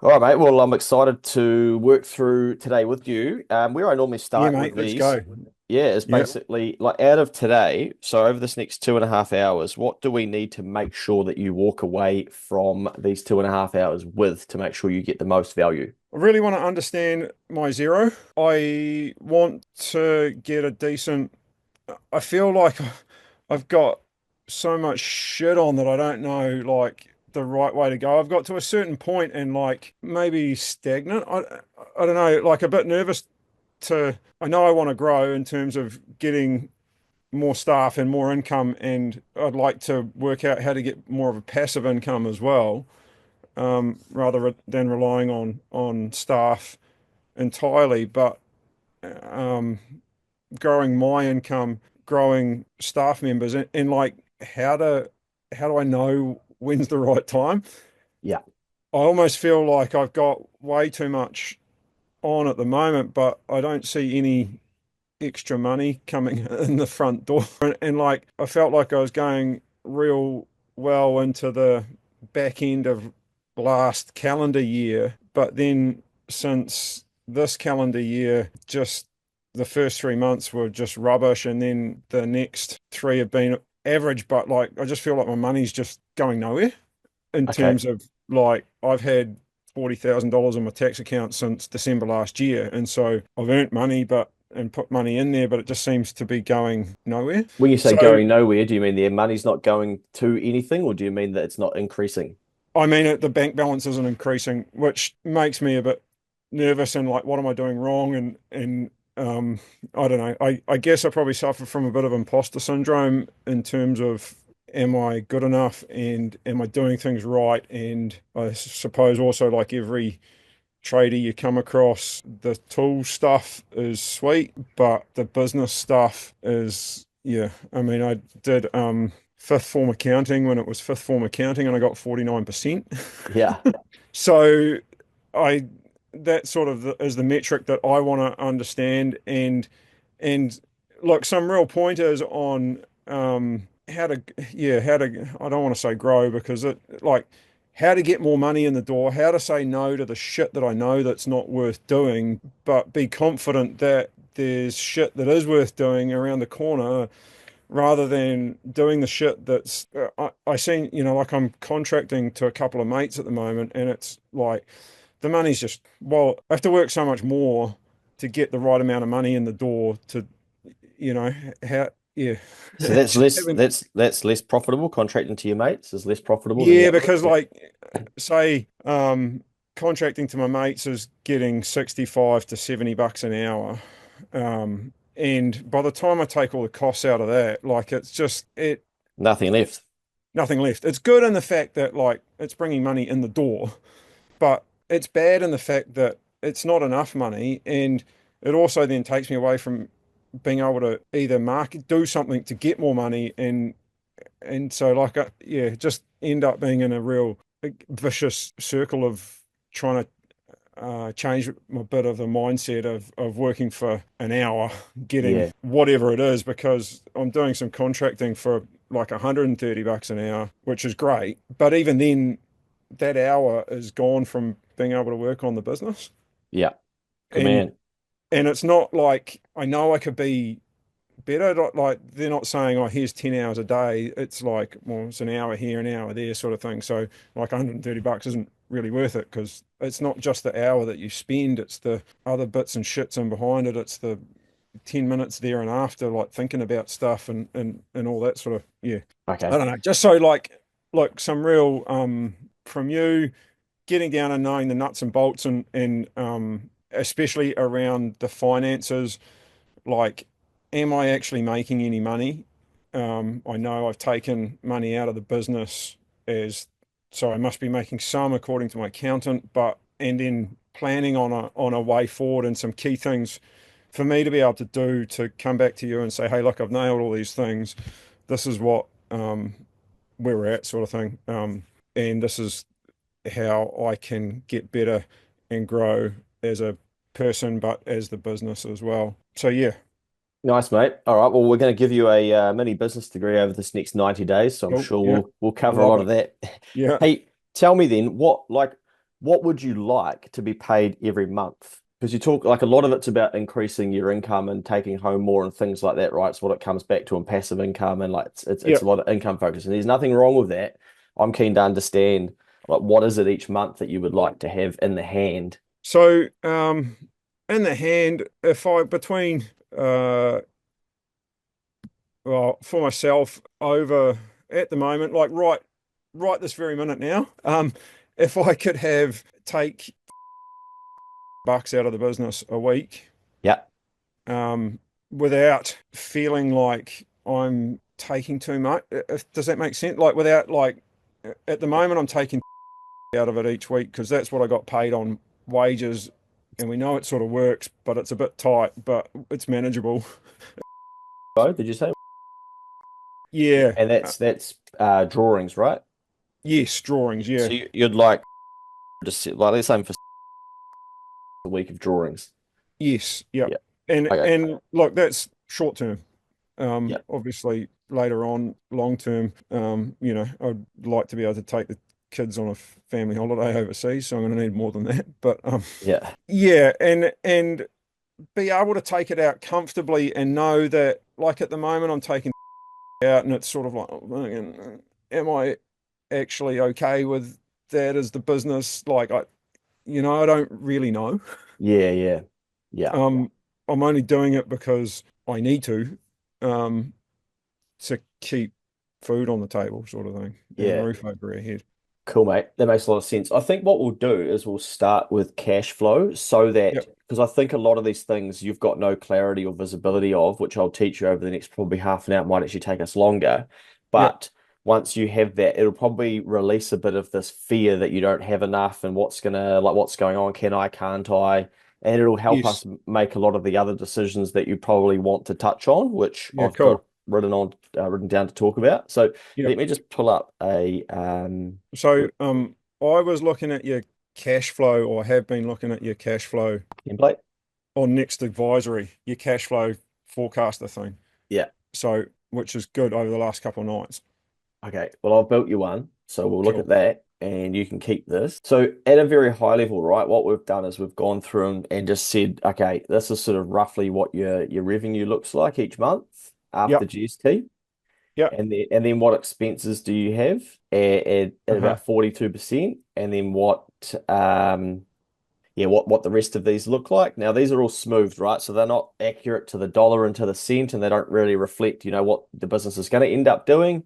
All right, mate. Well, I'm excited to work through today with you. Where I normally Yeah, start with mate, let's these, go. yeah, is Yeah. basically like out of today. So over this next 2.5 hours, what do we need to make sure that you walk away from these 2.5 hours with to make sure you get the most value? I really want to understand my Xero. I want to get a decent. I feel like I've got so much shit on that I don't know like the right way to go. I've got to a certain point and like maybe stagnant. I don't know, like a bit nervous to I know I want to grow in terms of getting more staff and more income, and I'd like to work out how to get more of a passive income as well, rather than relying on staff entirely. But um, growing my income, growing staff members, and like how do I know when's the right time? Yeah. I almost feel like I've got way too much on at the moment, but I don't see any extra money coming in the front door. And like I felt like I was going real well into the back end of last calendar year, but then since this calendar year, just the first 3 months were just rubbish, and then the next three have been average, but like I just feel like my money's just going nowhere in Okay. terms of like I've had $40,000 in my tax account since December last year. And so I've earned money, but and put money in there, but it just seems to be going nowhere. When you say So going nowhere, do you mean their money's not going to anything, or do you mean that it's not increasing? I mean the bank balance isn't increasing, which makes me a bit nervous and like what am I doing wrong? And I don't know. I guess I probably suffer from a bit of imposter syndrome in terms of am I good enough and am I doing things right? And I suppose also like every trader you come across, the tool stuff is sweet, but the business stuff is, yeah. I mean, I did fifth form accounting when it was fifth form accounting and I got 49%. Yeah. So I that sort of is the metric that I want to understand, and look, some real pointers on how to, yeah, how to, I don't want to say grow because it like how to get more money in the door, how to say no to the shit that I know that's not worth doing, but be confident that there's shit that is worth doing around the corner rather than doing the shit that's I seen, like I'm contracting to a couple of mates at the moment, and it's like the money's just, well, I have to work so much more to get the right amount of money in the door to, you know, how, yeah. So that's Just less having, that's less profitable. Contracting to your mates is less profitable than the yeah, other way. because Yeah. like, say, contracting to my mates is getting 65 to 70 bucks an hour. And by the time I take all the costs out of that, like it's just, Nothing left. nothing left. It's good in the fact that like it's bringing money in the door, but it's bad in the fact that it's not enough money, and it also then takes me away from being able to either market, do something to get more money, and so like yeah, just end up being in a real vicious circle of trying to change a bit of the mindset of working for an hour, getting Yeah. whatever it is, because I'm doing some contracting for like 130 bucks an hour, which is great. But even then, that hour is gone from being able to work on the business. Yeah. Good And man. and it's not like I know I could be better. Like they're not saying, oh, here's 10 hours a day. It's like, well, it's an hour here, an hour there, sort of thing. So like 130 bucks isn't really worth it because it's not just the hour that you spend, it's the other bits and shits in behind it. It's the 10 minutes there and after, like thinking about stuff and all that sort of, yeah. I Okay. don't know. Just so like some real from you getting down and knowing the nuts and bolts, and especially around the finances, like, am I actually making any money? I know I've taken money out of the business as, so I must be making some according to my accountant, but and then planning on a way forward and some key things for me to be able to do to come back to you and say, hey, look, I've nailed all these things. This is what where we're at, sort of thing. And this is how I can get better and grow as a person, but as the business as well. So yeah. Nice, mate. All right. Well, we're going to give you a mini business degree over this next 90 days, so I'm Cool. sure Yeah. we'll I cover a love lot it. of that. Yeah. Hey, tell me then, what like what would you like to be paid every month? Because you talk like a lot of it's about increasing your income and taking home more and things like that, right? It's what it comes back to, and passive income, and like Yeah. it's a lot of income focus, and there's nothing wrong with that. I'm keen to understand like what is it each month that you would like to have in the hand? So, in the hand, if I between well, for myself over at the moment, like right this very minute now, if I could have take bucks out of the business a week, Yeah. um, without feeling like I'm taking too much. Does that make sense? Like without like at the moment I'm taking out of it each week because that's what I got paid on wages, and we know it sort of works, but it's a bit tight, but it's manageable. Oh, did you say? Yeah. And that's drawings, right? Yes, drawings. Yeah. So you'd like just like let's say for a week of drawings. Yes. Yeah. Yeah. And Okay. look, that's short term. Yeah. Obviously later on, long term, I'd like to be able to take the kids on a family holiday overseas, so I'm going to need more than that. But Yeah. yeah, and be able to take it out comfortably and know that, like at the moment, I'm taking out, and it's sort of like, oh, am I actually okay with that as the business? Like I don't really know. Yeah. Yeah. Yeah. Um, I'm only doing it because I need um, to keep food on the table, sort of thing, and a Yeah. roof over our head. Cool, mate. That makes a lot of sense. I think what we'll do is we'll start with cash flow so that Yep, because I think a lot of these things you've got no clarity or visibility of, which I'll teach you over the next probably half an hour. It might actually take us longer. yep, But once you have that, it'll probably release a bit of this fear that you don't have enough and what's going on, can I, can't I? And it'll help yes, us make a lot of the other decisions that you probably want to touch on, which yeah, I've cool. got written down to talk about. So Yep. let me just pull up a So, I was looking at your cash flow, or have been looking at your cash flow template. on Next Advisory, your cash flow forecaster thing. Yeah. So, which is good over the last couple of nights. Okay. Well, I've built you one. So we'll look at Cool. that and you can keep this. So at a very high level, right, what we've done is we've gone through and just said, okay, this is sort of roughly what your revenue looks like each month after Yep. GST. Yep. And then what expenses do you have at Uh-huh. about 42%? And then what the rest of these look like. Now, these are all smoothed, right? So they're not accurate to the dollar and to the cent, and they don't really reflect, what the business is going to end up doing.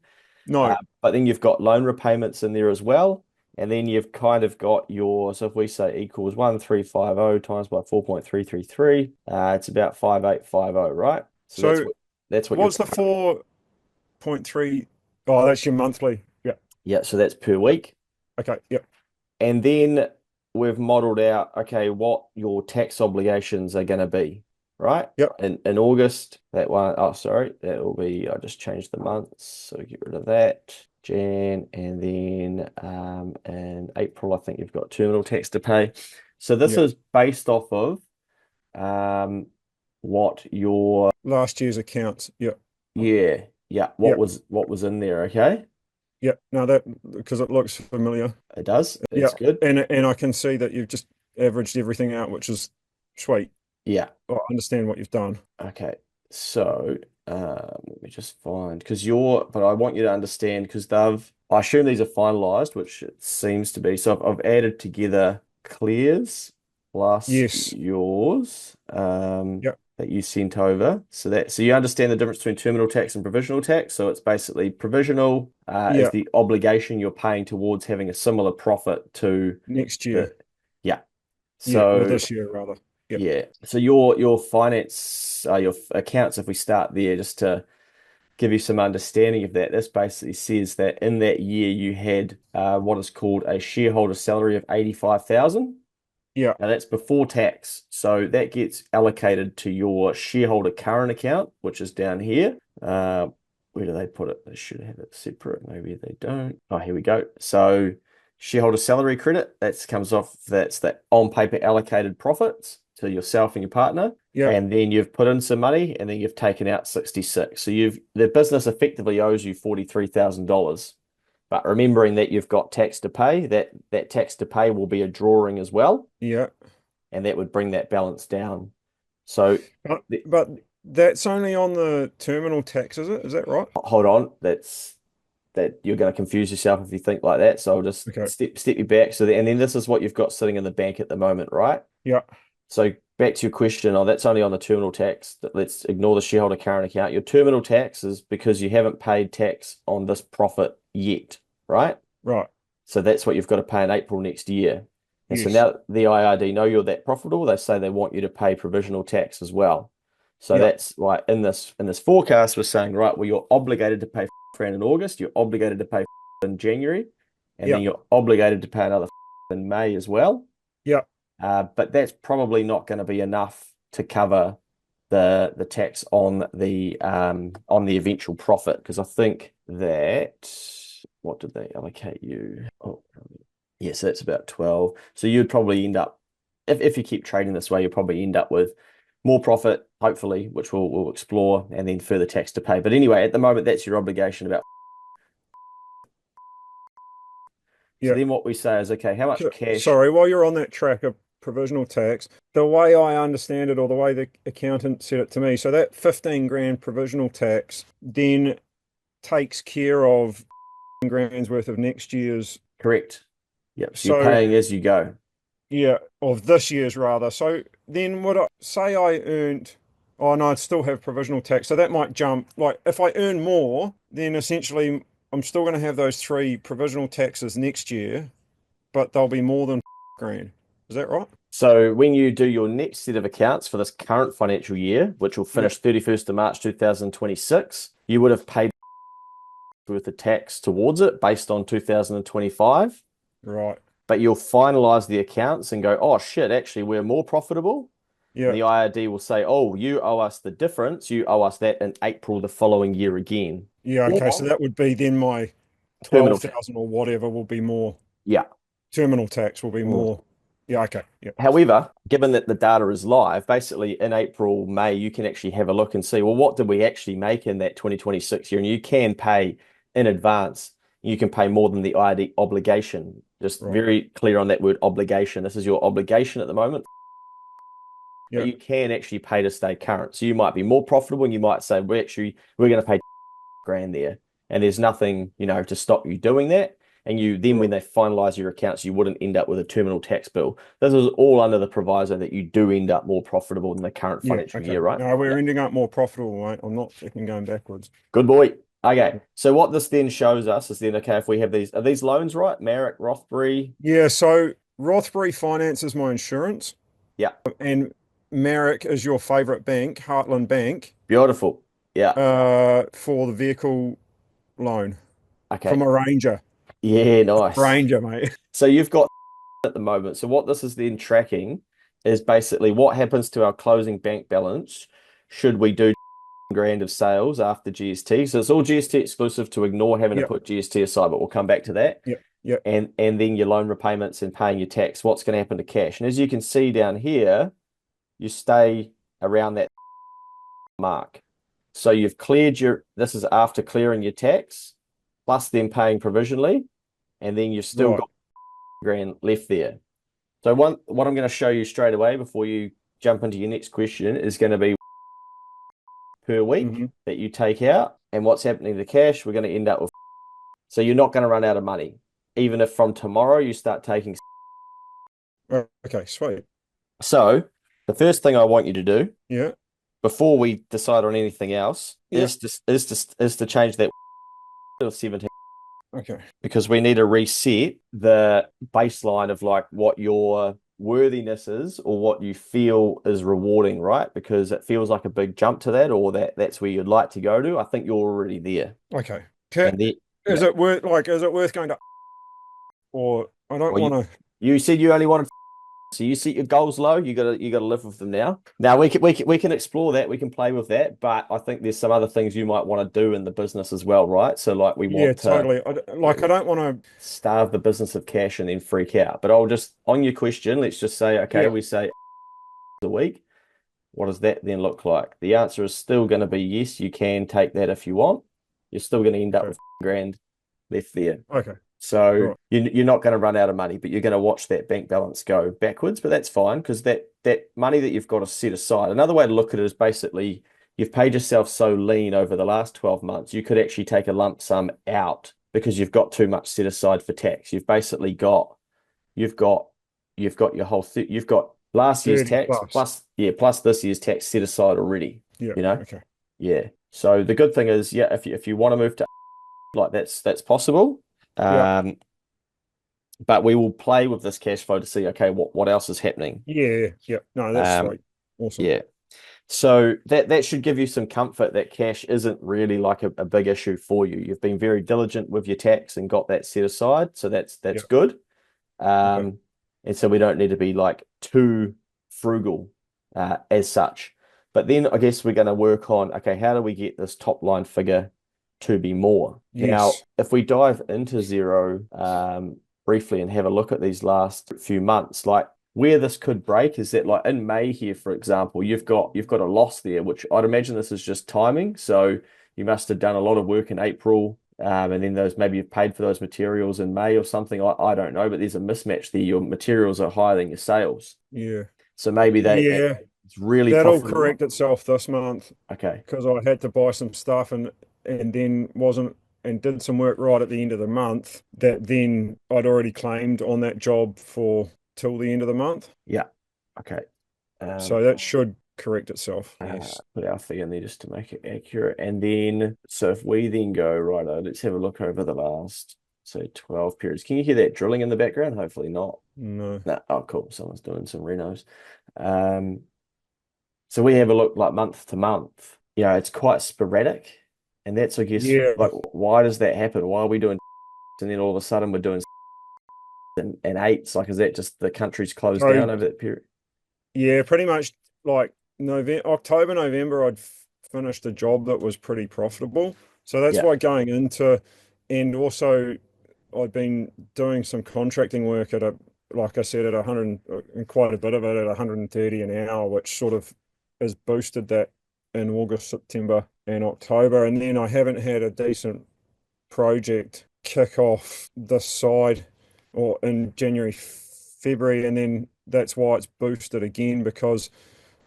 No. But then you've got loan repayments in there as well. And then you've kind of got so if we say equals 1350 times by 4.333, it's about 5850, right? So that's So, what your what's the 4.3? Oh, that's your monthly. Yeah. yeah, so that's per week. Okay. Yep. And then we've modeled out, okay, what your tax obligations are going to be, right? Yep. In August, that one, oh, sorry, that will be, I just changed the months, so get rid of that. Jan, and then in April, I think you've got terminal tax to pay. So this Yep. is based off of um, what your, Last year's accounts. Yep. yeah, yeah, Yep. what was in there, okay? Yep. No, that because it looks familiar. It does. Yeah. That's good. And I can see that you've just averaged everything out, which is sweet. Yeah. I understand what you've done. Okay, so let me just find but I want you to understand because I assume these are finalized, which it seems to be. So I've added together Claire's plus Yes. yours Yep. that you sent over. So you understand the difference between terminal tax and provisional tax. So it's basically provisional is Yeah. the obligation you're paying towards having a similar profit to Next the year. yeah. Yeah. Or So this year, rather. Yep. yeah. So your finance, your accounts, if we start there, just to give you some understanding of that, this basically says that in that year you had what is called a shareholder salary of 85,000. Yeah. Now that's before tax. So that gets allocated to your shareholder current account, which is down here. Where do they put it? They should have it separate. Maybe they don't. Oh, here we go. So shareholder salary credit, that's the on paper allocated profits to yourself and your partner. Yep. And then you've put in some money and then you've taken out 66. So the business effectively owes you $43,000. But remembering that you've got tax to pay, that tax to pay will be a drawing as well, Yeah. and that would bring that balance down. So But that's only on the terminal tax, is it? Is that right? hold on, that you're going to confuse yourself if you think like that. So I'll just Okay. step you back. And then this is what you've got sitting in the bank at the moment, right? Yeah. So back to your question, oh, that's only on the terminal tax. Let's ignore the shareholder current account. Your terminal tax is because you haven't paid tax on this profit yet, right? Right. So that's what you've got to pay in April next year. And so Yes. now the IRD know you're that profitable, they say they want you to pay provisional tax as well. So Yeah. that's like in this forecast, we're saying, right, well, you're obligated to pay grand in August, you're obligated to pay in January, and Yeah. then you're obligated to pay another in May as well. Yeah. But that's probably not going to be enough to cover the tax on the eventual profit, because I think that what did they allocate you? Oh, yes, that's about 12. So you'd probably end up, if you keep trading this way, you'll probably end up with more profit, hopefully, which we'll explore, and then further tax to pay. But anyway, at the moment, that's your obligation about. So Yeah. then what we say is, okay, how much cash? Sorry, while you're on that track of provisional tax, the way I understand it, or the way the accountant said it to me, so that 15 grand provisional tax then takes care of grand's worth of next year's. Correct. Yep. So you're So paying as you go. yeah, of this year's rather. So then would I say I earned, oh no, I'd still have provisional tax. So that might jump. Like if I earn more, then essentially I'm still going to have those three provisional taxes next year, but they'll be more than grand. Is that right? So when you do your next set of accounts for this current financial year, which will Yeah. finish 31st of March 2026, you would have paid worth of tax towards it based on 2025, Right. but you'll finalize the accounts and go, oh shit, actually we're more profitable. And Yeah. the IRD will say, oh, you owe us the difference. You owe us that in April the following year again. Yeah. Okay. So Or that would be then my terminal tax. 12,000 or whatever will be more. Yeah. Terminal tax will be Mm. more. Yeah. Okay. Yeah. However, given that the data is live, basically in April, May, you can actually have a look and see, well, what did we actually make in that 2026 year? And you can pay in advance. You can pay more than the ID obligation. Just Right. very clear on that word obligation. This is your obligation at the moment, but Yeah. you can actually pay to stay current. So you might be more profitable and you might say, we're going to pay grand there. And there's nothing, to stop you doing that. And you then, when Right. they finalize your accounts, you wouldn't end up with a terminal tax bill. This is all under the proviso that you do end up more profitable than the current Yeah. financial Okay. year, right? No, we're Yeah. ending up more profitable, mate. I'm not fucking going backwards. Good boy. Okay. So what this then shows us is then, okay, if we have are these loans, right? Merrick, Rothbury. Yeah. So Rothbury finances my insurance, Yeah. and Merrick is your favorite bank, Heartland Bank, Beautiful. Yeah. for the vehicle loan from Okay. a Ranger. Yeah, nice. Ranger, mate. So you've got at the moment. So what this is then tracking is basically what happens to our closing bank balance should we do grand of sales after GST. So it's all GST exclusive to ignore having to Yep. put GST aside, but we'll come back to that. Yep. Yep. And then your loan repayments and paying your tax, what's going to happen to cash? And as you can see down here, you stay around that mark. So you've cleared this is after clearing your tax, plus then paying provisionally, and then you've still Right. got grand left there. So what I'm going to show you straight away before you jump into your next question is going to be per week Hmm. that you take out, and what's happening to cash, we're going to end up with. So you're not going to run out of money, even if from tomorrow you start taking. Okay. Sweet. So the first thing I want you to do Yeah. before we decide on anything else Yeah. is to change that to 17, Okay. because we need to reset the baseline of like what your worthiness is or what you feel is rewarding, right? Because it feels like a big jump to that, or that's where you'd like to go to. I think you're already there. Okay. And then, Is yeah. it worth is it worth going to, or I don't Well, want to. you said you only wanted. So you set your goals low. You gotta live with them now. Now we can explore that. We can play with that. But I think there's some other things you might want to do in the business as well, right? So like we Yeah, want to totally. I don't want to. starve the business of cash and then freak out. But I'll just on your question, let's just say, okay, Yeah. we say a week. What does that then look like? The answer is still going to be yes, you can take that if you want. You're still going to end up Okay. with grand. left there. Okay. So Right. you're not going to run out of money, but you're going to watch that bank balance go backwards. But that's fine because that money that you've got to set aside. Another way to look at it is basically you've paid yourself so lean over the last 12 months, you could actually take a lump sum out because you've got too much set aside for tax. You've basically got you've got you've got your whole you've got last year's 30 tax plus. plus plus this year's tax set aside already. Yeah. You know, Okay. yeah. So the good thing is, yeah, if you want to move to like that's possible. Yeah. Um, but we will play with this cash flow to see, okay, what else is happening. Yeah. Yeah. No, that's Um, sweet. Awesome. yeah. So that should give you some comfort that cash isn't really like a big issue for you. You've been very diligent with your tax and got that set aside, so that's Yeah. good. Okay. And so we don't need to be like too frugal as such. But then I guess we're going to work on, okay, how do we get this top line figure to be more? Now, Yes. if we dive into Xero briefly and have a look at these last few months, like where this could break is that like in May here, for example, you've got a loss there, which I'd imagine this is just timing. So you must have done a lot of work in April, and then those maybe you've paid for those materials in May or something. I don't know, but there's a mismatch there. Your materials are higher than your sales. Yeah. So maybe Yeah. it's really That'll profitable. correct itself this month Okay. because I had to buy some stuff and then wasn't and did some work right at the end of the month that then I'd already claimed on that job for till the end of the month. Yeah. Okay. Um, So that should correct itself. Yes. put our fee in there just to make it accurate. And then, so if we then go, right, let's have a look over the last, say, 12 periods. Can you hear that drilling in the background? Hopefully not. No. No. Oh, cool. Someone's doing some renos. Um, so we have a look like month to month. It's quite sporadic. And that's, I guess, Yeah. like, why does that happen? Why are we doing and then all of a sudden we're doing and eights? Like, is that just the country's closed So down over that period? yeah, pretty much like November, October, November, finished a job that was pretty profitable. So that's Yeah. why going into, and also I've been doing some contracting work at like I said, at 100 and quite a bit of it at 130 an hour, which sort of has boosted that in August, September, and October. And then I haven't had a decent project kick off this side or in January, February, and then that's why it's boosted again because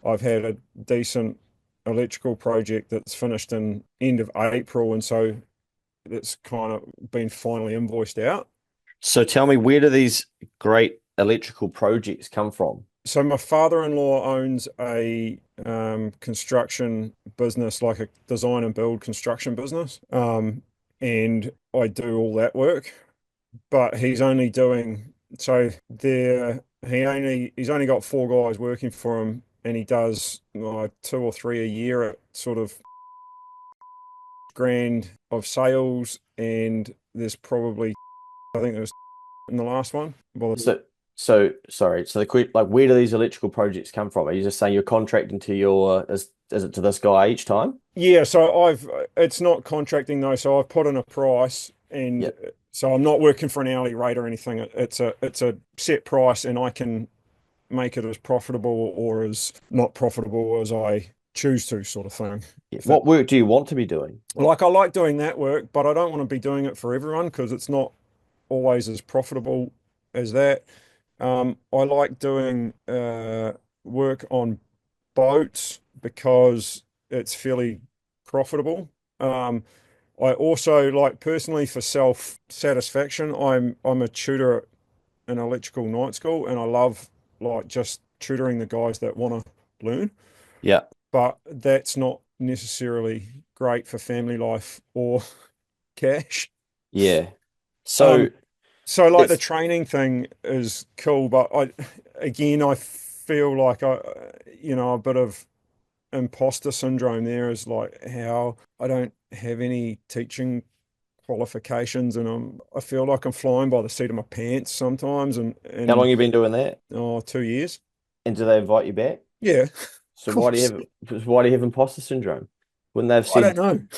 I've had a decent electrical project that's finished in end of April, and so it's kind of been finally invoiced out. So tell me, where do these great electrical projects come from? So my father-in-law owns a construction business, like a design and build construction business, and I do all that work. But he's only doing so there. He's only got four guys working for him, and he does two or three a year at sort of grand of sales. And there's probably I think there was in the last one. Well, So, so sorry. So like, where do these electrical projects come from? Are you just saying you're contracting to is it to this guy each time? yeah. So it's not contracting though. So I've put in a price, and Yeah, so I'm not working for an hourly rate or anything. It's a set price, and I can make it as profitable or as not profitable as I choose to, sort of thing. yeah. If that, What work do you want to be doing? like I like doing that work, but I don't want to be doing it for everyone because it's not always as profitable as that. I like doing work on boats because it's fairly profitable. Um, I also like personally for self satisfaction. I'm a tutor at an electrical night school, and I love like just tutoring the guys that want to learn. Yeah, But that's not necessarily great for family life or cash. yeah. So Um, so like the it's training thing is cool, but I feel like a bit of imposter syndrome there is like how I don't have any teaching qualifications and I feel like I'm flying by the seat of my pants sometimes how long and you been doing that? 2 years. And do they invite you back? Yeah, of So course. why do you have imposter syndrome? Wouldn't they have I don't said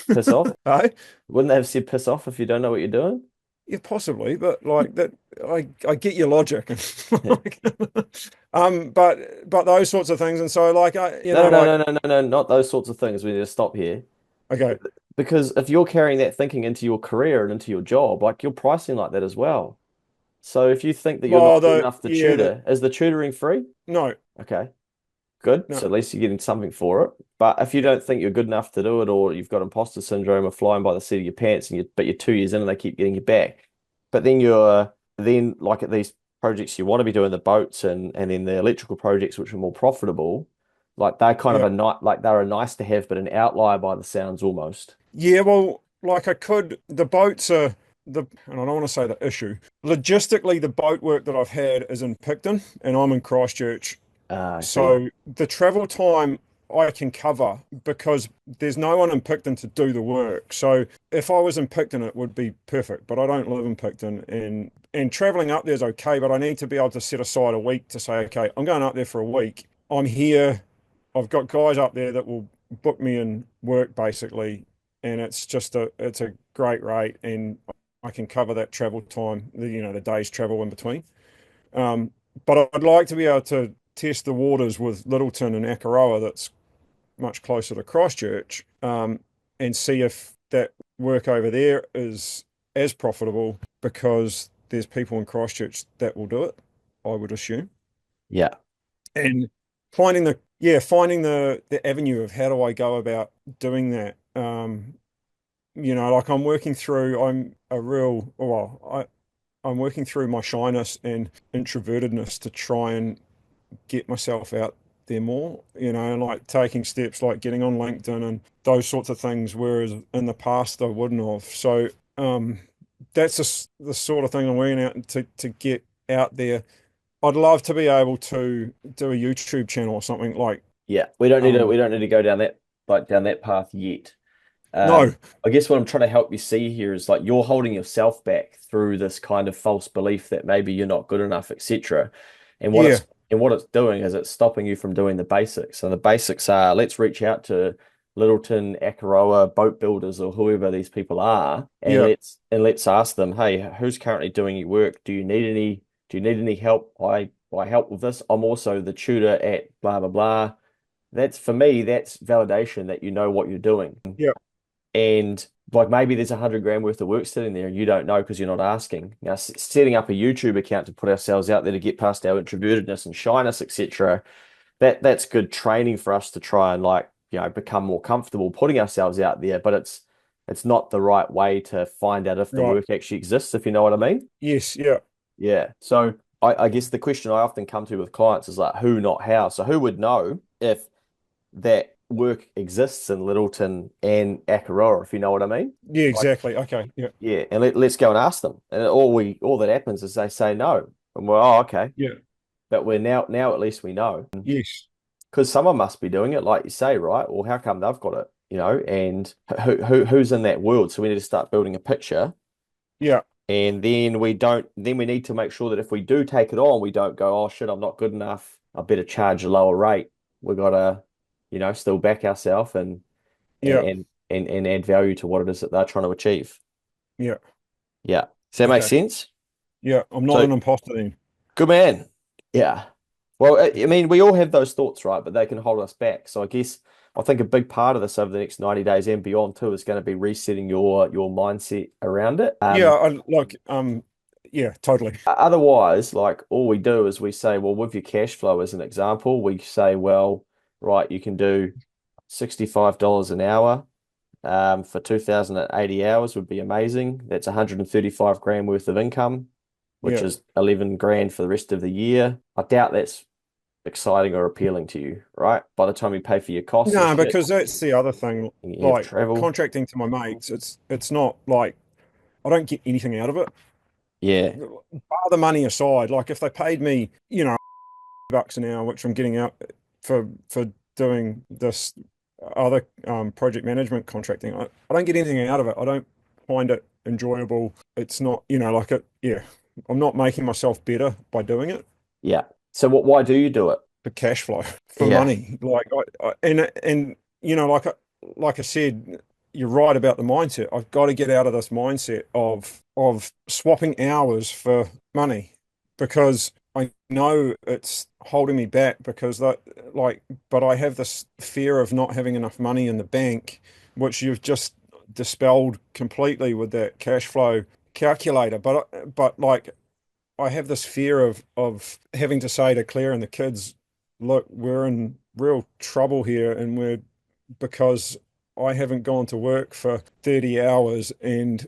know. piss off? Hey? Wouldn't they have said piss off if you don't know what you're doing? Yeah, possibly, but like that, I get your logic. Yeah. But those sorts of things, and so like I, No, no, like no, no, no, no, not those sorts of things. We need to stop here. okay, because if you're carrying that thinking into your career and into your job, like you're pricing like that as well. So if you think that you're Well, not good enough to yeah, tutor, is the tutoring free? no, Okay, good. So no. at least you're getting something for it. But if you don't think you're good enough to do it, or you've got imposter syndrome or flying by the seat of your pants, but you're 2 years in and they keep getting you back, but then like at these projects you want to be doing the boats and then the electrical projects which are more profitable, like they're kind of Yeah. a not like they're a nice to have, but an outlier by the sounds almost. Yeah, well, like the boats are and I don't want to say the issue. Logistically, the boat work that I've had is in Picton and I'm in Christchurch. I see. So the travel time I can cover because there's no one in Picton to do the work. So if I was in Picton, it would be perfect, but I don't live in Picton and traveling up there is okay, but I need to be able to set aside a week to say, okay, I'm going up there for a week. I'm here. I've got guys up there that will book me in work basically, and it's a great rate, and I can cover that travel time, the day's travel in between. Um, but I'd like to be able to test the waters with Littleton and Akaroa, that's much closer to Christchurch, and see if that work over there is as profitable because there's people in Christchurch that will do it, I would assume. Yeah. And finding the avenue of how do I go about doing that. Like I'm working through my shyness and introvertedness to try and get myself out there more, like taking steps like getting on LinkedIn and those sorts of things, whereas in the past I wouldn't have. So that's just the sort of thing I'm working out to get out there. I'd love to be able to do a YouTube channel or something like Yeah. We um don't need to go down that path yet. no, I guess what I'm trying to help you see here is like you're holding yourself back through this kind of false belief that maybe you're not good enough, etc. And yeah, what it's doing is it's stopping you from doing the basics. And the basics are let's reach out to Littleton, Akaroa, boat builders, or whoever these people are, and yeah, let's ask them, hey, who's currently doing your work? Do you need any help? I help with this. I'm also the tutor at blah blah blah. That's for me, that's validation that you know what you're doing. yeah, And like maybe there's 100 grand worth of work sitting there and you don't know because you're not asking. Now, setting up a YouTube account to put ourselves out there to get past our introvertedness and shyness, etc. That's good training for us to try and like, become more comfortable putting ourselves out there, but it's not the right way to find out if the right. work actually exists, if you know what I mean. Yes, yeah, Yeah. So I guess the question I often come to with clients is like who, not how. So who would know if that work exists in Littleton and Akaroa, if you know what I mean. yeah, Like, exactly. Okay, yeah, yeah, and let's go and ask them. And all that happens is they say no. And we're, okay. yeah, But we're now at least we know. yes, Because someone must be doing it, like you say, right? Well, how come they've got it? And who's in that world? So we need to start building a picture. yeah, And then we need to make sure that if we do take it on, we don't go, oh shit, I'm not good enough. I better charge a lower rate. We gotta, still back ourselves yeah, and add value to what it is that they're trying to achieve. yeah. Yeah. Does that make Okay, sense? yeah. I'm not So an imposter then. good man. Yeah. Well, I mean, we all have those thoughts, right? But they can hold us back. So I think a big part of this over the next 90 days and beyond too is going to be resetting your mindset around it. Yeah, yeah, totally. Otherwise, like all we do is we say, well, with your cash flow as an example, we say, well, right, you can do $65 an hour for 2,080 hours would be amazing. That's 135 grand worth of income, which Yeah. is 11 grand for the rest of the year. I doubt that's exciting or appealing to you, right? By the time you pay for your costs and No, shit, because that's the other thing. you have Like travel. contracting to my mates, it's not like I don't get anything out of it. Yeah, Bar the money aside, like if they paid me, bucks an hour, which I'm getting out for doing this other project management contracting, I don't get anything out of it. I don't find it enjoyable. It's not, like it, yeah. I'm not making myself better by doing it yeah. So why do you do it? for cash flow, for Yeah, money. Like and like I said, you're right about the mindset. I've got to get out of this mindset of swapping hours for money because I know it's holding me back because but I have this fear of not having enough money in the bank, which you've just dispelled completely with that cash flow calculator. But like I have this fear of having to say to Claire and the kids, look, we're in real trouble here, and we're because I haven't gone to work for 30 hours and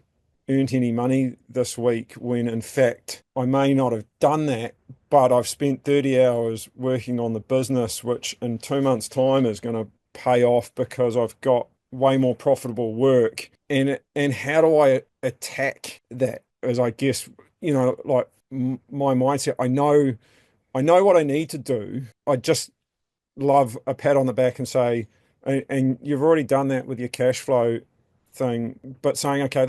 earned any money this week, when in fact I may not have done that, but I've spent 30 hours working on the business, which in 2 months' time is going to pay off because I've got way more profitable work. And how do I attack that? As I guess, like my mindset, I know what I need to do. I just love a pat on the back and say, and you've already done that with your cash flow thing, but saying, okay,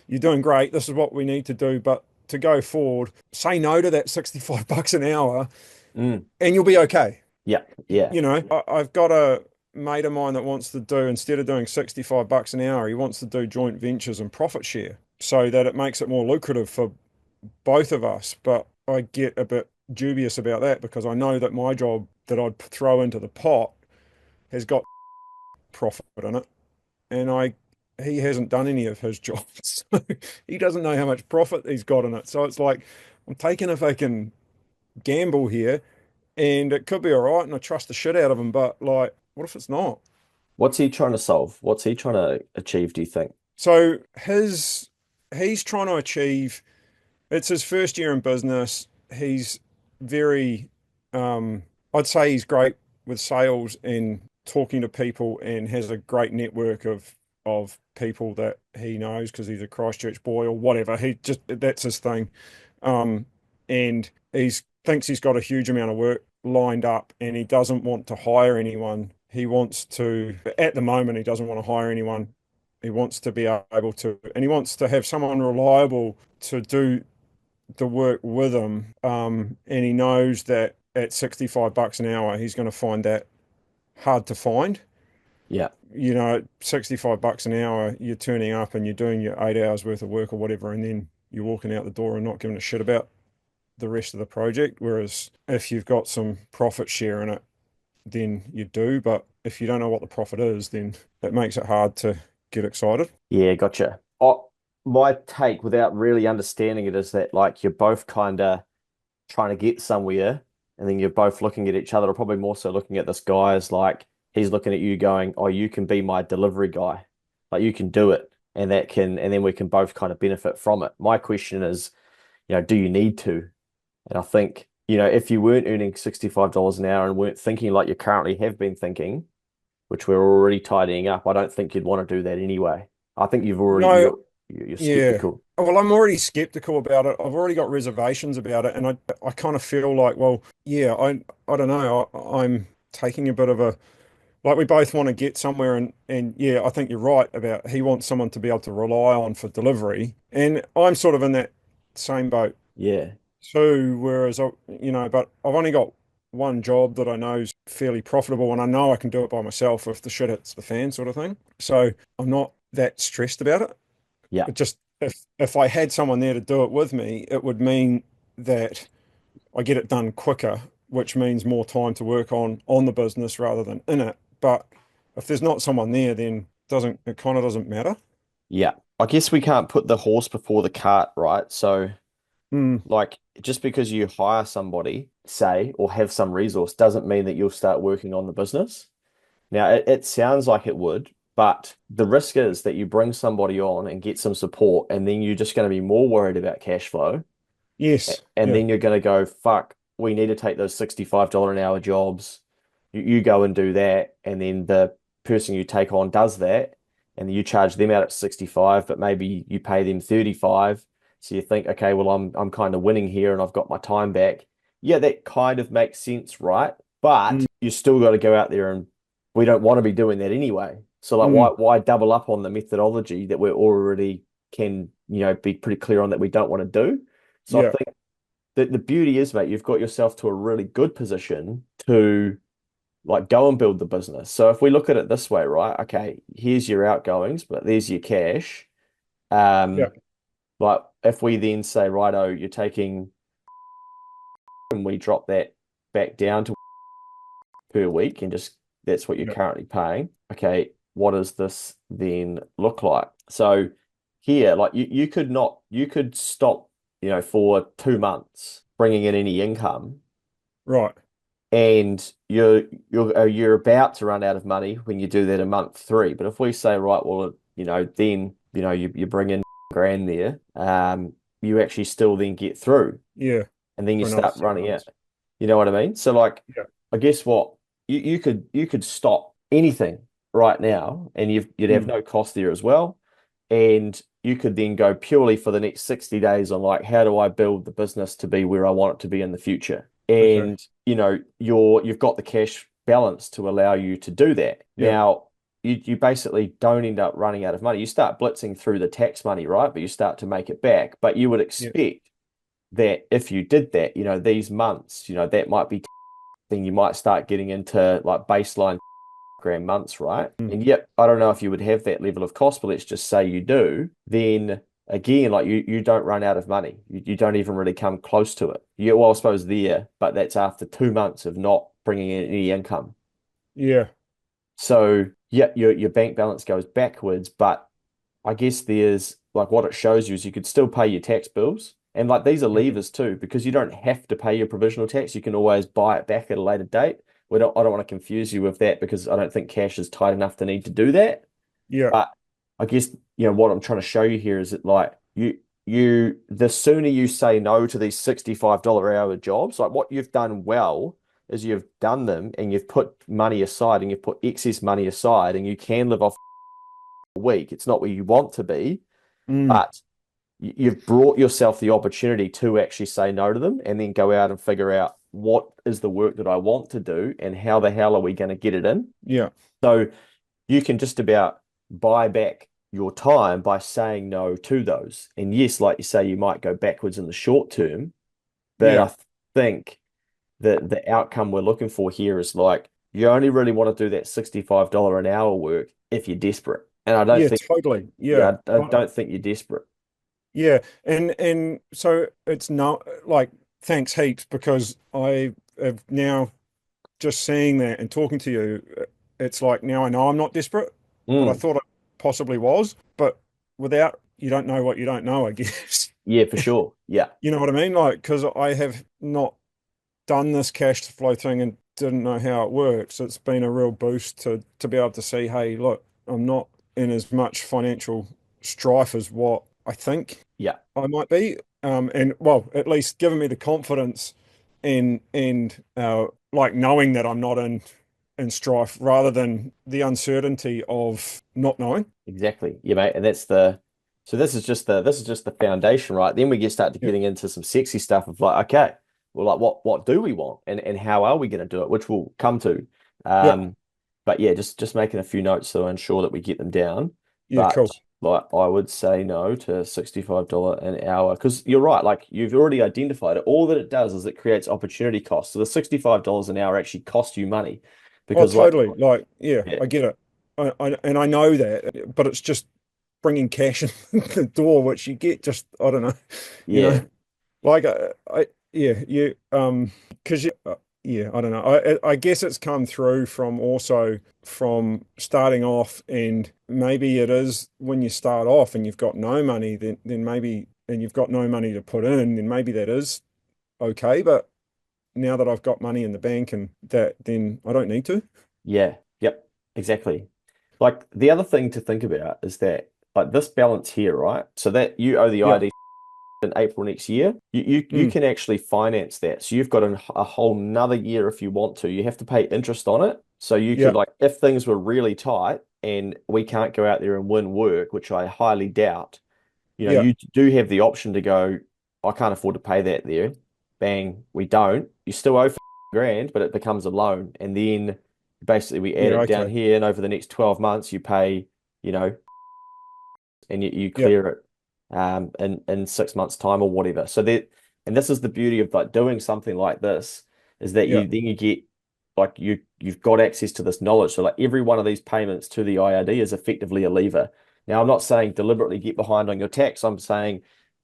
you're doing great. This is what we need to do. But to go forward, say no to that 65 bucks an hour Mm. and you'll be okay. Yeah, yeah, I've got a mate of mine that wants to do, instead of doing 65 bucks an hour, he wants to do joint ventures and profit share so that it makes it more lucrative for both of us. But I get a bit dubious about that because I know that my job that I'd throw into the pot has got profit in it, and he hasn't done any of his jobs. So he doesn't know how much profit he's got in it. So it's like I'm taking a fucking gamble here, and it could be all right, and I trust the shit out of him, but like, what if it's not? What's he trying to solve? What's he trying to achieve, do you think? So he's trying to achieve. It's his first year in business. He's very, I'd say he's great with sales and talking to people, and has a great network of people that he knows because he's a Christchurch boy or whatever. He just that's his thing, and he's thinks he's got a huge amount of work lined up, and he doesn't want to hire anyone. He wants to, at the moment, he doesn't want to hire anyone. He wants to be able to, and he wants to have someone reliable to do the work with him. And he knows that at 65 bucks an hour, he's going to find that hard to find. Yeah, 65 bucks an hour, you're turning up and you're doing your 8 hours worth of work or whatever, and then you're walking out the door and not giving a shit about the rest of the project. Whereas if you've got some profit share in it, then you do. But if you don't know what the profit is, then that makes it hard to get excited. yeah, gotcha. Oh, my take without really understanding it is that like you're both kind of trying to get somewhere, and then you're both looking at each other, or probably more so looking at this guy as like he's looking at you going, "Oh, you can be my delivery guy. Like you can do it." And then we can both kind of benefit from it. My question is, do you need to? And I think, if you weren't earning $65 an hour and weren't thinking like you currently have been thinking, which we're already tidying up, I don't think you'd want to do that anyway. I think No, you're yeah. skeptical. Well, I'm already skeptical about it. I've already got reservations about it, and I kind of feel like, well, yeah, I don't know. I'm taking a bit of a, like, we both want to get somewhere, and yeah, I think you're right about he wants someone to be able to rely on for delivery, and I'm sort of in that same boat Yeah. too. Whereas but I've only got one job that I know is fairly profitable, and I know I can do it by myself if the shit hits the fan, sort of thing. So I'm not that stressed about it. Yeah. It just, if I had someone there to do it with me, it would mean that I get it done quicker, which means more time to work on the business rather than in it. But if there's not someone there, then it kind of doesn't matter. Yeah. I guess we can't put the horse before the cart, right? So Mm, like just because you hire somebody, say, or have some resource doesn't mean that you'll start working on the business. Now, it sounds like it would, but the risk is that you bring somebody on and get some support, and then you're just going to be more worried about cash flow. yes. And Yeah. then you're going to go, fuck, we need to take those $65 an hour jobs. You go and do that. And then the person you take on does that. And you charge them out at 65, but maybe you pay them 35. So you think, okay, well, I'm kind of winning here and I've got my time back. Yeah, that kind of makes sense, right? But Mm, you still got to go out there, and we don't want to be doing that anyway. So like mm, why double up on the methodology that we're already can, be pretty clear on that we don't want to do? So I yeah. think the beauty is, mate, you've got yourself to a really good position to like go and build the business. So if we look at it this way, right? Okay, here's your outgoings, but there's your cash. Yeah. Um, like if we then say, righto, you're taking, and we drop that back down to per week, and just that's what you're Yeah. currently paying. Okay, what does this then look like? So here, like you could stop, for 2 months bringing in any income, Right. and you're about to run out of money when you do that in month three. But if we say, right, well, then you bring in grand there, you actually still then get through, Yeah. and then you For another start three running out. months. You know what I mean? So like, Yeah. I guess what you could stop anything right now, and you'd have Mm. no cost there as well. And you could then go purely for the next 60 days on like, how do I build the business to be where I want it to be in the future? Okay. And you've got the cash balance to allow you to do that. Yeah. Now, you basically don't end up running out of money. You start blitzing through the tax money, right? But you start to make it back. But you would Yeah. expect that if you did that, these months, that might be, then you might start getting into like baseline grand months, right? Mm. And yet, I don't know if you would have that level of cost, but let's just say you do, then again, like you don't run out of money. You don't even really come close to it. Well, I suppose there, but that's after 2 months of not bringing in any income. Yeah. So yeah, your bank balance goes backwards, but I guess there's like what it shows you is you could still pay your tax bills. And like these are Mhm. levers too, because you don't have to pay your provisional tax. You can always buy it back at a later date. I don't want to confuse you with that because I don't think cash is tight enough to need to do that. Yeah. But I guess, what I'm trying to show you here is that like the sooner you say no to these $65 hour jobs, like what you've done well is you've done them and you've put money aside and you've put excess money aside and you can live off a week. It's not where you want to be, Mm. but you've brought yourself the opportunity to actually say no to them and then go out and figure out what is the work that I want to do and how the hell are we going to get it in. Yeah. So you can just about buy back your time by saying no to those. And yes, like you say, you might go backwards in the short term, but Yeah. I think that the outcome we're looking for here is like you only really want to do that $65 an hour work if you're desperate. And I don't Yeah. think, Totally. Yeah. yeah, I don't think you're desperate. Yeah. And so it's not like thanks heaps because I have now just seeing that and talking to you, it's like now I know I'm not desperate, but I Mm, thought I possibly was. But without, you don't know what you don't know, I guess. yeah, for sure. Yeah, You know what I mean? Like, because I have not done this cash to flow thing and didn't know how it works. It's been a real boost to be able to see, hey, look, I'm not in as much financial strife as what I think yeah, I might be. And well, at least giving me the confidence and like knowing that I'm not in strife rather than the uncertainty of not knowing. exactly. Yeah, mate. And so this is just the foundation, right? Then we get start to Yeah. getting into some sexy stuff of like, okay, well, like what do we want and how are we going to do it, which we'll come to. Yeah. Um, but yeah, just making a few notes to ensure that we get them down. Yeah. But Cool. like I would say no to $65 an hour because you're right, like you've already identified it. All that it does is it creates opportunity costs. So the $65 an hour actually costs you money Oh, because like totally. Like, yeah, yeah, I get it. And I know that, but it's just bringing cash in the door, which you get just, I don't know, you yeah, know, like yeah, because yeah, I don't know. I guess it's come through from also from starting off, and maybe it is when you start off and you've got no money, then maybe, and you've got no money to put in, then maybe that is okay. But now that I've got money in the bank and that, then I don't need to. yeah, yep, exactly. Like the other thing to think about is that like this balance here, right? So that you owe the Yeah. ID in April next year, you Mm. can actually finance that. So you've got a whole nother year if you want to. You have to pay interest on it. So you could Yeah. like if things were really tight and we can't go out there and win work, which I highly doubt, Yeah. you do have the option to go, I can't afford to pay that there. Bang, we don't. You still owe grand, but it becomes a loan. And then basically we add Yeah. it down Okay. here, and over the next 12 months, you pay, you know, and you Yeah. clear it in 6 months' time or whatever. So that, and this is the beauty of like doing something like this, is that Yeah. you get like you've got access to this knowledge. So like every one of these payments to the IRD is effectively a lever. Now I'm not saying deliberately get behind on your tax. I'm saying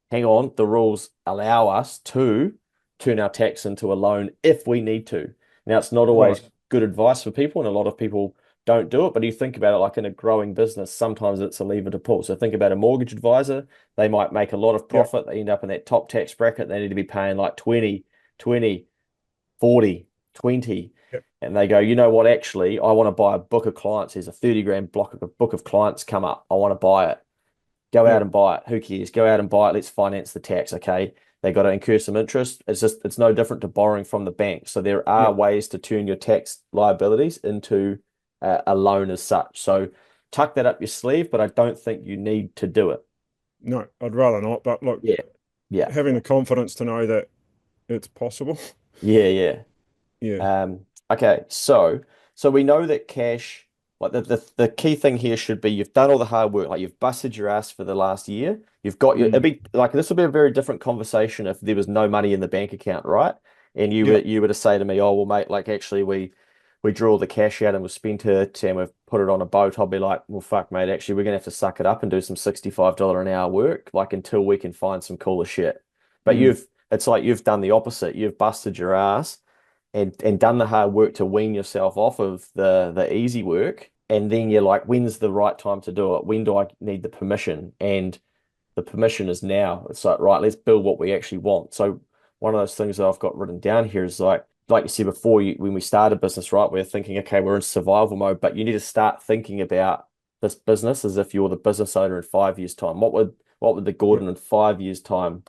hang on, the rules allow us to turn our tax into a loan if we need to. Now it's not always Right. good advice for people, and a lot of people don't do it. But you think about it like in a growing business, sometimes it's a lever to pull. So think about a mortgage advisor. They might make a lot of Yeah, profit. They end up in that top tax bracket. They need to be paying like 20, 20, 40, 20. yeah, And they go, you know what, actually, I want to buy a book of clients. There's a 30 grand block of a book of clients come up. I want to buy it. Go yeah, out and buy it. Who cares? Go out and buy it. Let's finance the tax. Okay. They got to incur some interest. It's no different to borrowing from the bank. So there yeah. are ways to turn your tax liabilities into a loan as such. So tuck that up your sleeve, but I don't think you need to do it. No, I'd rather not. But look, Yeah. Yeah. having the confidence to know that it's possible. Yeah. Yeah. Yeah. Okay, so we know that cash, like the key thing here should be you've done all the hard work, like you've busted your ass for the last year. You've got your it'd Mm. be like this would be a very different conversation if there was no money in the bank account, right? And Yeah. you were to say to me, oh well, mate, like actually we drew all the cash out and we've spent it and we've put it on a boat. I'll be like, well, fuck, mate, actually we're gonna have to suck it up and do some $65 an hour work, like until we can find some cooler shit. But Mm. it's like you've done the opposite. You've busted your ass and done the hard work to wean yourself off of the easy work. And then you're like, when's the right time to do it? When do I need the permission? And the permission is now. It's like, right, let's build what we actually want. So one of those things that I've got written down here is like you said before, when we start a business, right, we're thinking, okay, we're in survival mode, but you need to start thinking about this business as if you're the business owner in 5 years' time. What would the Yeah. Gordon in 5 years' time,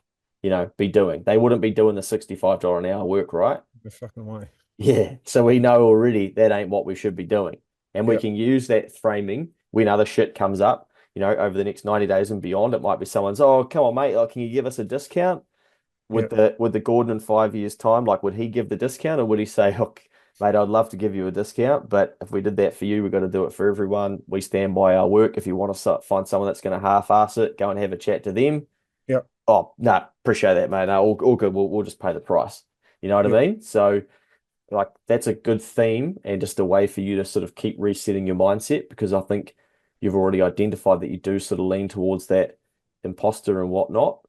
be doing? They wouldn't be doing the $65 an hour work, right? The fucking way. Yeah, so we know already that ain't what we should be doing. And we Yeah. can use that framing when other shit comes up, over the next 90 days and beyond. It might be someone's, oh, come on, mate, can you give us a discount? Yeah. Would the Gordon in 5 years' time, like would he give the discount or would he say, look, mate, I'd love to give you a discount, but if we did that for you, we've got to do it for everyone. We stand by our work. If you want to find someone that's going to half-ass it, go and have a chat to them. Yeah. Oh, no, appreciate that, mate. No, all good. We'll just pay the price. You know what I Yeah. mean? So like that's a good theme and just a way for you to sort of keep resetting your mindset because I think you've already identified that you do sort of lean towards that imposter and whatnot.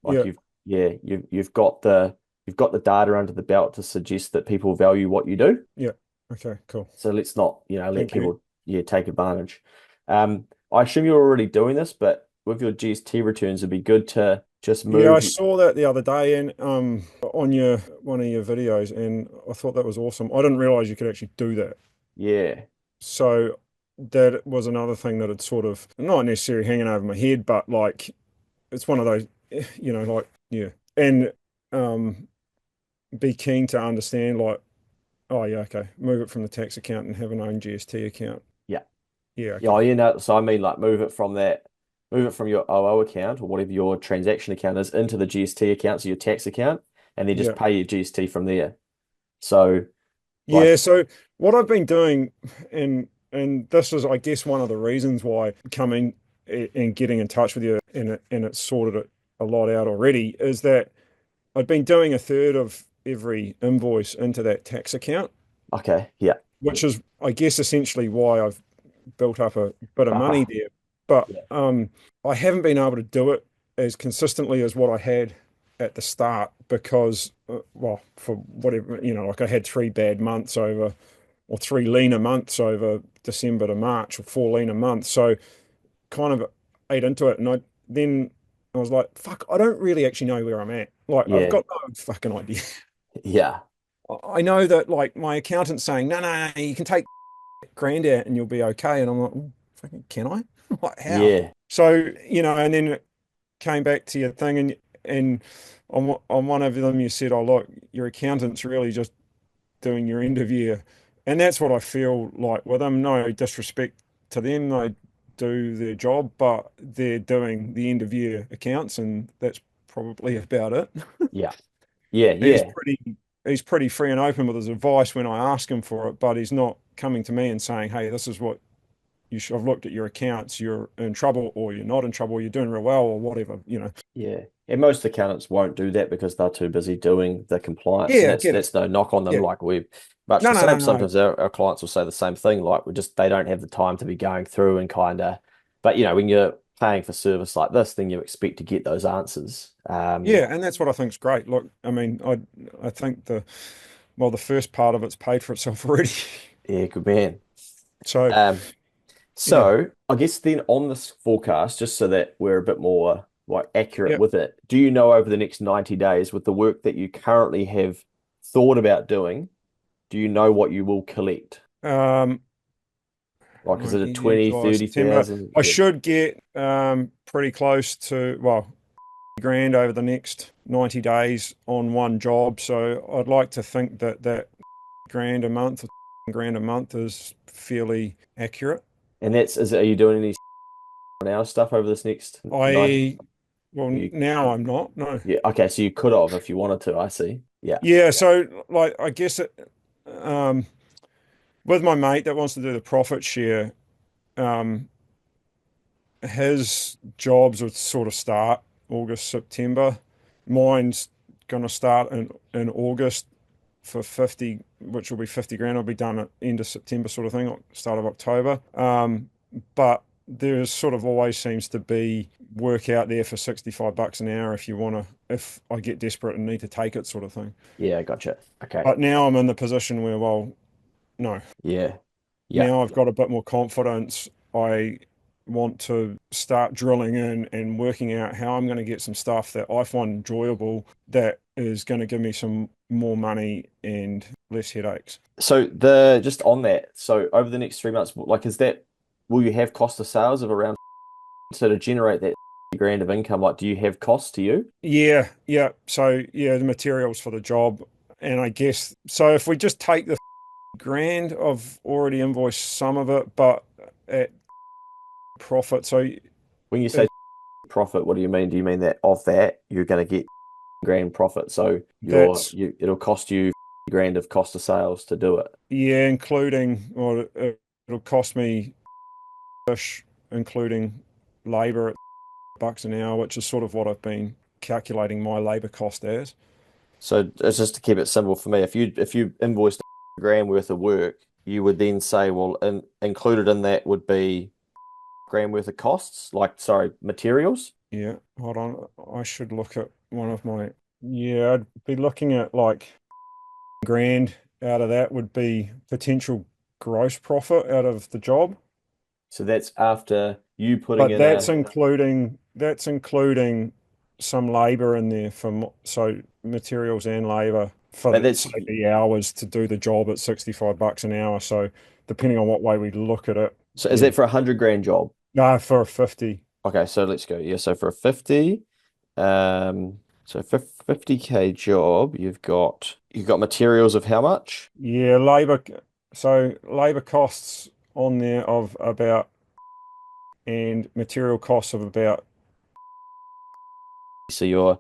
Like Yeah. you've got the data under the belt to suggest that people value what you do. Yeah. Okay, cool. So let's not, let Thank you. people take advantage. I assume you're already doing this, but with your GST returns, it'd be good to just Yeah, I move. saw that the other day and on your one of your videos and I thought that was awesome. I didn't realize you could actually do that. Yeah, So that was another thing that had sort of not necessarily hanging over my head, but like it's one of those, like yeah. And um be keen to understand like, oh yeah, okay, move it from the tax account and have an own GST account. yeah. Yeah, Yeah, okay. so I mean like move it from your OO account or whatever your transaction account is into the GST account, so your tax account, and then just Yeah. pay your GST from there. So like, Yeah, so what I've been doing, and this is, I guess, one of the reasons why coming and getting in touch with you and it's sorted it a lot out already, is that I've been doing a third of every invoice into that tax account, okay, yeah. which is, I guess, essentially why I've built up a bit of money Uh-huh. there. But Yeah. I haven't been able to do it as consistently as what I had at the start because, well, for whatever, like I had 3 bad months over, or 3 leaner months over December to March, or 4 leaner months. So kind of ate into it. And then I was like, fuck, I don't really actually know where I'm at. Like, I've Yeah. got no fucking idea. Yeah. I know that like my accountant's saying, no, no, no, you can take grand out and you'll be okay. And I'm like, "Well, fucking, can I? Like, how? Yeah. So, and then it came back to your thing and on one of them you said, oh, look, your accountant's really just doing your end of year. And that's what I feel like with them. No disrespect to them. They do their job, but they're doing the end of year accounts and that's probably about it. Yeah. Yeah. He's Yeah. pretty he's pretty free and open with his advice when I ask him for it, but he's not coming to me and saying, hey, this is what you should have looked at your accounts, you're in trouble or you're not in trouble, or you're doing real well or whatever. Yeah. And most accountants won't do that because they're too busy doing the compliance. And Yeah, that's get it. that's no knock on them. Yeah. Like we much No, the no, no, same. no. Sometimes our clients will say the same thing. Like they don't have the time to be going through and kind of, but when you're paying for service like this, then you expect to get those answers. Yeah, and that's what I think is great. Look, I mean, I think the first part of it's paid for itself already. Yeah, good man. So Um, yeah, so I guess then on this forecast, just so that we're a bit more like accurate yeah. with it, do you know over the next 90 days with the work that you currently have thought about doing, do you know what you will collect? Um, Like, is it a 20, July, September. 30,000? I Yeah. should get pretty close to, well, grand over the next 90 days on one job. So I'd like to think that that grand a month or grand a month is fairly accurate. And are you doing any now stuff over this next 90? I, well, You, now I'm not, no. yeah. Okay. So you could have if you wanted to. I see. Yeah. Yeah, so like I guess um with my mate that wants to do the profit share, um his jobs would sort of start August, September. Mine's gonna start in August for 50, which will be 50 grand. I'll be done at end of September sort of thing, or start of October. But there sort of always seems to be work out there for 65 bucks an hour if you want to, if I get desperate and need to take it sort of thing. Yeah. Gotcha. Okay. But now I'm in the position where, well, no, Yeah. Yeah. now I've got a bit more confidence. I want to start drilling in and working out how I'm going to get some stuff that I find enjoyable that is going to give me some more money and less headaches. So just on that, so over the next 3 months, like will you have cost of sales of around so to generate that grand of income, like do you have costs to you? Yeah, yeah. So yeah, the materials for the job. And I guess so if we just take the grand, I've already invoiced some of it, but at profit. So When you say it, profit, what do you mean? Do you mean that of that you're going to get grand profit? So that's it'll cost you grand of cost of sales to do it. yeah, including well, it'll cost me ish, including labor at bucks an hour, which is sort of what I've been calculating my labor cost as. So it's just to keep it simple for me. If you invoiced a grand worth of work, you would then say, well, included in that would be grand worth of costs, like sorry, materials. Yeah, hold on. I should look at one of my, yeah, I'd be looking at like grand out of that would be potential gross profit out of the job. So that's after you putting But in a, that's including some labor in there for so materials and labor for but the, that's say the hours to do the job at 65 bucks an hour. So depending on what way we look at it, so is yeah. that for 100 grand job? No, for a 50. Okay, so let's go. Yeah, so for a 50, so for 50K job, you've got materials of how much? Yeah, labor. So labor costs on there of about and material costs of about So your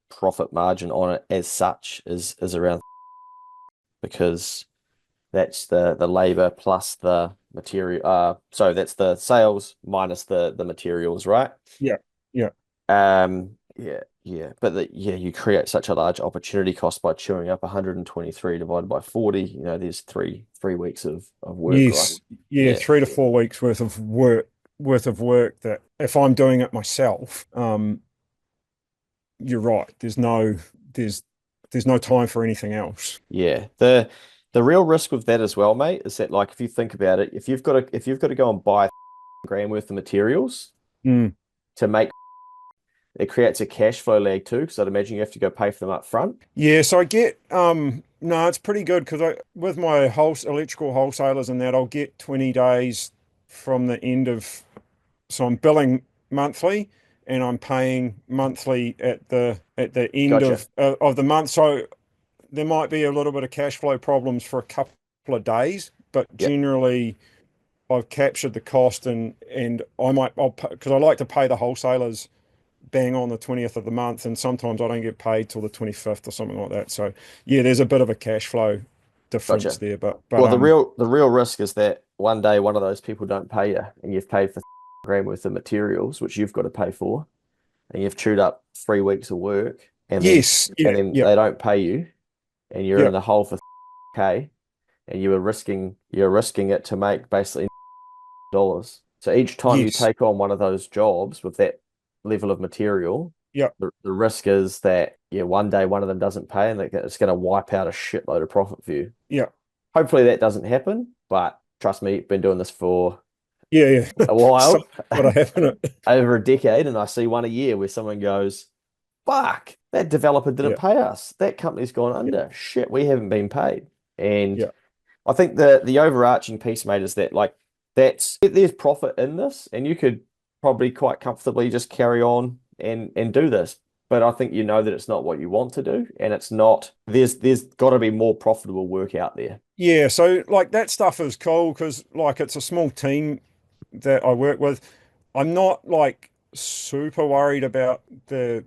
profit margin on it as such is around because that's the labor plus the material. So that's the sales minus the materials, right? yeah, yeah. Yeah. But you create such a large opportunity cost by chewing up 123 divided by 40. There's three weeks of work, right? Yes, yeah, Yeah. 3 to 4 weeks worth of work that if I'm doing it myself, you're right. There's there's no time for anything else. Yeah. The real risk with that as well, mate, is that like if you think about it, if you've got to go and buy grand worth of materials Mm. to make it creates a cash flow lag too, because I'd imagine you have to go pay for them up front. Yeah, so I get no, it's pretty good because I with my electrical wholesalers and that I'll get 20 days from the end of so I'm billing monthly and I'm paying monthly at the end Gotcha. of the month. So there might be a little bit of cash flow problems for a couple of days, but Yep. generally I've captured the cost and I'll because I like to pay the wholesalers bang on the 20th of the month, and sometimes I don't get paid till the 25th or something like that. So yeah, there's a bit of a cash flow difference Gotcha. there, but Well, the real risk is that one day one of those people don't pay you, and you've paid for grand worth of materials, which you've got to pay for, and you've chewed up 3 weeks of work, and then yes, yeah, and then yeah, they don't pay you, and you're yeah, in the hole for K, and you're risking it to make basically dollars. So each time you yes, take on one of those jobs with that level of material, yeah, the risk is that one day one of them doesn't pay, and it's going to wipe out a shitload of profit for you. yeah. Hopefully that doesn't happen, but trust me, been doing this for Yeah, yeah. a So while, gotta happen it. over a decade, and I see one a year where someone goes, fuck, that developer didn't Yeah, pay us. That company's gone yeah, under. Shit, we haven't been paid. And yeah, I think the overarching piece, mate, is that like there's profit in this, and you could probably quite comfortably just carry on and do this. But I think you know that it's not what you want to do, and it's not. There's got to be more profitable work out there. yeah. So like that stuff is cool because like it's a small team that I work with. I'm not like super worried about the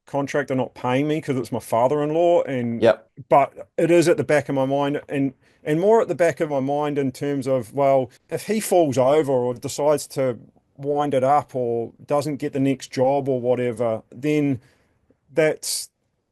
contractor not paying me because it's my father-in-law, and Yep. but it is at the back of my mind, and more at the back of my mind in terms of, well, if he falls over or decides to wind it up or doesn't get the next job or whatever, then that's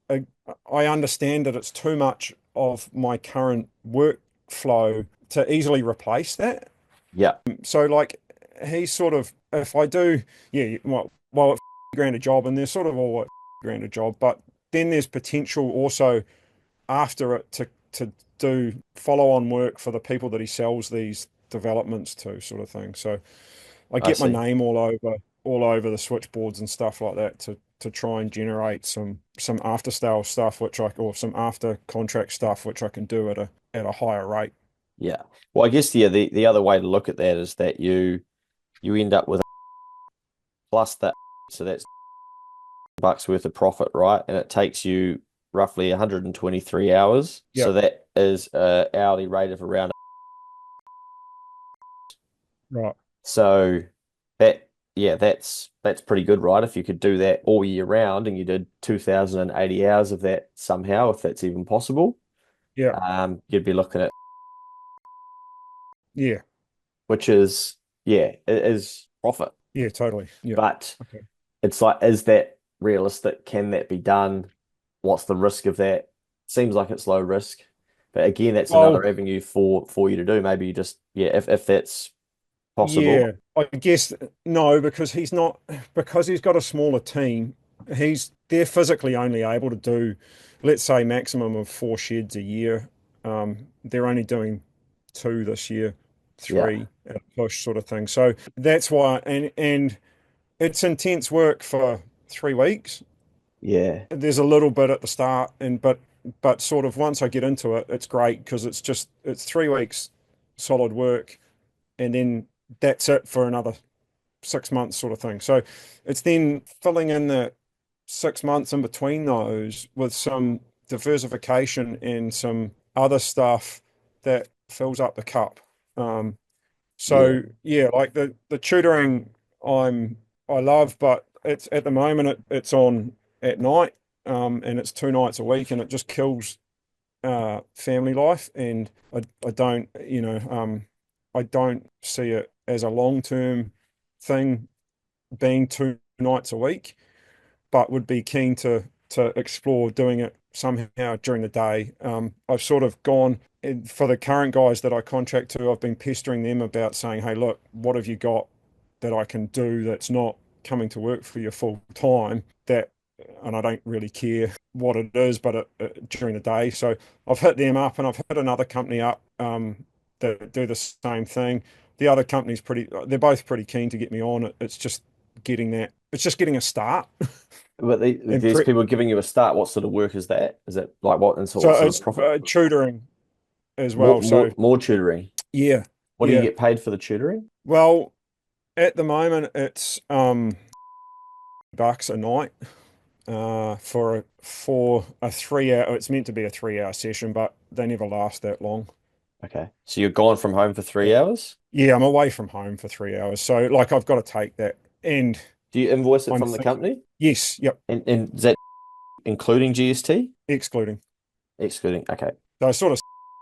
a, I understand that it's too much of my current workflow to easily replace that. Yep. So like he's sort of, if I do, yeah, well, it's grand a job, and they're sort of all at grand a job, but then there's potential also after it to do follow on work for the people that he sells these developments to, sort of thing. So I I get my see. name all over the switchboards and stuff like that to try and generate some after sale stuff or some after contract stuff which I can do at a higher rate. Yeah. Well, I guess the other way to look at that is that you end up with plus that, so that's bucks worth of profit, right? And it takes you roughly 123 hours. Yeah, So that is a hourly rate of around. right. So that yeah, that's pretty good, right? If you could do that all year round and you did 2,080 hours of that somehow, if that's even possible, Yeah, you'd be looking at, yeah, which is yeah, it is profit. yeah, totally. Yeah. But Okay. it's like, is that realistic? Can that be done? What's the risk of that? Seems like it's low risk. But again, that's Well, another avenue for you to do. Maybe you just, yeah, if that's possible. yeah, I guess no, because he's got a smaller team. They're physically only able to do, let's say, maximum of 4 sheds a year. They're only doing two this year, Yeah, three at a push, sort of thing. So that's why, and it's intense work for 3 weeks. yeah, There's a little bit at the start, but sort of once I get into it, it's great because it's 3 weeks solid work, and then that's it for another 6 months, sort of thing. So it's then filling in the 6 months in between those with some diversification and some other stuff that fills up the cup. Um, yeah, so yeah, like the tutoring I'm I love, but it's at the moment it's on at night, and it's 2 nights a week, and it just kills family life, and I don't, I don't see it as a long-term thing being 2 nights a week, but would be keen to explore doing it somehow during the day. I've sort of gone for the current guys that I contract to, I've been pestering them about saying, hey, look, what have you got that I can do that's not coming to work for you full time? And I don't really care what it is, but during the day. So I've hit them up, and I've hit another company up that do the same thing. The other company's they're both pretty keen to get me on. It's just getting a start. but And these people giving you a start. What sort of work is that? Is it like what? And so so what sort of it's profit? tutoring as More well. So more tutoring. yeah, What do you yeah. get paid for the tutoring? Well, at the moment it's bucks a night for a 3 hour. It's meant to be a 3 hour session, but they never last that long. Okay, so you're gone from home for Yeah, 3 hours. yeah. I'm away from home for 3 hours, so like I've got to take that. And Do you invoice it I'm from the thinking, company? yes, yep, And is that including GST? excluding. Excluding. Okay. So sort of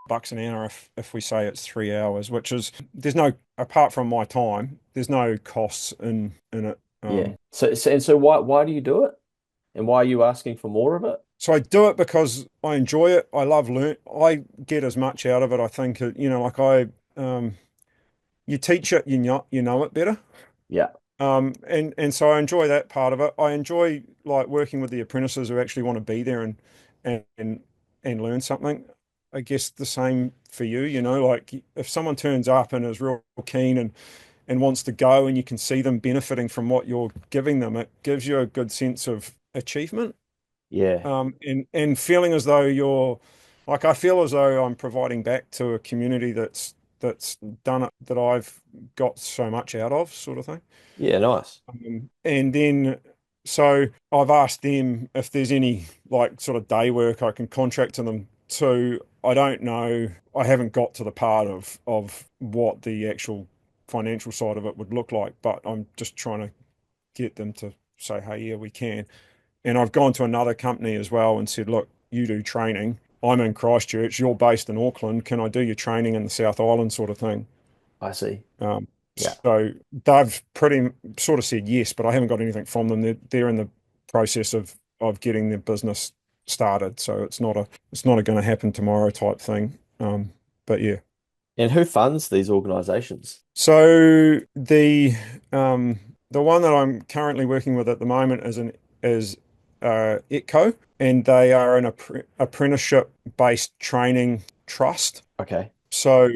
bucks an hour if we say it's 3 hours, which is there's no apart from my time, there's no costs in it. Yeah. So why do you do it? And why are you asking for more of it? So I do it because I enjoy it. I love I get as much out of it. I think like you teach it, you know it better. Yeah. And so I enjoy that part of it. I enjoy like working with the apprentices who actually want to be there and and learn something. I guess the same for you, like if someone turns up and is real keen and wants to go and you can see them benefiting from what you're giving them, it gives you a good sense of achievement. Yeah. And feeling as though you're like I feel as though I'm providing back to a community that's done it that I've got so much out of, sort of thing. Yeah, nice. And then so I've asked them if there's any like sort of day work I can contract to them to. I don't know. I haven't got to the part of what the actual financial side of it would look like, but I'm just trying to get them to say, hey, yeah, we can. And I've gone to another company as well and said, look, you do training. I'm in Christchurch. You're based in Auckland. Can I do your training in the South Island sort of thing? I see. Um, Yeah. so they've pretty sort of said yes, but I haven't got anything from them. They're in the process of getting their business started. So it's not a going to happen tomorrow type thing. But yeah. And who funds these organizations? So the one that I'm currently working with at the moment is Itco, and they are an apprenticeship based training trust. Okay. So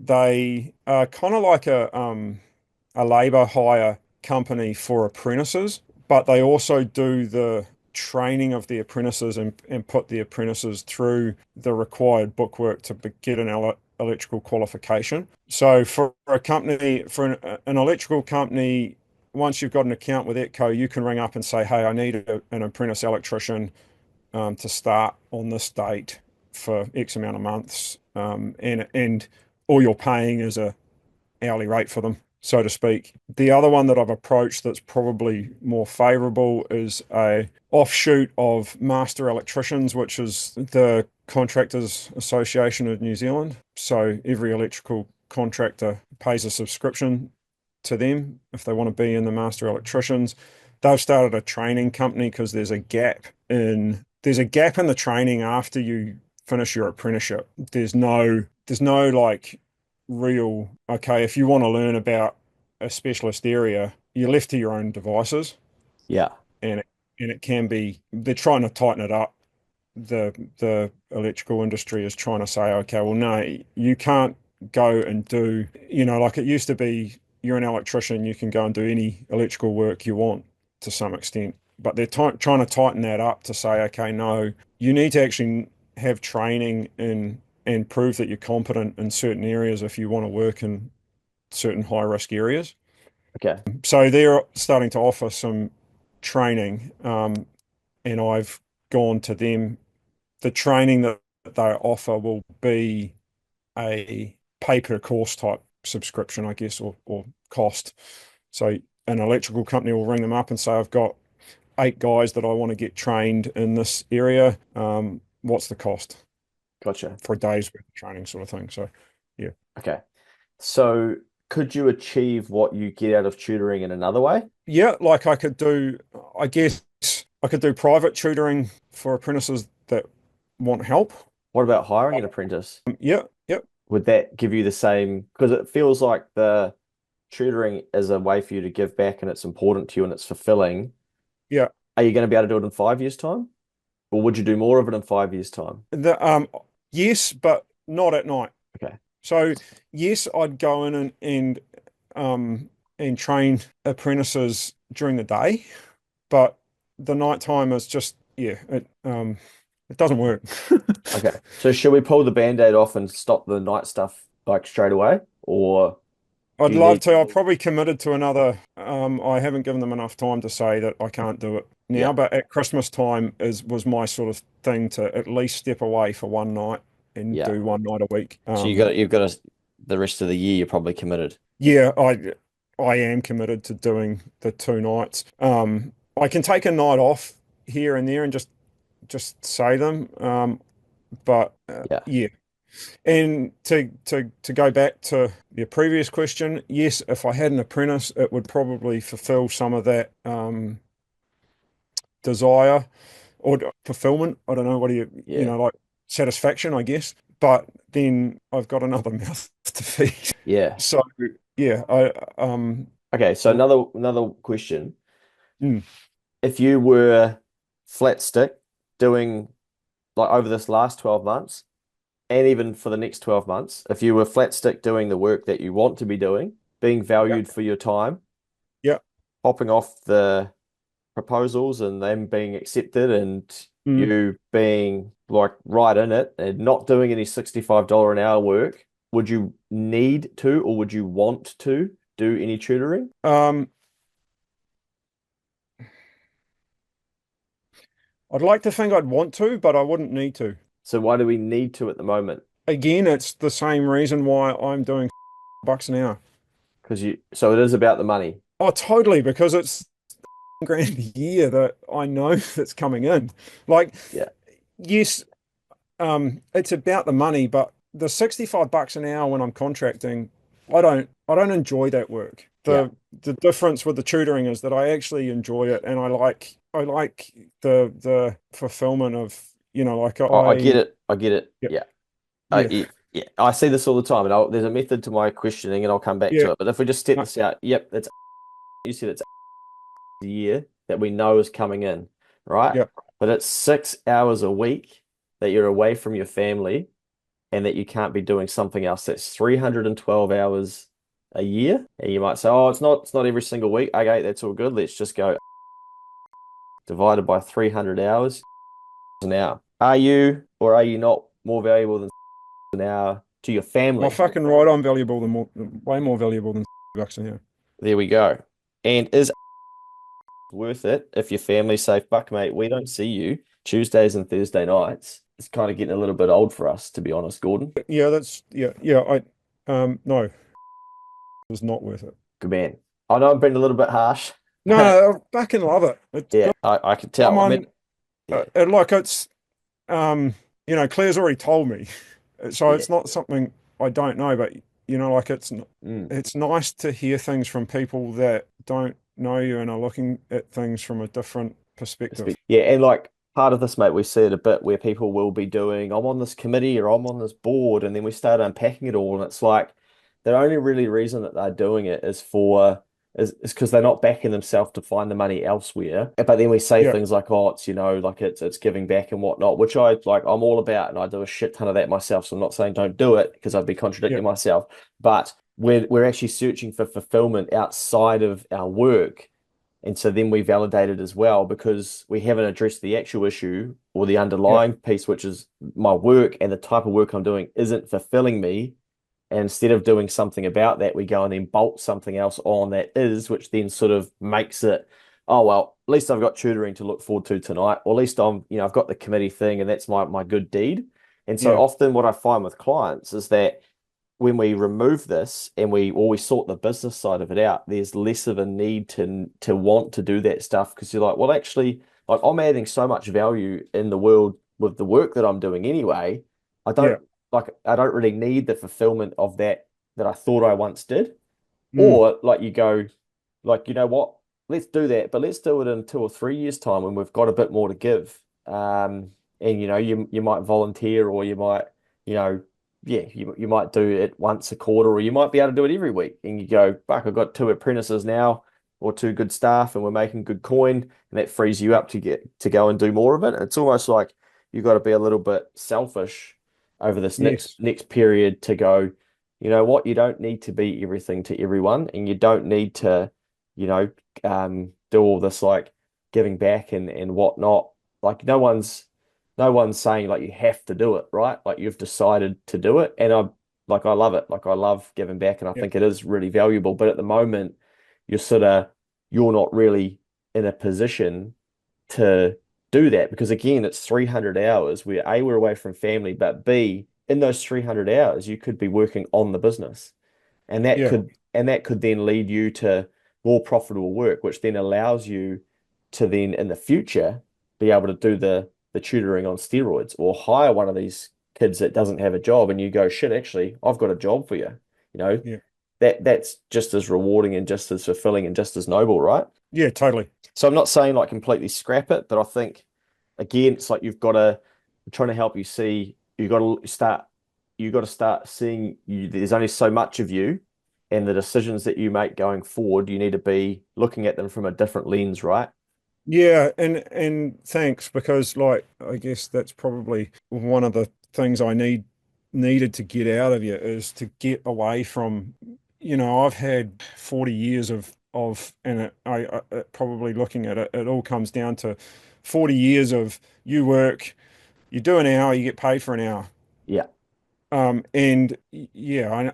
they are kind of like a labour hire company for apprentices, but they also do the training of the apprentices and put the apprentices through the required bookwork to get an electrical qualification. So for a company, for an electrical company, once you've got an account with Etco, you can ring up and say, hey, I need an apprentice electrician to start on this date for X amount of months. And all you're paying is a hourly rate for them, so to speak. The other one that I've approached that's probably more favorable is a offshoot of Master Electricians, which is the Contractors Association of New Zealand. So every electrical contractor pays a subscription to them if they want to be in the Master Electricians. They've started a training company because there's a gap in the training after you finish your apprenticeship. There's no like real, okay, if you want to learn about a specialist area, you're left to your own devices, Yeah. and it can be they're trying to tighten it up. The electrical industry is trying to say, okay, well, no, you can't go and do, like it used to be, you're an electrician, you can go and do any electrical work you want to some extent. But they're trying to tighten that up to say, okay, no, you need to actually have training and prove that you're competent in certain areas if you want to work in certain high risk areas. Okay. So they're starting to offer some training, and I've gone to them. The training that they offer will be a pay per course type subscription, I guess, or cost. So an electrical company will ring them up and say, I've got 8 guys that I want to get trained in this area. What's the cost Gotcha. for a day's worth of training, sort of thing? So, yeah. Okay. So could you achieve what you get out of tutoring in another way? Yeah, like I guess I could do private tutoring for apprentices that want help. What about hiring an apprentice? Yeah, yeah, Would that give you the same? Because it feels like the tutoring is a way for you to give back and it's important to you and it's fulfilling. yeah. Are you going to be able to do it in 5 years' time? Or would you do more of it in 5 years' time? Yes, but not at night. Okay. So yes, I'd go in and train apprentices during the day, but the nighttime is just yeah, it doesn't work. Okay. So should we pull the band-aid off and stop the night stuff like straight away? Or do I'd you love need, to. I've probably committed to another. I haven't given them enough time to say that I can't do it now, yeah, but at Christmas time was my sort of thing to at least step away for one night and yeah. do one night a week. So the rest of the year you're probably committed. Yeah, I am committed to doing the 2 nights. I can take a night off here and there and just say them. But Yeah. yeah. And to go back to your previous question, yes, if I had an apprentice, it would probably fulfill some of that desire or fulfillment. I don't know, what do Yeah. like satisfaction, I guess. But then I've got another mouth to feed. Yeah. So yeah, Okay, so another question. mm, If you were flat stick doing like over this last 12 months and even for the next 12 months, if you were flat stick doing the work that you want to be doing, being Yeah. valued for your time, Yeah. hopping off the proposals and them being accepted and Mm. you being like right in it and not doing any $65 an hour work, would you need to or would you want to do any tutoring? Um, I'd like to think I'd want to, but I wouldn't need to. So why do we need to at the moment? Again, it's the same reason why I'm doing bucks an hour. Because so it is about the money. Oh, totally, because it's grand a year that I know that's coming in. Like, Yeah, yes, it's about the money, but the 65 bucks an hour when I'm contracting, I don't enjoy that work. yeah. The difference with the tutoring is that I actually enjoy it and I like the fulfillment of, like I get it. I get it. yeah, Yeah. yeah, Yeah, yeah. I see this all the time, and there's a method to my questioning, and I'll come back yeah, to it. But if we just step uh, this out, yep, it's you said it's a year that we know is coming in, right? yeah, But it's 6 hours a week that you're away from your family and that you can't be doing something else. That's 312 hours a year. And you might say, oh, it's not every single week. Okay, that's all good. Let's just go divided by 300 hours an hour. Are you or are you not more valuable than an hour to your my family? fucking right, I'm valuable than way more valuable than bucks an hour. There we go. And is it worth it if your family's safe, fuck mate, we don't see you Tuesdays and Thursday nights. It's kind of getting a little bit old for us, to be honest, Gordon. Yeah, no, it was not worth it. Good man. I know I've been a little bit harsh. No, no, I fucking love it. It's Yeah, good. I can I'm tell. I mean, on, yeah, like it's, Claire's already told me, so yeah. it's not something I don't know, but like Mm. it's nice to hear things from people that don't know you and are looking at things from a different perspective. Yeah, and like part of this, mate, we see it a bit where people will be doing, I'm on this committee or I'm on this board, and then we start unpacking it all, and it's like the only really reason that they're doing it is because they're not backing themselves to find the money elsewhere. But then we say Yeah, things like, oh, it's like it's giving back and whatnot, which I'm all about, and I do a shit ton of that myself. So I'm not saying don't do it because I'd be yeah, contradicting myself, but we're actually searching for fulfillment outside of our work. And so then we validate it as well because we haven't addressed the actual issue or the yeah, underlying piece, which is my work and the type of work I'm doing isn't fulfilling me. And instead of doing something about that, we go and then bolt something else on that is, which then sort of makes it, oh, well, at least I've got tutoring to look forward to tonight, or at least I've got the committee thing and that's my good deed. And so yeah, often what I find with clients is that when we remove this and we sort the business side of it out, there's less of a need to want to do that stuff because you're like, well, actually, like I'm adding so much value in the world with the work that I'm doing anyway. I yeah. don't I don't really need the fulfillment of that I thought I once did. Mm, Or like you go, like, you know what? Let's do that, but let's do it in 2 or 3 years' time when we've got a bit more to give. And you might volunteer or you might, you know, yeah, you might do it once a quarter, or you might be able to do it every week. And you go, fuck, I've got two apprentices now or two good staff and we're making good coin, and that frees you up to go and do more of it. It's almost like you've got to be a little bit selfish over this next yes. next period to go, you know what? You don't need to be everything to everyone, and you don't need to, you know, do all this like giving back and whatnot. Like no one's saying like you have to do it, right? Like you've decided to do it, and I love it. Like I love giving back, and I Yeah, think it is really valuable. But at the moment, you're sort of you're not really in a position to do that because again, it's 300 hours where A, we're away from family, but B, in those 300 hours, you could be working on the business. And that yeah, could then lead you to more profitable work, which then allows you to then in the future be able to do the tutoring on steroids or hire one of these kids that doesn't have a job and you go, shit, actually, I've got a job for you. You know, yeah, that's just as rewarding and just as fulfilling and just as noble, right? yeah, totally. So I'm not saying like completely scrap it, but I think again, it's like I'm trying to help you see you got to start seeing there's only so much of you and the decisions that you make going forward, you need to be looking at them from a different lens, right? Yeah, and thanks because like I guess that's probably one of the things I need needed to get out of you is to get away from, I've had 40 years and probably looking at it, it all comes down to 40 years of you do an hour, you get paid for an hour. Yeah. And yeah,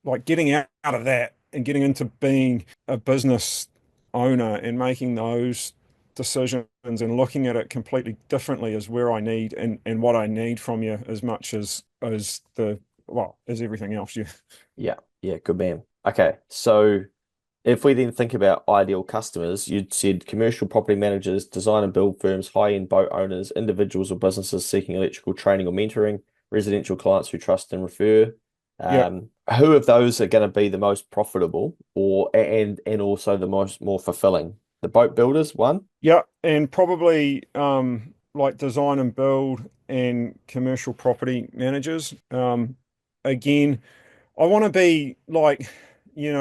like getting out of that and getting into being a business owner and making those decisions and looking at it completely differently is where I need and what I need from you as much as as everything else. Yeah. Yeah. Yeah. Good man. Okay. So if we then think about ideal customers, you'd said commercial property managers, design and build firms, high-end boat owners, individuals or businesses seeking electrical training or mentoring, residential clients who trust and refer. Yeah. Who of those are going to be the most profitable or and also the more fulfilling? The boat builders, one? Yeah. And probably like design and build and commercial property managers. Again, I want to be like you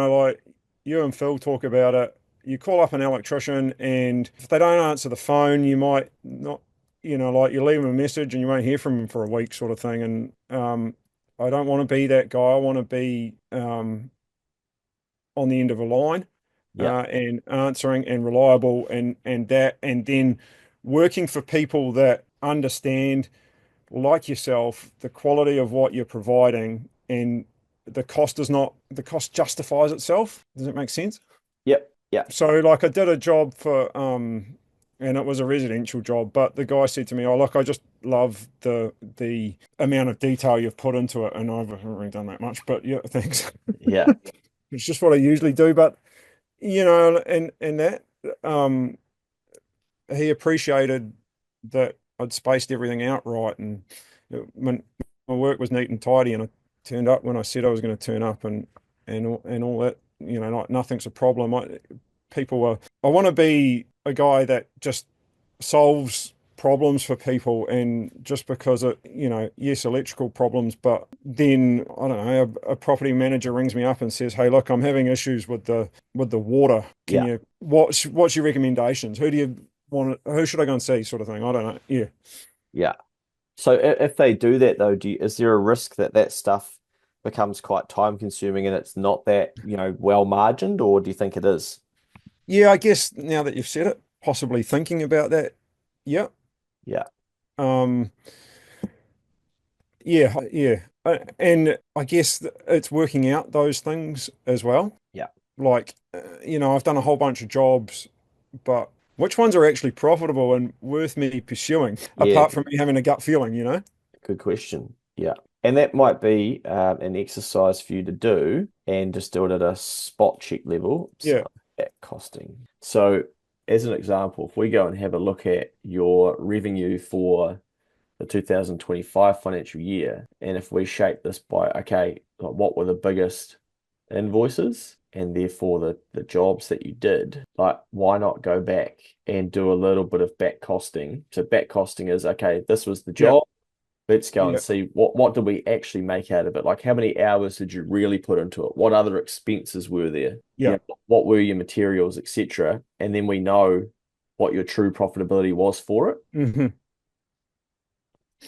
and Phil talk about it. You call up an electrician, and if they don't answer the phone, you might not, like you leave them a message and you won't hear from them for a week, sort of thing. And I don't want to be that guy. I want to be on the end of a line Yeah. and answering and reliable and then working for people that understand like yourself, the quality of what you're providing and the cost justifies itself. Does it make sense? Yep. Yeah. So like I did a job for and it was a residential job, but the guy said to me, "Oh, look, I just love the amount of detail you've put into it." And I haven't really done that much, but yeah, thanks. Yeah. It's just what I usually do. But and that um he appreciated that I'd spaced everything out right, and my work was neat and tidy, and I turned up when I said I was going to turn up, and all that. Like nothing's a problem. I want to be a guy that just solves problems for people, and just because yes, electrical problems, but then I don't know, a property manager rings me up and says, "Hey, look, I'm having issues with the water. Can Yeah. you what's your recommendations? Who should I go and see?" Sort of thing. I don't know. Yeah. Yeah. So if they do that though, is there a risk that that stuff becomes quite time consuming and it's not that, well margined, or do you think it is? Yeah, I guess now that you've said it, possibly thinking about that. Yeah. Yeah. Um, yeah, yeah. And I guess it's working out those things as well. Yeah. Like, I've done a whole bunch of jobs, but which ones are actually profitable and worth me pursuing, Yeah. apart from me having a gut feeling? Good question. Yeah. And that might be an exercise for you to do and just do it at a spot check level. So Yeah, at costing. So as an example, if we go and have a look at your revenue for the 2025 financial year, and if we shape this by, okay, like what were the biggest invoices and therefore the jobs that you did, like why not go back and do a little bit of back costing? So back costing is, okay, this was the yeah, job. Let's go and yeah, see what did we actually make out of it? Like how many hours did you really put into it? What other expenses were there? yeah. What were your materials, etc. And then we know what your true profitability was for it. Hmm.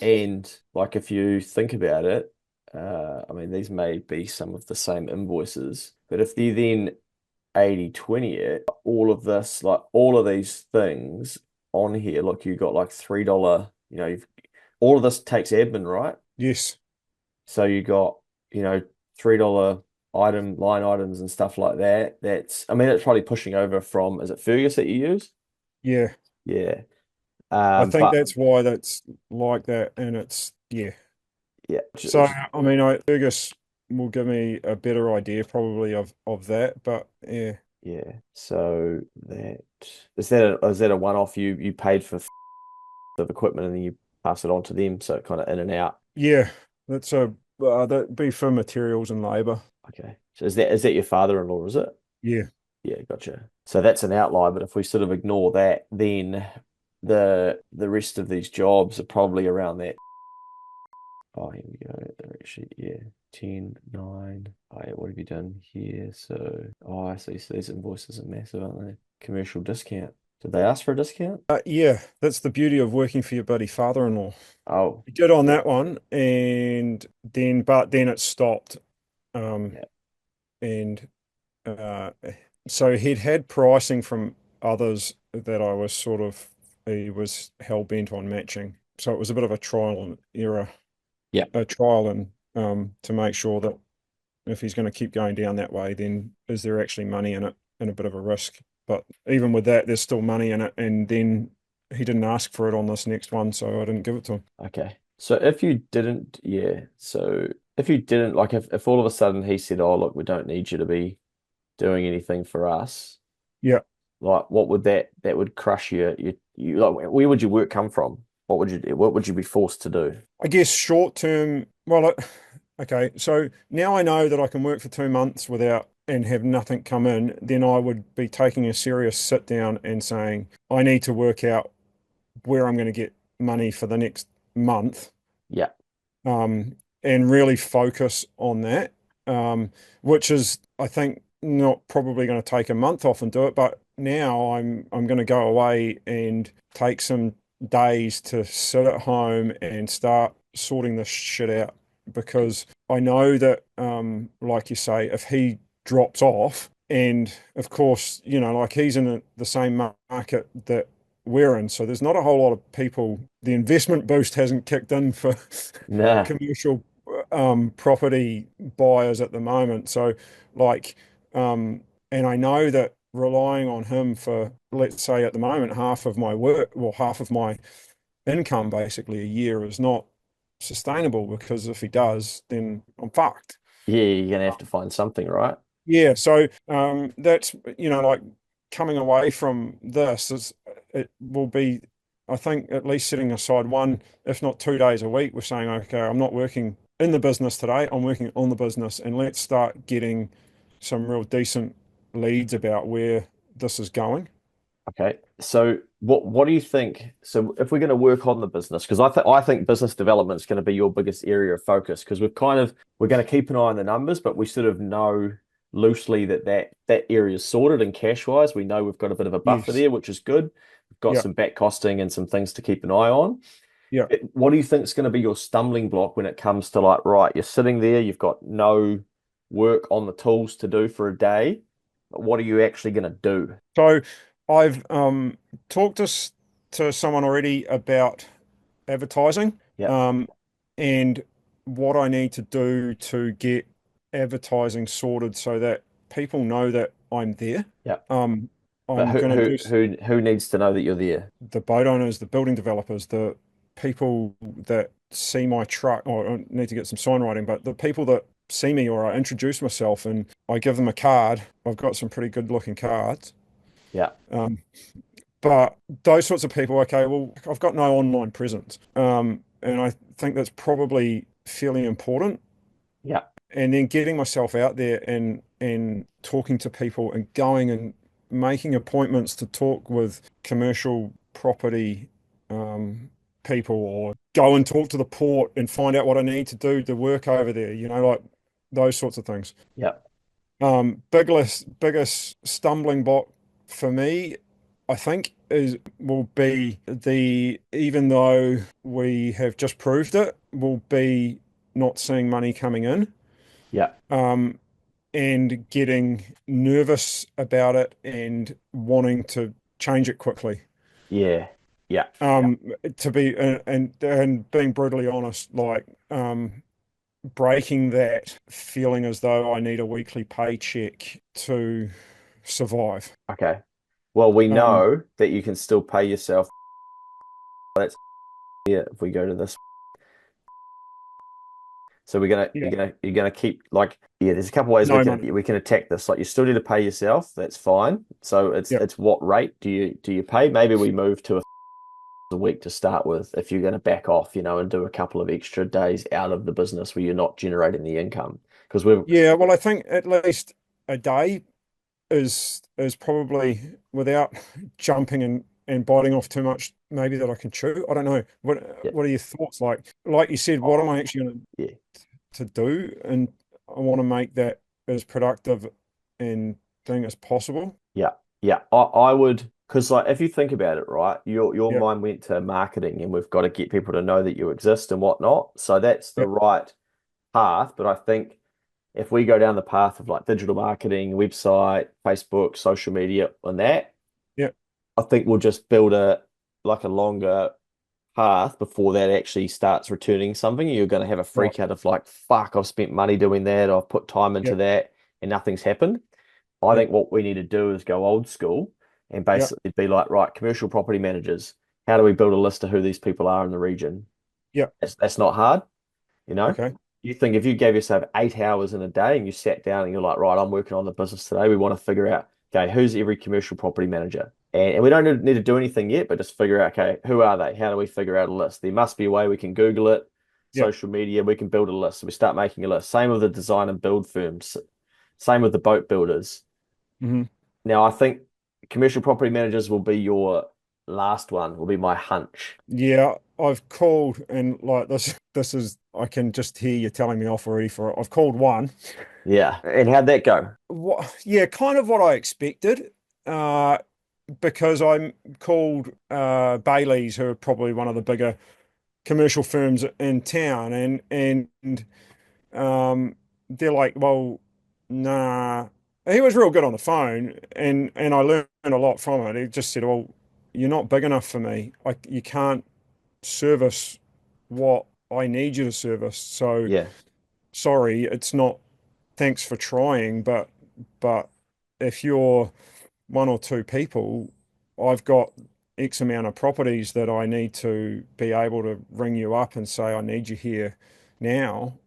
And like if you think about it, I mean these may be some of the same invoices, but if you then 80/20 it, all of this, like all of these things on here, look, you got like $3, all of this takes admin, right? Yes, So you got, $3 line items and stuff like that. I mean, it's probably pushing over from, is it Fergus that you use? yeah. Yeah. I think But that's why that's like that, and it's yeah. yeah, So I mean, Fergus will give me a better idea probably of that, but yeah, yeah. So is that a one-off you paid for the equipment and then you pass it on to them, so kind of in and out. yeah, that'd be for materials and labor. Okay. So is that your father-in-law, is it? Yeah, Yeah, gotcha. So that's an outlier, but if we sort of ignore that, then the rest of these jobs are probably around that. Oh, here we go. They're actually, yeah, 10, 9. Oh, yeah, what have you done here? So, I see. So these invoices are massive, aren't they? Commercial discount. Did they ask for a discount? Yeah, that's the beauty of working for your buddy father-in-law. Oh, He did on yeah, that one, and then it stopped. Um, yeah. and uh, so he'd had pricing from others that I was sort of he was hell bent on matching. So it was a bit of a trial and error, Yeah. a trial and to make sure that if he's going to keep going down that way, then is there actually money in it and a bit of a risk? But even with that, there's still money in it. And then he didn't ask for it on this next one, so I didn't give it to him. Okay. So if you didn't, yeah. So if you didn't, like if all of a sudden he said, "Oh, look, we don't need you to be doing anything for us," Yeah. like what would that would crush you like where would your work come from? What would you do? What would you be forced to do? I guess short term, well, okay. So now I know that I can work for 2 months without and have nothing come in, then I would be taking a serious sit down and saying, I need to work out where I'm going to get money for the next month, Yeah. and really focus on that, which is, I think, not probably going to take a month off and do it. But now I'm going to go away and take some days to sit at home and start sorting this shit out because I know that, like you say, if he drops off, and of course, like he's in the same market that we're in, so there's not a whole lot of people. The investment boost hasn't kicked in for Nah. commercial property buyers at the moment. So, like, and I know that relying on him for, let's say, at the moment, half of my work, well, half of my income basically a year is not sustainable because if he does, then I'm fucked. Yeah, you're gonna have to find something, right? Yeah, so that's like coming away from this is it will be, I think, at least setting aside one, if not 2 days a week. We're saying, okay, I'm not working in the business today. I'm working on the business, and let's start getting some real decent leads about where this is going. Okay. So what do you think? So if we're going to work on the business, because I think business development is going to be your biggest area of focus because we're going to keep an eye on the numbers, but we sort of know loosely that area is sorted and cash wise. We know we've got a bit of a buffer Yes. there, which is good. We've got Yeah. some back costing and some things to keep an eye on. Yeah. What do you think is going to be your stumbling block when it comes to like, right, you're sitting there, you've got no work on the tools to do for a day. What are you actually going to do? So I've talked to someone already about advertising, Yeah, um, and what I need to do to get advertising sorted so that people know that I'm there. yeah. Um, But I'm who going to who do who who needs to know that you're there? the boat owners, the building developers, the people that see my truck, or I need to get some sign writing, but the people that see me or I introduce myself and I give them a card. I've got some pretty good looking cards. Yeah, Um, But those sorts of people, okay, well, I've got no online presence. And I think that's probably fairly important. yeah, And then getting myself out there and talking to people and going and making appointments to talk with commercial property people, or go and talk to the port and find out what I need to do to work over there, like those sorts of things. yeah, Biggest stumbling block for me, I think, is will be the even though we have just proved it, will be not seeing money coming in, yeah, um, and getting nervous about it and wanting to change it quickly. yeah, yeah, yeah, Um, to be and being brutally honest, like breaking that feeling as though I need a weekly paycheck to survive. Okay. Well, we Um, know that you can still pay yourself. That's yeah. If we go to this, so we're gonna yeah, you're gonna keep like yeah. There's a couple ways we no can money. we can attack this. Like you still need to pay yourself. That's fine. So Yeah, it's what rate do you pay? Maybe we move to a week to start with if you're going to back off, and do a couple of extra days out of the business where you're not generating the income. Because we're yeah. Well, I think at least a day is probably, without jumping and biting off too much, maybe that I can chew. I don't know. yeah, What are your thoughts? Like you said, what am I actually going yeah, to do? And I want to make that as productive and thing as possible. yeah, yeah. I would. Because like if you think about it, right, your Yeah, mind went to marketing and we've got to get people to know that you exist and whatnot. So that's the yeah, right path. But I think if we go down the path of like digital marketing, website, Facebook, social media, and that, yeah, I think we'll just build a like a longer path before that actually starts returning something. You're going to have a right, freak out of like, fuck, I've spent money doing that, I've put time yeah, into that, and nothing's happened. I yeah, think what we need to do is go old school and yeah, basically be like, right, commercial property managers, how do we build a list of who these people are in the region? yeah. That's not hard, you know? Okay. You think if you gave yourself 8 hours in a day and you sat down and you're like, right, I'm working on the business today, we want to figure out, okay, who's every commercial property manager? And we don't need to do anything yet, but just figure out, okay, who are they? How do we figure out a list? There must be a way we can Google it, Yeah. social media, we can build a list. So we start making a list. Same with the design and build firms, same with the boat builders. Hmm. Now, I think commercial property managers will be your last one, will be my hunch. Yeah, I've called and like this is I can just hear you telling me off already for it. I've called one. Yeah. And how'd that go? What, yeah, kind of what I expected. Uh because I'm called Bailey's, who are probably one of the bigger commercial firms in town, and um they're like, well, nah. He was real good on the phone, and I learned a lot from it. He just said, well, you're not big enough for me. Like, you can't service what I need you to service. So Yeah. sorry, it's not, thanks for trying, but if you're one or two people, I've got X amount of properties that I need to be able to ring you up and say, I need you here now.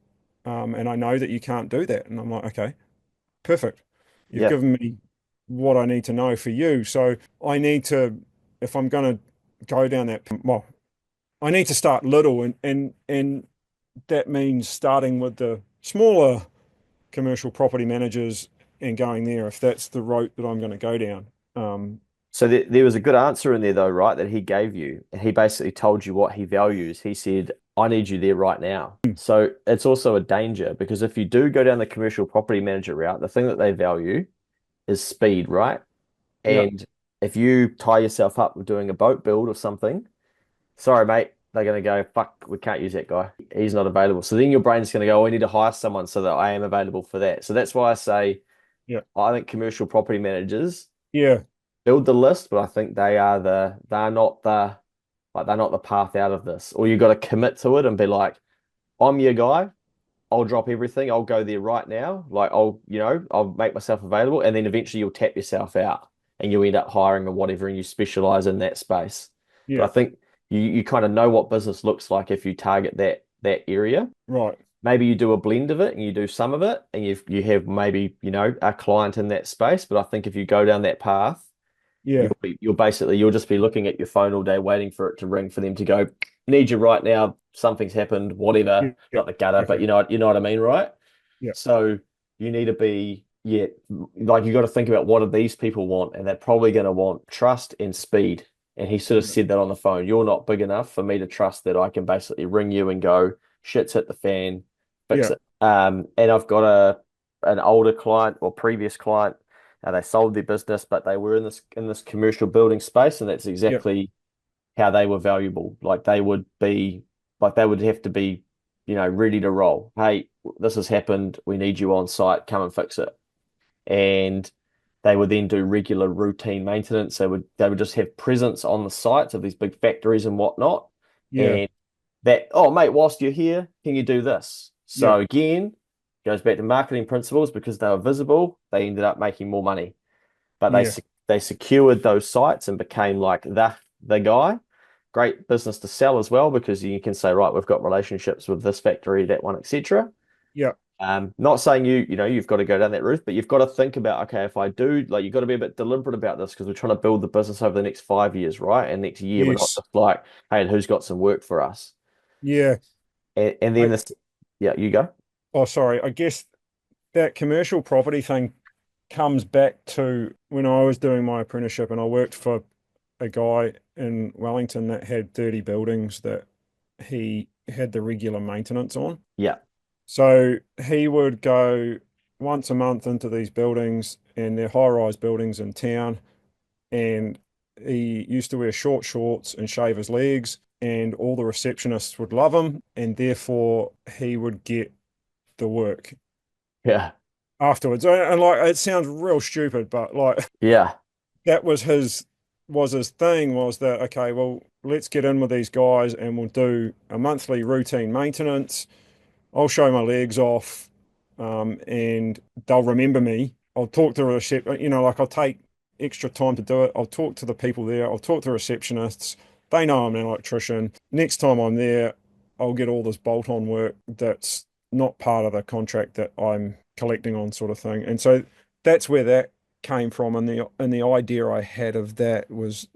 And I know that you can't do that. And I'm like, okay, perfect. You've Yeah. given me what I need to know for you. So I need to, if I'm going to go down that, well, I need to start little, and that means starting with the smaller commercial property managers and going there if that's the route that I'm going to go down. Um, So there was a good answer in there though, right? That he gave you. And he basically told you what he values. He said, I need you there right now. So it's also a danger because if you do go down the commercial property manager route, the thing that they value is speed, right? yeah, And if you tie yourself up with doing a boat build or something, sorry, mate, they're going to go, fuck, we can't use that guy. He's not available. So then your brain's going to go, oh, we need to hire someone so that I am available for that. So that's why I say, yeah, I think commercial property managers yeah, build the list, but I think they're not the like they're not the path out of this. Or you got to commit to it and be like, I'm your guy. I'll drop everything. I'll go there right now. Like I'll make myself available, and then eventually you'll tap yourself out, and you end up hiring or whatever, and you specialize in that space. But yeah, I think you kind of know what business looks like if you target that area. right, Maybe you do a blend of it, and you do some of it, and you have maybe a client in that space. But I think if you go down that path yeah, you'll just be looking at your phone all day waiting for it to ring for them to go, need you right now, something's happened, yeah, whatever, yeah, not the gutter, but okay, you know what I mean, right? yeah, So you need to be, yeah, like you got to think about what do these people want, and they're probably going to want trust and speed. And he sort of yeah, said that on the phone. You're not big enough for me to trust that I can basically ring you and go, shit's hit the fan, fix yeah, it. And I've got an older client or previous client. They sold their business, but they were in this commercial building space, and that's yeah, exactly how they were valuable. Like they would have to be, ready to roll. Hey, this has happened. We need you on site. Come and fix it. And they would then do regular routine maintenance. They would just have presence on the sites of these big factories and whatnot. yeah, And that, oh mate, whilst you're here, can you do this? yeah, So again, goes back to marketing principles because they were visible, they ended up making more money. But yeah, they secured those sites and became like the guy. Great business to sell as well because you can say, right, we've got relationships with this factory, that one, etc. yeah, Not saying you've got to go down that route, but you've got to think about, okay, if I do, like you've got to be a bit deliberate about this because we're trying to build the business over the next 5 years, right? And next year, we're not yes, just like, hey, and who's got some work for us? yeah. And then I, this, yeah, you go. oh, sorry. I guess that commercial property thing comes back to when I was doing my apprenticeship and I worked for a guy in Wellington that had 30 buildings that he had the regular maintenance on. Yeah, So he would go once a month into these buildings, and they're high-rise buildings in town, and he used to wear short shorts and shave his legs, and all the receptionists would love him, and therefore he would get the work Yeah. afterwards. And like it sounds real stupid, but like Yeah. that was his thing was that okay, well, let's get in with these guys and we'll do a monthly routine maintenance. I'll show my legs off, and they'll remember me. I'll talk to the like I'll take extra time to do it. I'll talk to the people there. I'll talk to receptionists. They know I'm an electrician. Next time I'm there, I'll get all this bolt-on work that's not part of the contract that I'm collecting on, sort of thing. And so that's where that came from, and the idea I had of that was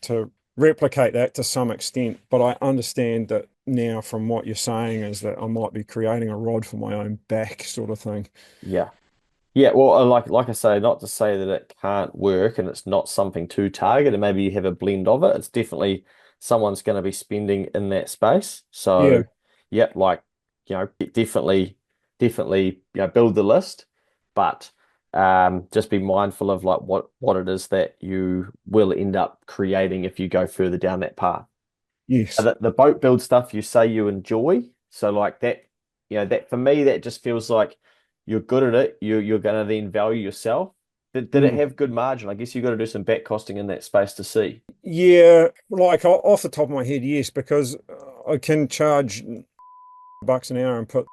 to replicate that to some extent. But I understand that now from what you're saying is that I might be creating a rod for my own back, sort of thing. Yeah. Yeah, well, like I say, not to say that it can't work and it's not something to target, and maybe you have a blend of it. It's definitely someone's going to be spending in that space. Yeah. So, yeah, like definitely, build the list, but just be mindful of like what it is that you will end up creating if you go further down that path. Yes. The boat build stuff you say you enjoy. So like that, that for me, that just feels like you're good at it. You're going to then value yourself. Did it Mm. have good margin? I guess you got to do some back costing in that space to see. Yeah, like off the top of my head, yes, because I can charge bucks an hour and put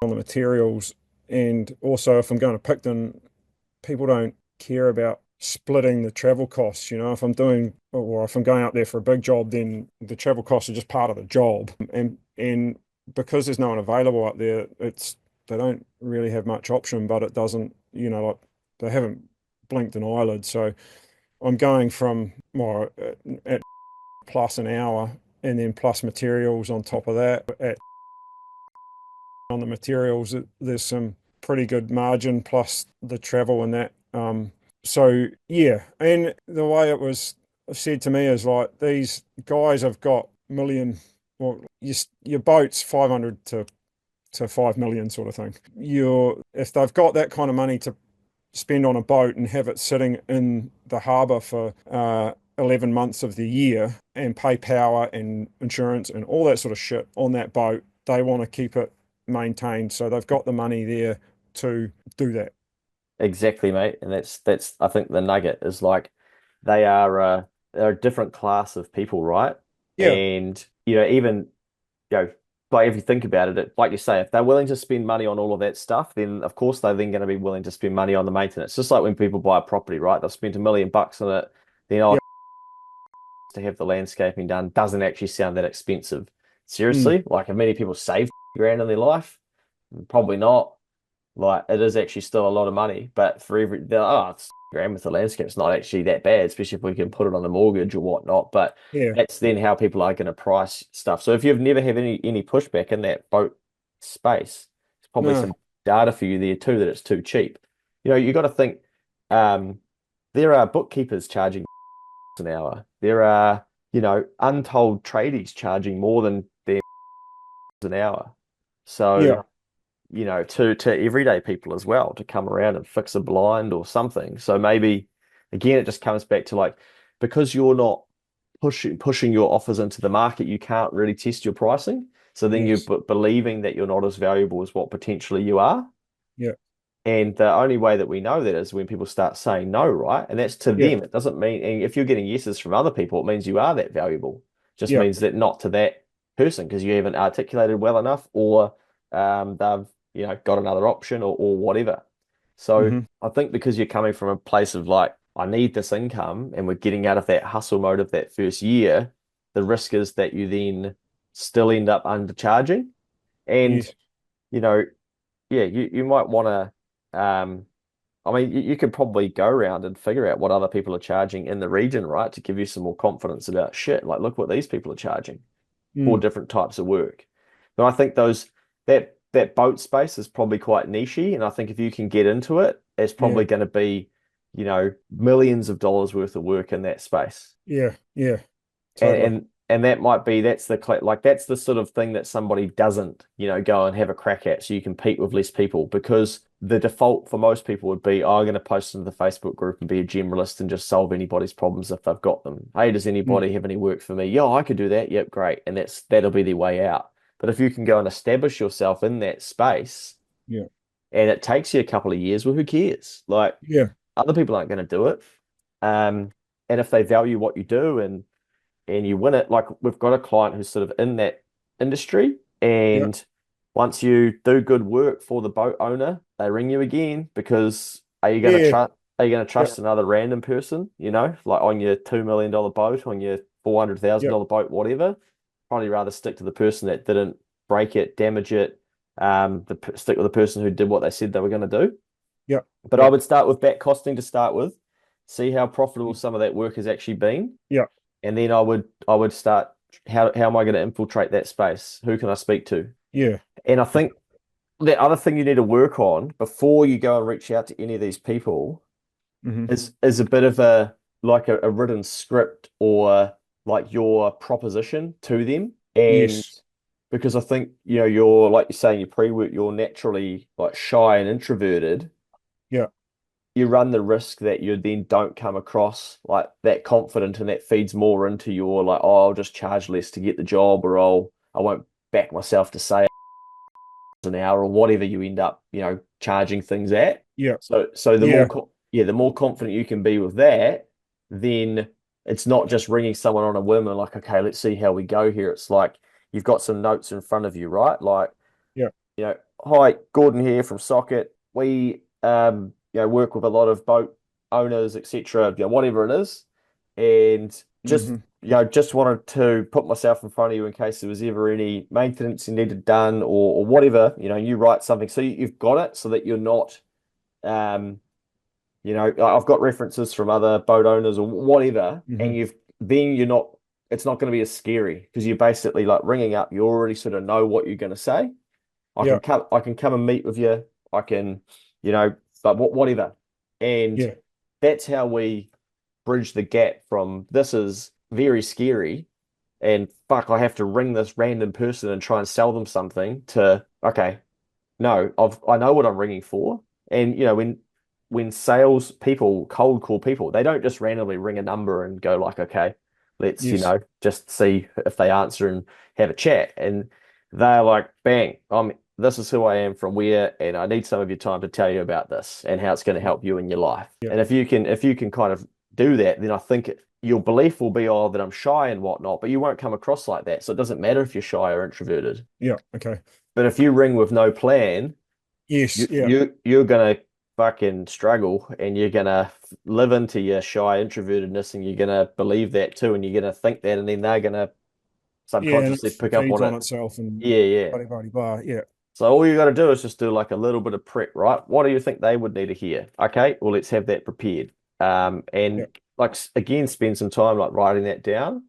on the materials. And also, if I'm going to Picton, people don't care about splitting the travel costs. If I'm doing or if I'm going up there for a big job, then the travel costs are just part of the job. And because there's no one available up there, they don't really have much option, but it doesn't, like they haven't blinked an eyelid. So I'm going from more at plus an hour and then plus materials on top of that. On the materials, there's some pretty good margin plus the travel and that. So yeah, and the way it was said to me is like these guys have got million, well, your boat's 500 to 5 million sort of thing. If they've got that kind of money to spend on a boat and have it sitting in the harbour for 11 months of the year and pay power and insurance and all that sort of shit on that boat, they want to keep it maintained. So they've got the money there to do that. Exactly, mate. And that's I think the nugget is like they are they're a different class of people, right? Yeah, And even you know, like if you think about it, like you say, if they're willing to spend money on all of that stuff, then of course they're then going to be willing to spend money on the maintenance. Just like when people buy a property, right? They've spent $1 million on it, then yeah, to have the landscaping done doesn't actually sound that expensive. mm, Seriously, like have many people saved grand in their life? Probably not. Like it is actually still a lot of money, but for they're like, oh, it's grand with the landscape. It's not actually that bad, especially if we can put it on a mortgage or whatnot. But yeah, that's then how people are going to price stuff. So if you've never had any pushback in that boat space, there's probably no, some data for you there too that it's too cheap. You got to think. Um, there are bookkeepers charging an hour. There are untold tradies charging more than them an hour. yeah, So to everyday people as well to come around and fix a blind or something. So maybe again, it just comes back to like because you're not pushing your offers into the market, you can't really test your pricing. So then you're yes, believing that you're not as valuable as what potentially you are. yeah, And the only way that we know that is when people start saying no, right? And that's to yeah, them. It doesn't mean, and if you're getting yeses from other people, it means you are that valuable. Just yeah, means that not to that person because you haven't articulated well enough or they've, got another option or whatever. So hmm, I think because you're coming from a place of like, I need this income and we're getting out of that hustle mode of that first year, the risk is that you then still end up undercharging. And, yes, you know, yeah, you might want to. I mean, you could probably go around and figure out what other people are charging in the region, right? To give you some more confidence about shit. Like, look what these people are charging for mm, different types of work. But I think that boat space is probably quite nichey, and I think if you can get into it, it's yeah, probably going to be, millions of dollars worth of work in that space. yeah, yeah, And totally. and that might be like that's the sort of thing that somebody doesn't, go and have a crack at, so you compete with less people, because the default for most people would be, oh, I'm going to post into the Facebook group and be a generalist and just solve anybody's problems if they've got them. Hey, does Mm. anybody have any work for me? Yeah, I could do that. Yep, great. And that'll be their way out. But if you can go and establish yourself in that space, Yeah. and it takes you a couple of years, well, who cares? Like, Yeah. other people aren't going to do it. Um, and if they value what you do and you win it, like we've got a client who's sort of in that industry, Yeah. and once you do good work for the boat owner, they ring you again, because Yeah. are you going to Yeah. trust another random person, like on your $2 million boat, on your Yeah. $400,000 boat, whatever? Probably rather stick to the person that didn't break it, damage it, stick with the person who did what they said they were going to do. Yeah. But I Yeah. would start with back costing to start with, see how profitable some of that work has actually been, Yeah. and then I would start, how am I going to infiltrate that space? Who can I speak to? Yeah. And I think the other thing you need to work on before you go and reach out to any of these people Hmm. is a bit of a written script, or like your proposition to them. And Yes. because I think, you're, like you're saying, your pre-work, you're naturally like shy and introverted, Yeah. you run the risk that you then don't come across like that confident, and that feeds more into your, like, oh, I'll just charge less to get the job, or I won't back myself to say an hour, or whatever you end up, charging things at. Yeah. So Yeah. the more confident you can be with that, then it's not just ringing someone on a whim and like, okay, let's see how we go here. It's like you've got some notes in front of you, right? Like, Yeah. hi, Gordon here from Socket. We work with a lot of boat owners, etc., whatever it is. And just Hmm. just wanted to put myself in front of you in case there was ever any maintenance you needed done, or whatever, you write something so you've got it, so that you're not um I've got references from other boat owners or whatever, Hmm. and you're not, it's not going to be as scary, because you're basically like ringing up, you already sort of know what you're going to say. Yeah. I can come and meet with you. I can, but whatever. And Yeah. that's how we bridge the gap from, this is very scary and fuck, I have to ring this random person and try and sell them something, to, okay, no, I know what I'm ringing for. And when sales people cold call people, they don't just randomly ring a number and go like, okay, let's, Yes. just see if they answer and have a chat. And they're like, bang, this is who I am from where, and I need some of your time to tell you about this and how it's going to Yeah. help you in your life. Yeah. And if you can kind of do that, then I think your belief will be, oh, that I'm shy and whatnot, but you won't come across like that. So it doesn't matter if you're shy or introverted. Yeah. Okay. But if you ring with no plan, Yes. Yeah. you're gonna fucking struggle, and you're gonna live into your shy introvertedness, and you're gonna believe that too, and you're gonna think that, and then they're gonna Yeah. And it subconsciously pick up feeds on on it. itself and Yeah, yeah. blah, blah, blah. Yeah. So all you got to do is just do like a little bit of prep, right? What do you think they would need to hear? Okay, well, let's have that prepared. Yeah. And like, again, spend some time like writing that down,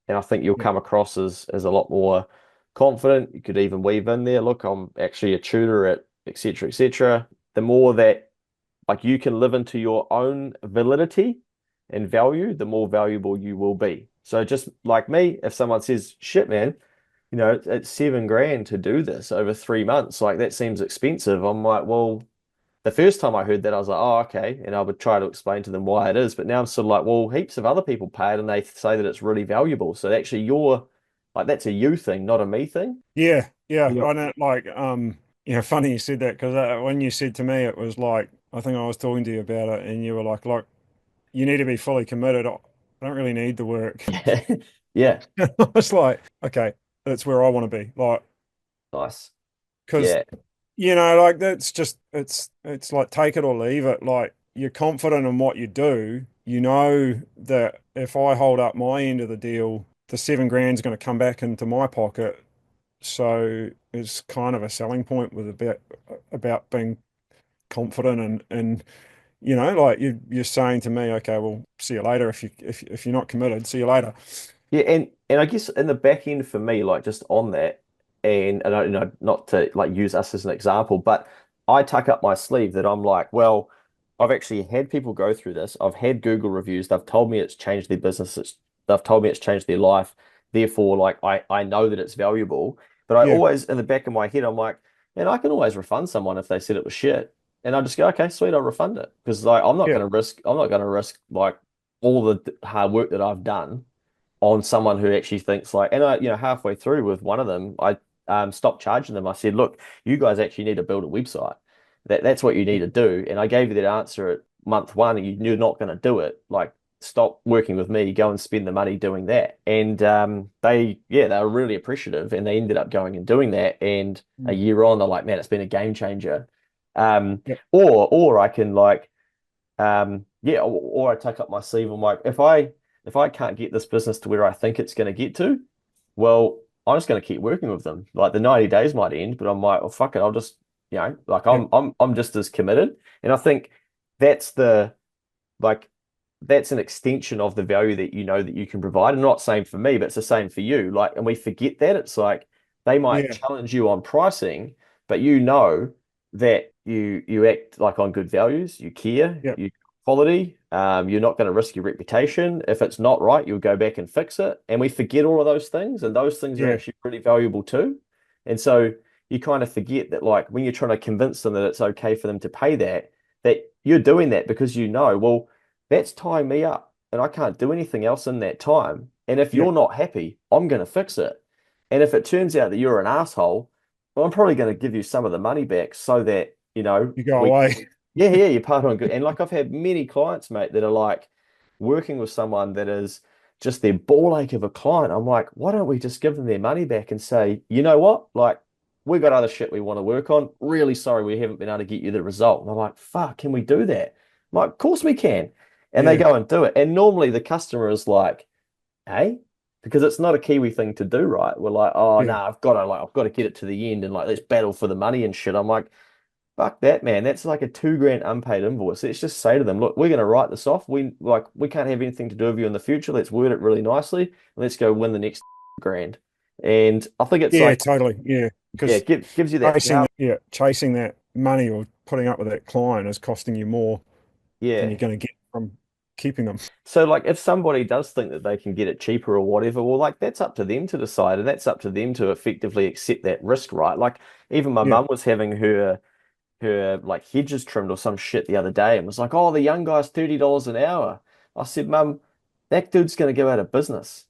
and I think you'll Yeah. come across as a lot more confident. You could even weave in there, look, I'm actually a tutor at etc. etc. The more that, like, you can live into your own validity and value, the more valuable you will be. So just like me, if someone says, shit, man, it's 7 grand to do this over 3 months, like that seems expensive. I'm like, well, the first time I heard that, I was like, oh, okay. And I would try to explain to them why it is. But now I'm sort of like, well, heaps of other people pay it and they say that it's really valuable. So actually, you're like, that's a you thing, not a me thing. Yeah. Yeah. Yeah. I know. Like, funny you said that because when you said to me, it was like, I think I was talking to you about it and you were like, you need to be fully committed. I don't really need the work. Yeah. I was like, okay, that's where I want to be. Like, Nice. because Yeah. like that's just it's like take it or leave it. Like you're confident in what you do. You know that if I hold up my end of the deal, the 7 grand's going to come back into my pocket. So it's kind of a selling point with a bit about being confident and like you're saying to me, okay, well, see you later. If you're not committed, see you later. Yeah, and I guess in the back end for me, like just on that, and I, not to like use us as an example, but I tuck up my sleeve that I'm like, well, I've actually had people go through this. I've had Google reviews. They've told me it's changed their business. They've told me it's changed their life. Therefore, like I know that it's valuable. But I Yeah. always, in the back of my head, I'm like, and I can always refund someone if they said it was shit. And I just go, okay, sweet, I'll refund it. Because like Yeah. I'm not gonna risk like all the hard work that I've done on someone who actually thinks like, and I, halfway through with one of them, I stopped charging them. I said, look, you guys actually need to build a website. That's what you need Yeah. to do. And I gave you that answer at month one, and you're not going to do it. Like, stop working with me, go and spend the money doing that. And they were really appreciative, and they ended up going and doing that. And a Mm. year on, they're like, man, it's been a game changer. Um, Yeah. or I can like or I take up my sleeve and like if I can't get this business to where I think it's going to get to, well, I'm just going to keep working with them. Like the 90 days might end, but I'm like, oh fuck it, I'll just like Yeah. I'm just as committed. And I think that's the like that's an extension of the value that you know that you can provide. And not same for me, but it's the same for you. Like, and we forget that it's like they might Yeah. challenge you on pricing, but you know that you act like on good values, you care, Yeah. you quality. You're not going to risk your reputation. If it's not right, you'll go back and fix it. And we forget all of those things, and those things are Yeah. actually really valuable too. And so you kind of forget that, like, when you're trying to convince them that it's okay for them to pay that, that you're doing that because you know, well, that's tying me up and I can't do anything else in that time. And if Yeah. you're not happy, I'm going to fix it. And if it turns out that you're an asshole, well, I'm probably going to give you some of the money back so that, You go away. yeah, you part on good. And like I've had many clients, mate, that are like working with someone that is just their ball ache of a client. I'm like, why don't we just give them their money back and say, you know what? Like, we got other shit we want to work on. Really sorry we haven't been able to get you the result. And I'm like, fuck, can we do that? I'm like, of course we can. And they Yeah. go and do it. And normally the customer is like, hey, because it's not a Kiwi thing to do, right? We're like, oh no, Yeah. I've got to get it to the end and like let's battle for the money and shit. I'm like, fuck that, man. That's like a 2 grand unpaid invoice. Let's just say to them, look, we're going to write this off. We can't have anything to do with you in the future. Let's word it really nicely. Let's go win the next grand. And I think it's Yeah, like, totally. Yeah. yeah, Because gives you that power. chasing that money or putting up with that client is costing you more than Yeah. you're going to get from keeping them. So like if somebody does think that they can get it cheaper or whatever, well, like that's up to them to decide, and that's up to them to effectively accept that risk, right? Like even my Yeah. mum was having her like hedges trimmed or some shit the other day and was like, oh, the young guy's $30 an hour. I said, Mum, that dude's going to go out of business.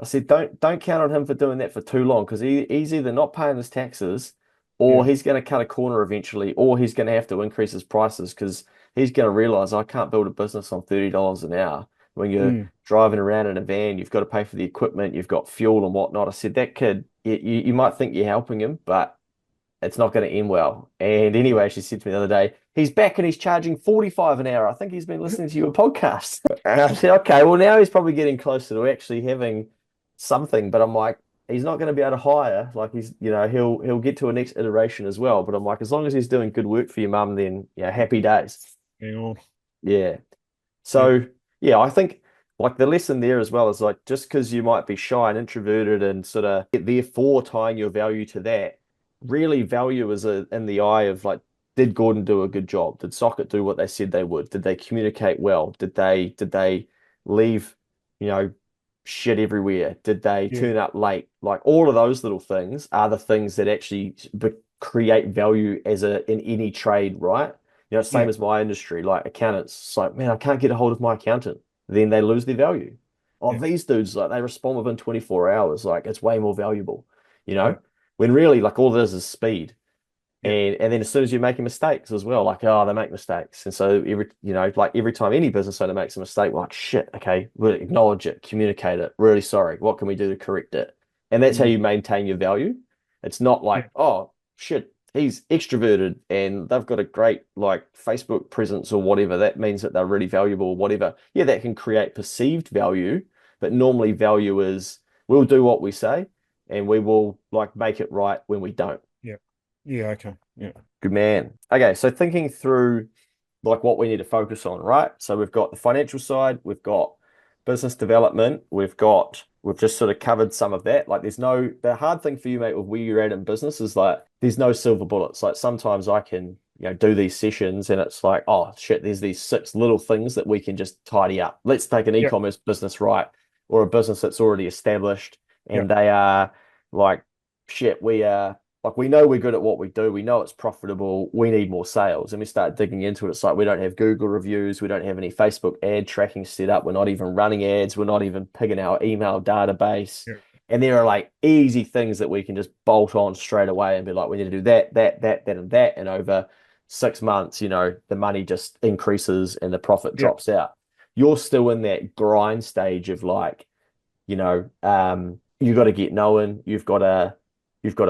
I said, don't count on him for doing that for too long because he's either not paying his taxes or Yeah. he's going to cut a corner eventually, or he's going to have to increase his prices because he's going to realize I can't build a business on $30 an hour. When you're Mm. driving around in a van, you've got to pay for the equipment, you've got fuel and whatnot. I said, that kid, you might think you're helping him, but it's not going to end well. And anyway, she said to me the other day, he's back and he's charging 45 an hour. I think he's been listening to your podcast. And I said, okay, well, now he's probably getting closer to actually having something. But I'm like, he's not going to be able to hire. Like he'll get to a next iteration as well. But I'm like, as long as he's doing good work for your mum, then happy days. Hang on. Yeah. Yeah. So yeah, I think like the lesson there as well is like just because you might be shy and introverted and sort of therefore tying your value to that, really value is in the eye of like, did Gordon do a good job? Did Socket do what they said they would? Did they communicate well? Did they leave, you know, shit everywhere? Did they Yeah. turn up late? Like all of those little things are the things that actually create value as a in any trade, right? Yeah. Same as my industry, like accountants. It's like, man, I can't get a hold of my accountant. Then they lose their value. Oh, Yeah. these dudes, like they respond within 24 hours. Like it's way more valuable, you Yeah. know? When really like all it is speed. Yeah. And then as soon as you're making mistakes as well, like, oh, they make mistakes. And so every time any business owner makes a mistake, we're like, shit, okay, we'll acknowledge it, communicate it, really sorry. What can we do to correct it? And that's how Mm. you maintain your value. It's not Yeah. like, oh shit, he's extroverted and they've got a great like Facebook presence or whatever. That means that they're really valuable or whatever. Yeah, that can create perceived value, but normally value is we'll do what we say and we will like make it right when we don't. Yeah. Yeah. Okay. Yeah. Good man. Okay, so thinking through like what we need to focus on, right? So we've got the financial side, we've got business development, we've just sort of covered some of that. Like the hard thing for you, mate, with where you're at in business is like there's no silver bullets. Like sometimes I can, do these sessions and it's like, oh shit, there's these 6 little things that we can just tidy up. Let's take an Yeah. e-commerce business, right? Or a business that's already established. Yeah. and they are like, shit, we know we're good at what we do. We know it's profitable. We need more sales. And we start digging into it. It's like we don't have Google reviews. We don't have any Facebook ad tracking set up. We're not even running ads. We're not even picking our email database. Yeah. And there are like easy things that we can just bolt on straight away and be like, we need to do that, that, that, that, and that. And over 6 months, the money just increases and the profit Yeah. drops out. You're still in that grind stage of like, you got to get knowing, you've got to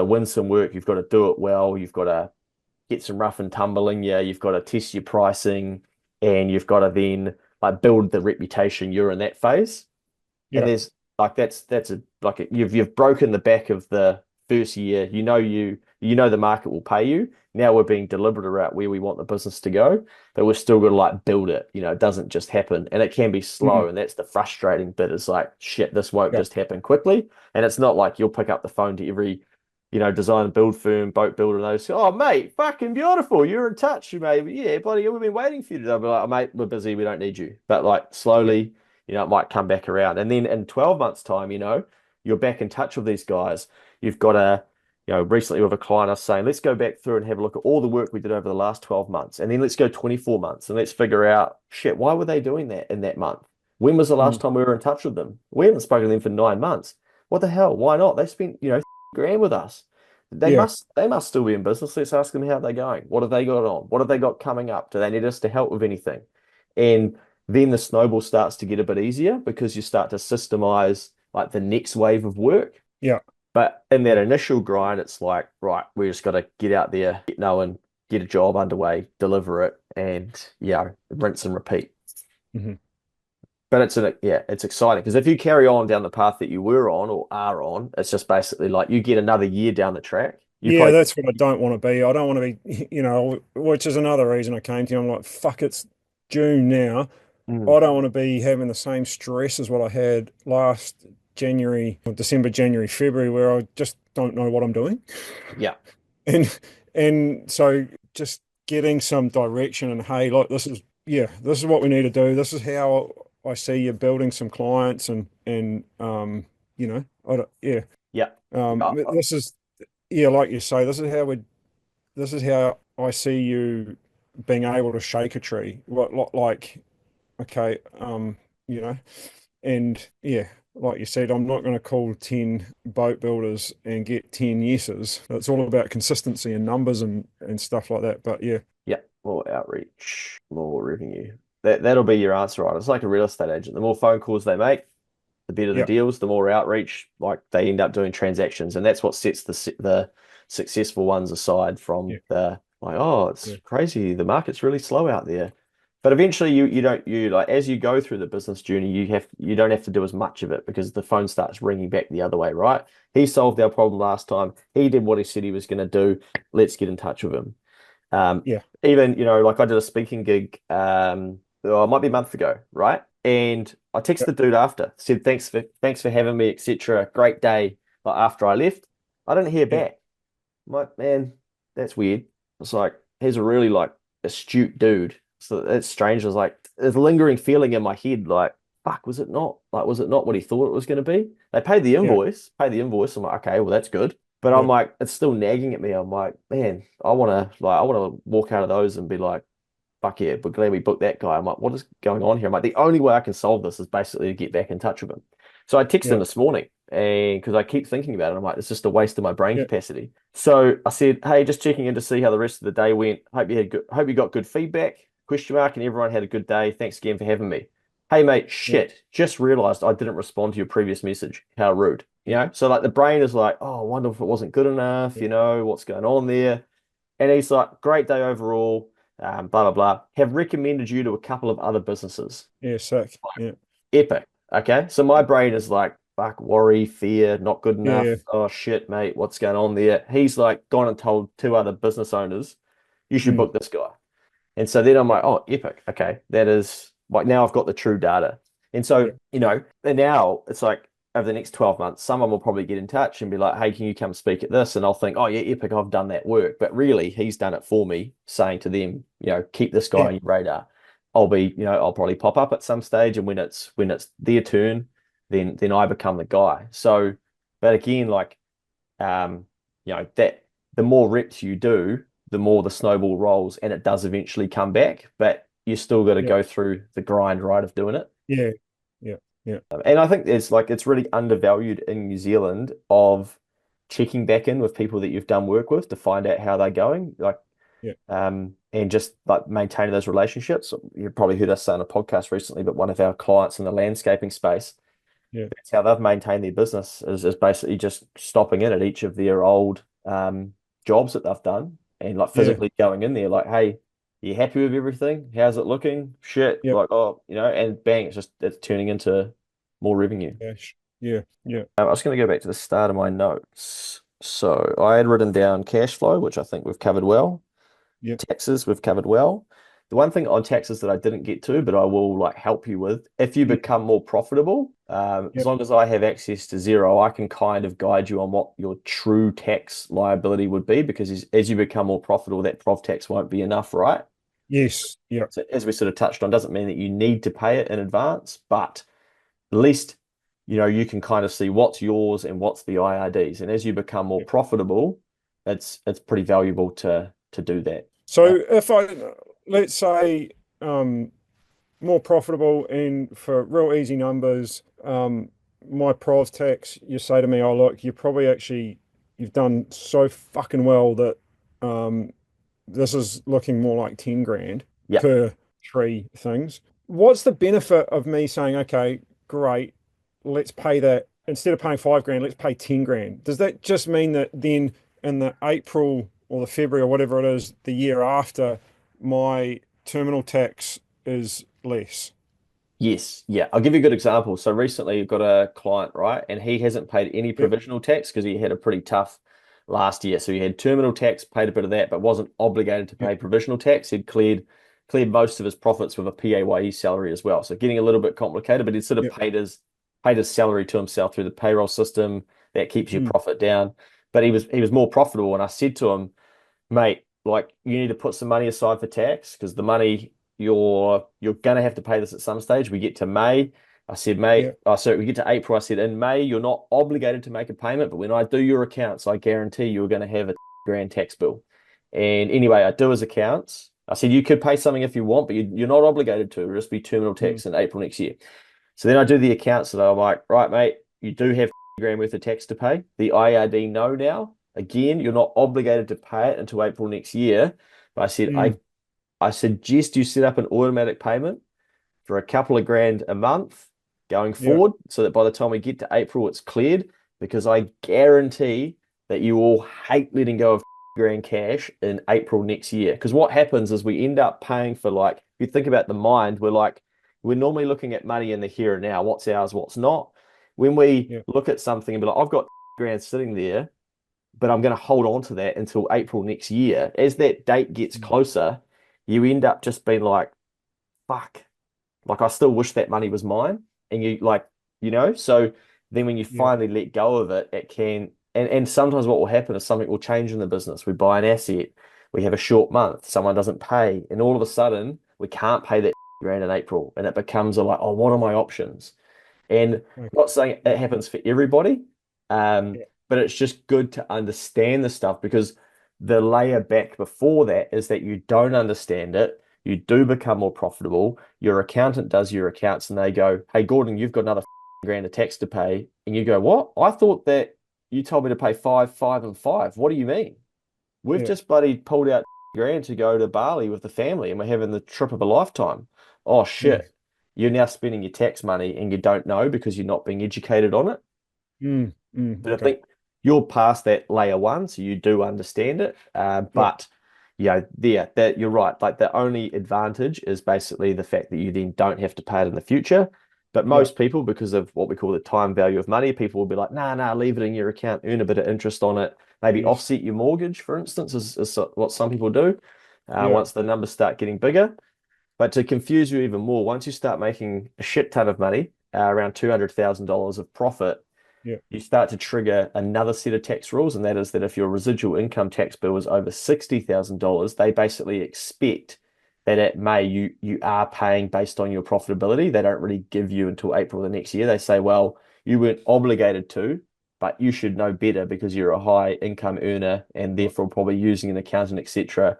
win some work, you've got to do it well, you've got to get some rough and tumbling, yeah, you've got to test your pricing, and you've got to then like build the reputation. You're in that phase, and Yeah. there's like you've broken the back of the first year. You know the market will pay you. Now we're being deliberate about where we want the business to go, but we're still going to like build it. It doesn't just happen, and it can be Mhm. slow, and that's the frustrating bit. Is like, shit, this won't Yeah. just happen quickly, and it's not like you'll pick up the phone to every design and build firm, boat builder, and those. Oh, mate, fucking beautiful. You're in touch, mate. Yeah, buddy, we've been waiting for you to. They'll be like, oh, mate, we're busy. We don't need you. But like Yeah. slowly, it might come back around. And then in 12 months' time, you're back in touch with these guys. You've got recently with a client, I was saying, let's go back through and have a look at all the work we did over the last 12 months. And then let's go 24 months and let's figure out, shit, why were they doing that in that month? When was the last Mhm. time we were in touch with them? We haven't spoken to them for 9 months. What the hell? Why not? They spent, grand with us. They Yeah. must they must still be in business. Let's ask them how they're going. What have they got on? What have they got coming up? Do they need us to help with anything? And then the snowball starts to get a bit easier because you start to systemize like the next wave of work. Yeah. But in that Yeah. initial grind, it's like, right, we just got to get out there, get knowing, get a job underway, deliver it, and rinse and repeat. Mhm. But it's exciting because if you carry on down the path that you were on or are on, it's just basically like you get another year down the track. You Yeah, probably, that's what I don't want to be. I don't want to be, which is another reason I came to you. I'm like, fuck, it's June now. mm, I don't want to be having the same stress as what I had last January, or December, January, February, where I just don't know what I'm doing. yeah, And so just getting some direction and hey, like this is what we need to do. This is how I see you building some clients I don't, yeah. yeah, yeah, This is yeah, like you say, this is how I see you being able to shake a tree. Like, okay, you know, and yeah, like you said, I'm not going to call 10 boat builders and get 10 yeses. It's all about consistency and numbers and stuff like that. But yeah, yeah. More outreach, more revenue. That'll be your answer, right? It's like a real estate agent. The more phone calls they make, the better the yeah, deals, the more outreach, like they end up doing transactions, and that's what sets the successful ones aside yeah, from the like, oh, it's yeah, crazy, the market's really slow out there. But eventually, you don't you like as you go through the business journey, you don't have to do as much of it because the phone starts ringing back the other way, right? He solved our problem last time. He did what he said he was going to do. Let's get in touch with him. Um, yeah, Even, like I did a speaking gig, it might be a month ago, right? And I texted yeah, the dude after, said thanks for having me, etc. Great day. But after I left, I didn't hear yeah, back. I'm like, man, that's weird. It's like he's a really like astute dude. So that's strange. I was like, there's a lingering feeling in my head, like, fuck, was it not what he thought it was going to be? They yeah, paid the invoice. I'm like, okay, well, that's good. But I'm yeah, like, it's still nagging at me. I'm like, man, I want to walk out of those and be like, fuck yeah, we're glad we booked that guy. I'm like, what is going on here? I'm like, the only way I can solve this is basically to get back in touch with him. So I texted him yeah, this morning, and because I keep thinking about it, I'm like, it's just a waste of my brain yeah, capacity. So I said, hey, just checking in to see how the rest of the day went. Hope you got good feedback. Question mark, and everyone had a good day. Thanks again for having me. Hey mate, yeah, shit, just realized I didn't respond to your previous message. How rude. So like the brain is like, oh, I wonder if it wasn't good enough, yeah, what's going on there. And he's like, great day overall, blah, blah, blah. Have recommended you to a couple of other businesses. yeah, sick. Yeah, Epic. Okay. So my brain is like, fuck, worry, fear, not good yeah, yeah, enough. Oh shit, mate, what's going on there? He's like gone and told two other business owners, you should mm, book this guy. And so then I'm like, oh, epic. Okay. That is like now I've got the true data. And so, yeah, and now it's like over the next 12 months, someone will probably get in touch and be like, hey, can you come speak at this? And I'll think, oh, yeah, epic. I've done that work. But really, he's done it for me, saying to them, keep this guy yeah, on your radar. I'll probably pop up at some stage. And when it's their turn, then I become the guy. So But again, like that the more reps you do, the more the snowball rolls, and it does eventually come back. But you still got to Yeah. go through the grind, right, of doing it. Yeah. Yeah. Yeah. And I think it's really undervalued in New Zealand of checking back in with people that you've done work with to find out how they're going. Like Yeah. and just like maintaining those relationships. You've probably heard us say on a podcast recently, but one of our clients in the landscaping space, Yeah. that's how they've maintained their business is basically just stopping in at each of their old jobs that they've done and like Yeah. physically going in there, like, hey, you happy with everything? How's it looking? Shit, Yeah. like, oh, and bang, it's turning into more revenue. Yeah. Yeah. Yeah. I was going to go back to the start of my notes. So I had written down cash flow, which I think we've covered well. Yeah. Taxes we've covered well. The one thing on taxes that I didn't get to, but I will like help you with, if you Yeah. become more profitable, as Yeah. long as I have access to Xero, I can kind of guide you on what your true tax liability would be, because as you become more profitable, that prof tax won't be enough, right? Yes. Yeah. So as we sort of touched on, doesn't mean that you need to pay it in advance, but at least you can kind of see what's yours and what's the IRDs. And as you become more Yeah. profitable, it's pretty valuable to do that. So if let's say, um, more profitable and for real easy numbers, my prov tax, you say to me, oh, look, you've done so fucking well that, um, this is looking more like 10 grand Yeah. per three things. What's the benefit of me saying, okay, great, let's pay that instead of paying 5 grand, let's pay 10 grand? Does that just mean that then in the April or the February or whatever it is, the year after, my terminal tax is less? Yes, yeah. I'll give you a good example. So recently you've got a client, right? And he hasn't paid any Yep, provisional tax because he had a pretty tough last year. So he had terminal tax, paid a bit of that, but wasn't obligated to yep, pay provisional tax. He'd cleared most of his profits with a PAYE salary as well. So getting a little bit complicated, but he'd sort of yep, paid his salary to himself through the payroll system. That keeps your mm, profit down. But he was more profitable. And I said to him, mate, like you need to put some money aside for tax because the money you're gonna have to pay this at some stage. We get to May. I said, mate, yep, oh, sorry, we get to April. I said, in May, you're not obligated to make a payment, but when I do your accounts, I guarantee you're going to have a grand tax bill. And anyway, I do his accounts. I said, you could pay something if you want, but you're not obligated to. It'll just be terminal mm, tax in April next year. So then I do the accounts and I'm like, right, mate, you do have grand worth of tax to pay. The IRD no now. Again, you're not obligated to pay it until April next year. But I said, mm, I suggest you set up an automatic payment for a couple of grand a month going yep, forward so that by the time we get to April, it's cleared because I guarantee that you will hate letting go of grand cash in April next year. Because what happens is we end up paying for like, if you think about the mind, we're normally looking at money in the here and now, what's ours, what's not. When we yep, look at something and be like, I've got grand sitting there, but I'm going to hold on to that until April next year. As that date gets mm, closer, you end up just being like, fuck, like I still wish that money was mine. And you like, so then when you yep, finally let go of it, it can, and sometimes what will happen is something will change in the business. We buy an asset, we have a short month, someone doesn't pay, and all of a sudden we can't pay that grand in April. And it becomes a like, oh, what are my options? And okay, not saying it happens for everybody, yeah, but it's just good to understand the stuff because the layer back before that is that you don't understand it. You do become more profitable. Your accountant does your accounts and they go, hey, Gordon, you've got another grand of tax to pay. And you go, what? I thought that you told me to pay five, five, and five. What do you mean? We've yeah, just bloody pulled out grand to go to Bali with the family and we're having the trip of a lifetime. Oh, yeah, shit. You're now spending your tax money and you don't know because you're not being educated on it. But I okay, think you're past that layer one, so you do understand it. yeah, But that you're right. Like the only advantage is basically the fact that you then don't have to pay it in the future. But yeah, most people, because of what we call the time value of money, people will be like, nah, leave it in your account, earn a bit of interest on it, maybe yes, offset your mortgage, for instance, is what some people do yeah, once the numbers start getting bigger. But to confuse you even more, once you start making a shit ton of money, around $200,000 of profit, yeah, you start to trigger another set of tax rules, and that is that if your residual income tax bill is over $60,000, they basically expect that at May you are paying based on your profitability. They don't really give you until April the next year. They say, well, you weren't obligated to, but you should know better because you're a high income earner and therefore probably using an accountant, etc.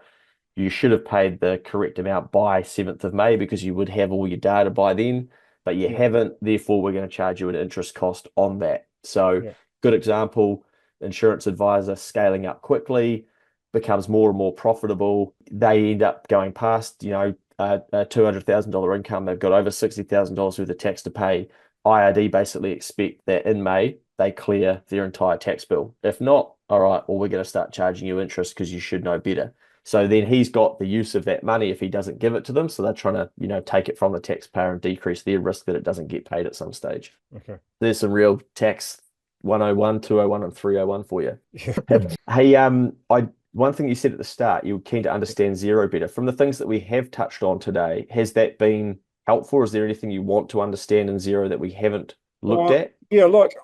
You should have paid the correct amount by 7th of May because you would have all your data by then, but you Yeah. haven't. Therefore, we're going to charge you an interest cost on that. So, Yeah. good example, insurance advisor scaling up quickly, becomes more and more profitable. They end up going past, a $200,000 income. They've got over $60,000 worth of tax to pay. IRD basically expect that in May they clear their entire tax bill. If not, all right, well, we're going to start charging you interest because you should know better. So then he's got the use of that money if he doesn't give it to them. So they're trying to, take it from the taxpayer and decrease their risk that it doesn't get paid at some stage. Okay. There's some real tax 101, 201, and 301 for you. Yeah. Hey, I one thing you said at the start, you were keen to understand Xero better. From the things that we have touched on today, has that been helpful? Is there anything you want to understand in Xero that we haven't looked at? Yeah, like,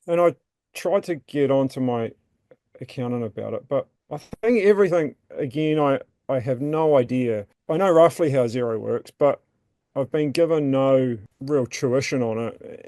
and I tried to get onto my accountant about it, but I think everything, again, I have no idea. I know roughly how Xero works, but I've been given no real tuition on it,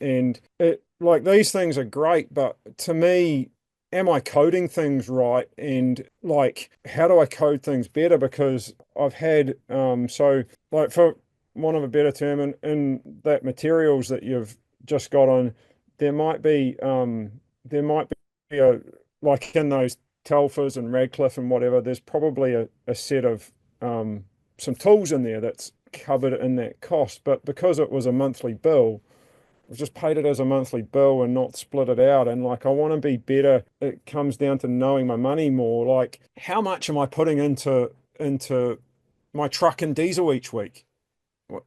and it, like, these things are great, but to me, am I coding things right? And like, how do I code things better? Because I've had so, like, for want of a better term, in that materials that you've just got on, there might be a, like, in those Telfers and Radcliffe and whatever, there's probably a set of some tools in there that's covered in that cost. But because it was a monthly bill, I've just paid it as a monthly bill and not split it out. And like, I want to be better. It comes down to knowing my money more. Like, how much am I putting into my truck and diesel each week?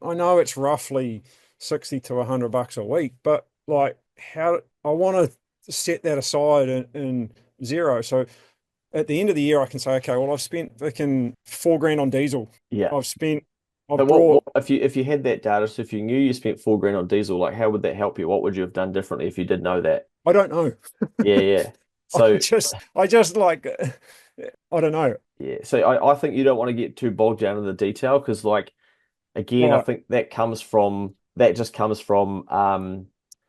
I know it's roughly 60 to $100 a week, but like, how I want to set that aside in Xero. So at the end of the year, I can say, okay, well, I've spent freaking 4 grand on diesel. Yeah. I've spent, I've But what brought, if you had that data, so if you knew you spent 4 grand on diesel, like how would that help you? What would you have done differently if you did know that? I don't know. Yeah, yeah. I So just like, I don't know. yeah, so I think you don't want to get too bogged down in the detail because like again, I Right. think that just comes from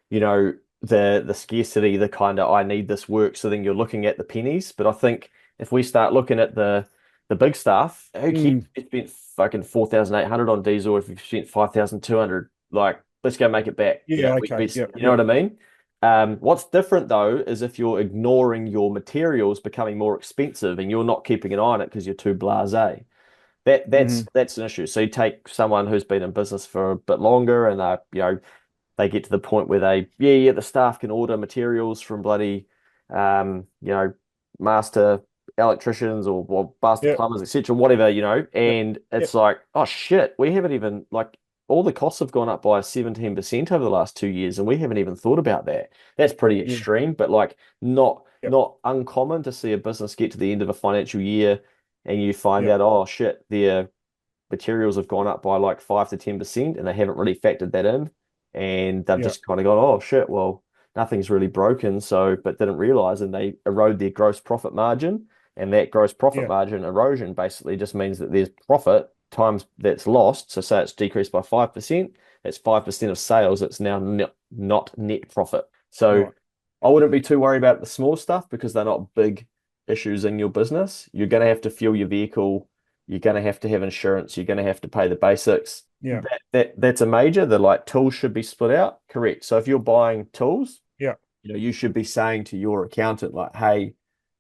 you know, the scarcity, the kind of I need this work, so then you're looking at the pennies. But I think if we start looking at the big stuff, who cares Mm, if you spent fucking 4,800 on diesel, if you've spent 5,200, like let's go make it back. yeah. We Okay. Yeah. you know Yeah. what I mean? What's different though is if you're ignoring your materials becoming more expensive and you're not keeping an eye on it because you're too blasé. Hmm. That's an issue. So you take someone who's been in business for a bit longer and they get to the point where the staff can order materials from bloody um, you know, master electricians or master Yeah. plumbers, etc., whatever, Yeah. and Yeah. it's like, oh shit, we haven't even like all the costs have gone up by 17% over the last 2 years, and we haven't even thought about that. That's pretty Yeah. extreme, but like not Yeah. not uncommon to see a business get to the end of a financial year and you find Yeah. out, oh shit, their materials have gone up by like 5 to 10%, and they haven't really factored that in. And they've Yeah. just kind of gone, oh shit, well, nothing's really broken. So, but didn't realize, and they erode their gross profit margin. And that gross profit Yeah. margin erosion basically just means that there's profit times that's lost. So, say it's decreased by 5%, it's 5% of sales. It's now not net profit. So, Right. I wouldn't be too worried about the small stuff because they're not big issues in your business. You're going to have to fuel your vehicle. You're going to have insurance. You're going to have to pay the basics. Yeah. That's a major. The like tools should be split out. Correct. So if you're buying tools, Yeah. you should be saying to your accountant like, "Hey,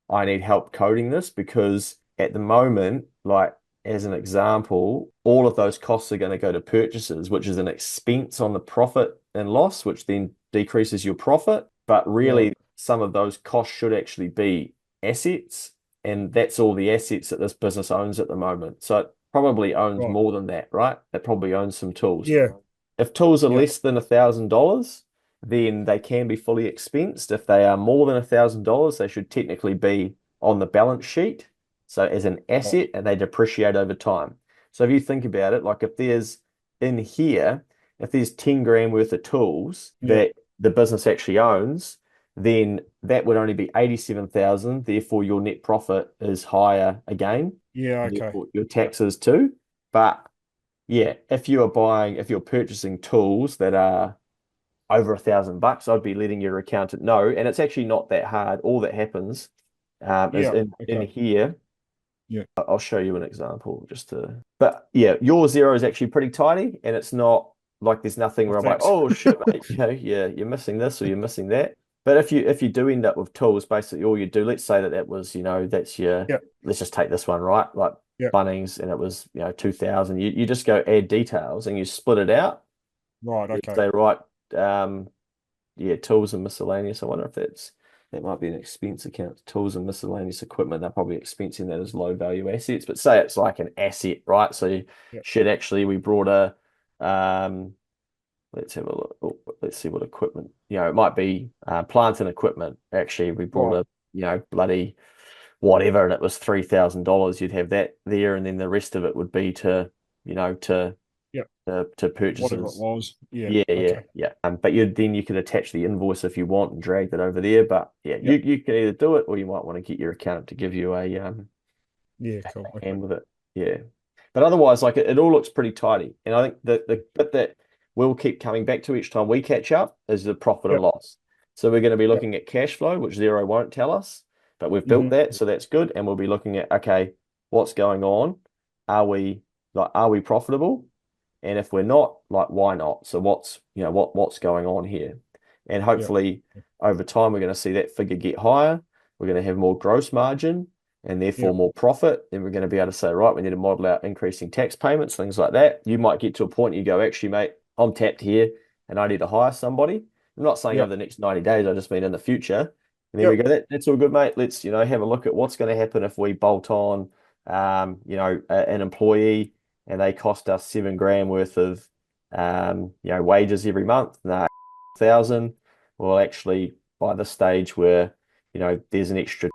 I need help coding this because at the moment, like as an example, all of those costs are going to go to purchases, which is an expense on the profit and loss, which then decreases your profit. But Right. really, some of those costs should actually be assets, and that's all the assets that this business owns at the moment. So it probably owns Right. more than that, right? It probably owns some tools. Yeah. If tools are Yeah. less than $1,000, then they can be fully expensed. If they are more than $1,000, they should technically be on the balance sheet. So as an Right. asset and they depreciate over time. So if you think about it, like if there's in here, if there's 10 grand worth of tools Yeah. that the business actually owns, then that would only be 87,000. Therefore, your net profit is higher again. Yeah. Okay. Therefore, your Yeah. taxes too. But yeah, if you're purchasing tools that are over $1,000, I'd be letting your accountant know. And it's actually not that hard. All that happens is Yeah. in Okay. here. Yeah. I'll show you an example just to, but yeah, your Xero is actually pretty tidy, and it's not like there's nothing Oh, where I'm like, thanks. oh shit, mate, yeah, you're missing this or you're missing that. But if you do end up with tools, basically all you do, let's say that was, that's your, Yeah. let's just take this one, right? Like Yeah. Bunnings, and it was, 2000. You just go add details and you split it out. Right. You Okay. say, right, um, yeah, tools and miscellaneous. I wonder if that might be an expense account. Tools and miscellaneous equipment. They're probably expensing that as low value assets, but say it's like an asset, right? So you Yeah. should actually we brought a let's have a look. Oh, let's see what equipment. It might be plant and equipment. Actually, we brought Right. a bloody whatever, and it was $3,000. You'd have that there, and then the rest of it would be to to Yeah. to Whatever it purchases. was. Yeah. Yeah, yeah, Okay. yeah. But you could attach the invoice if you want and drag that over there. But yeah, Yeah. you can either do it or you might want to get your accountant to give you Yeah. Cool. a Okay. hand with it. Yeah. But otherwise, like it all looks pretty tidy. And I think the bit that we'll keep coming back to each time we catch up is the profit Yeah. and loss. So we're going to be Yeah. looking at cash flow, which Xero won't tell us, but we've built Hmm. that, so that's good. And we'll be looking at, okay, what's going on? Are we profitable? And if we're not, like, why not? So what's going on here? And Yeah. hopefully over time, we're going to see that figure get higher. We're going to have more gross margin and Yeah. therefore more profit. Then we're going to be able to say, right, we need to model out increasing tax payments, things like that. You might get to a point you go, actually, mate, I'm tapped here and I need to hire somebody. I'm not saying Yeah. over the next 90 days, I just mean in the future. And then we Yep. go, that's all good, mate. Let's, have a look at what's going to happen if we bolt on, an employee and they cost us 7 grand worth of wages every month. No, 1,000. Well, actually, by this stage where there's an extra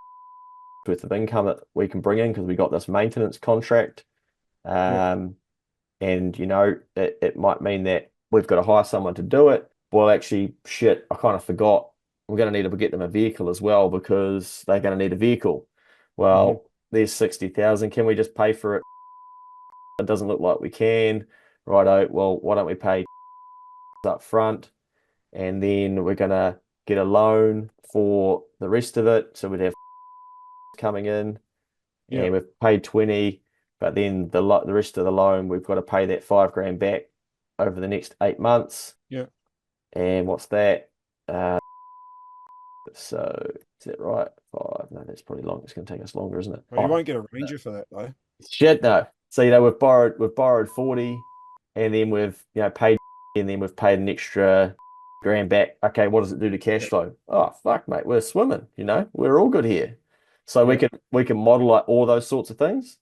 worth of income that we can bring in because we got this maintenance contract, Yep. um, and it might mean that we've got to hire someone to do it. Well, actually, shit, I kind of forgot. We're going to need to get them a vehicle as well because they're going to need a vehicle. Hmm. Well, there's 60,000. Can we just pay for it? It doesn't look like we can. Righto. Well, why don't we pay up front, and then we're gonna get a loan for the rest of it. So we'd have coming in, Yeah. and we've paid 20, but then the rest of the loan we've got to pay that 5 grand back over the next 8 months. Yeah. And what's that? Uh, so is that right? Five? No, that's probably long. It's gonna take us longer, isn't it? Well, you Oh, won't get a ranger for that though. shit, no. So we've borrowed 40, and then we've paid, and then we've paid an extra grand back. Okay, what does it do to cash Yeah. flow? Oh fuck, mate, we're swimming, we're all good here. So we Yeah. can we can model like all those sorts of things.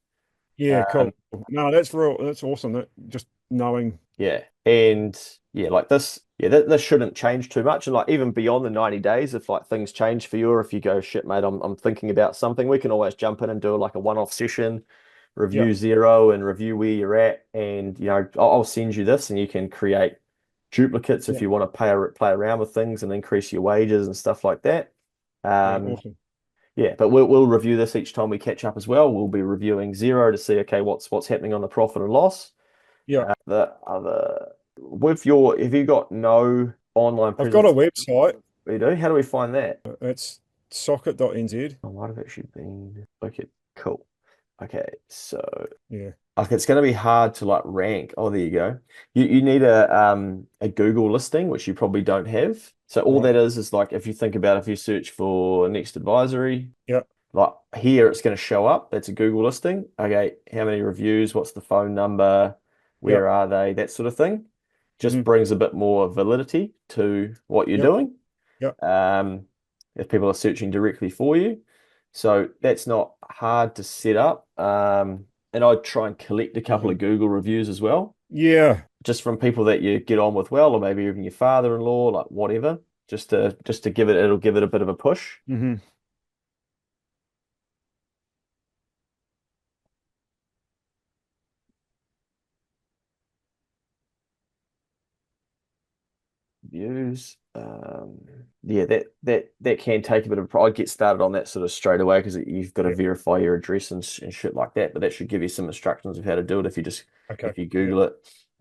Yeah. Um, Cool. No, that's real. That's awesome. That just knowing. yeah. And yeah, like this, yeah, this shouldn't change too much. And like even beyond the 90 days, if like things change for you, or if you go, shit, mate, I'm thinking about something, we can always jump in and do like a one-off session, Yeah. review Xero and review where you're at. And I'll send you this and you can create duplicates if Yeah. you want to play around with things and increase your wages and stuff like that. Yeah. Um, Awesome. yeah, but we'll review this each time we catch up as well. We'll be reviewing Xero to see, okay, what's happening on the profit and loss. Yeah. The other with your Have you got no online I've got a presence? website. We do. How do we find that? It's socket.nz. I might have actually been. Okay, cool. Okay, so Yeah. okay, it's going to be hard to like rank. Oh, there you go. You need a Google listing, which you probably don't have. So all Right. that is like if you think about if you search for Next Advisory, Yeah. like here it's going to show up. That's a Google listing. Okay, how many reviews? What's the phone number? Yeah. Where are they? That sort of thing. Just Hmm. brings a bit more validity to what you're Yeah. doing. Yeah. Um, if people are searching directly for you. So that's not hard to set up. And I'd try and collect a couple Hmm. of Google reviews as well, Yeah. just from people that you get on with well, or maybe even your father-in-law, like whatever, just to it'll give it a bit of a push. Hmm. Views. Yeah, that can take a bit of. I'd get started on that sort of straight away because you've got to Yeah. verify your address and shit like that. But that should give you some instructions of how to do it if you Okay. if you Yeah. Google it.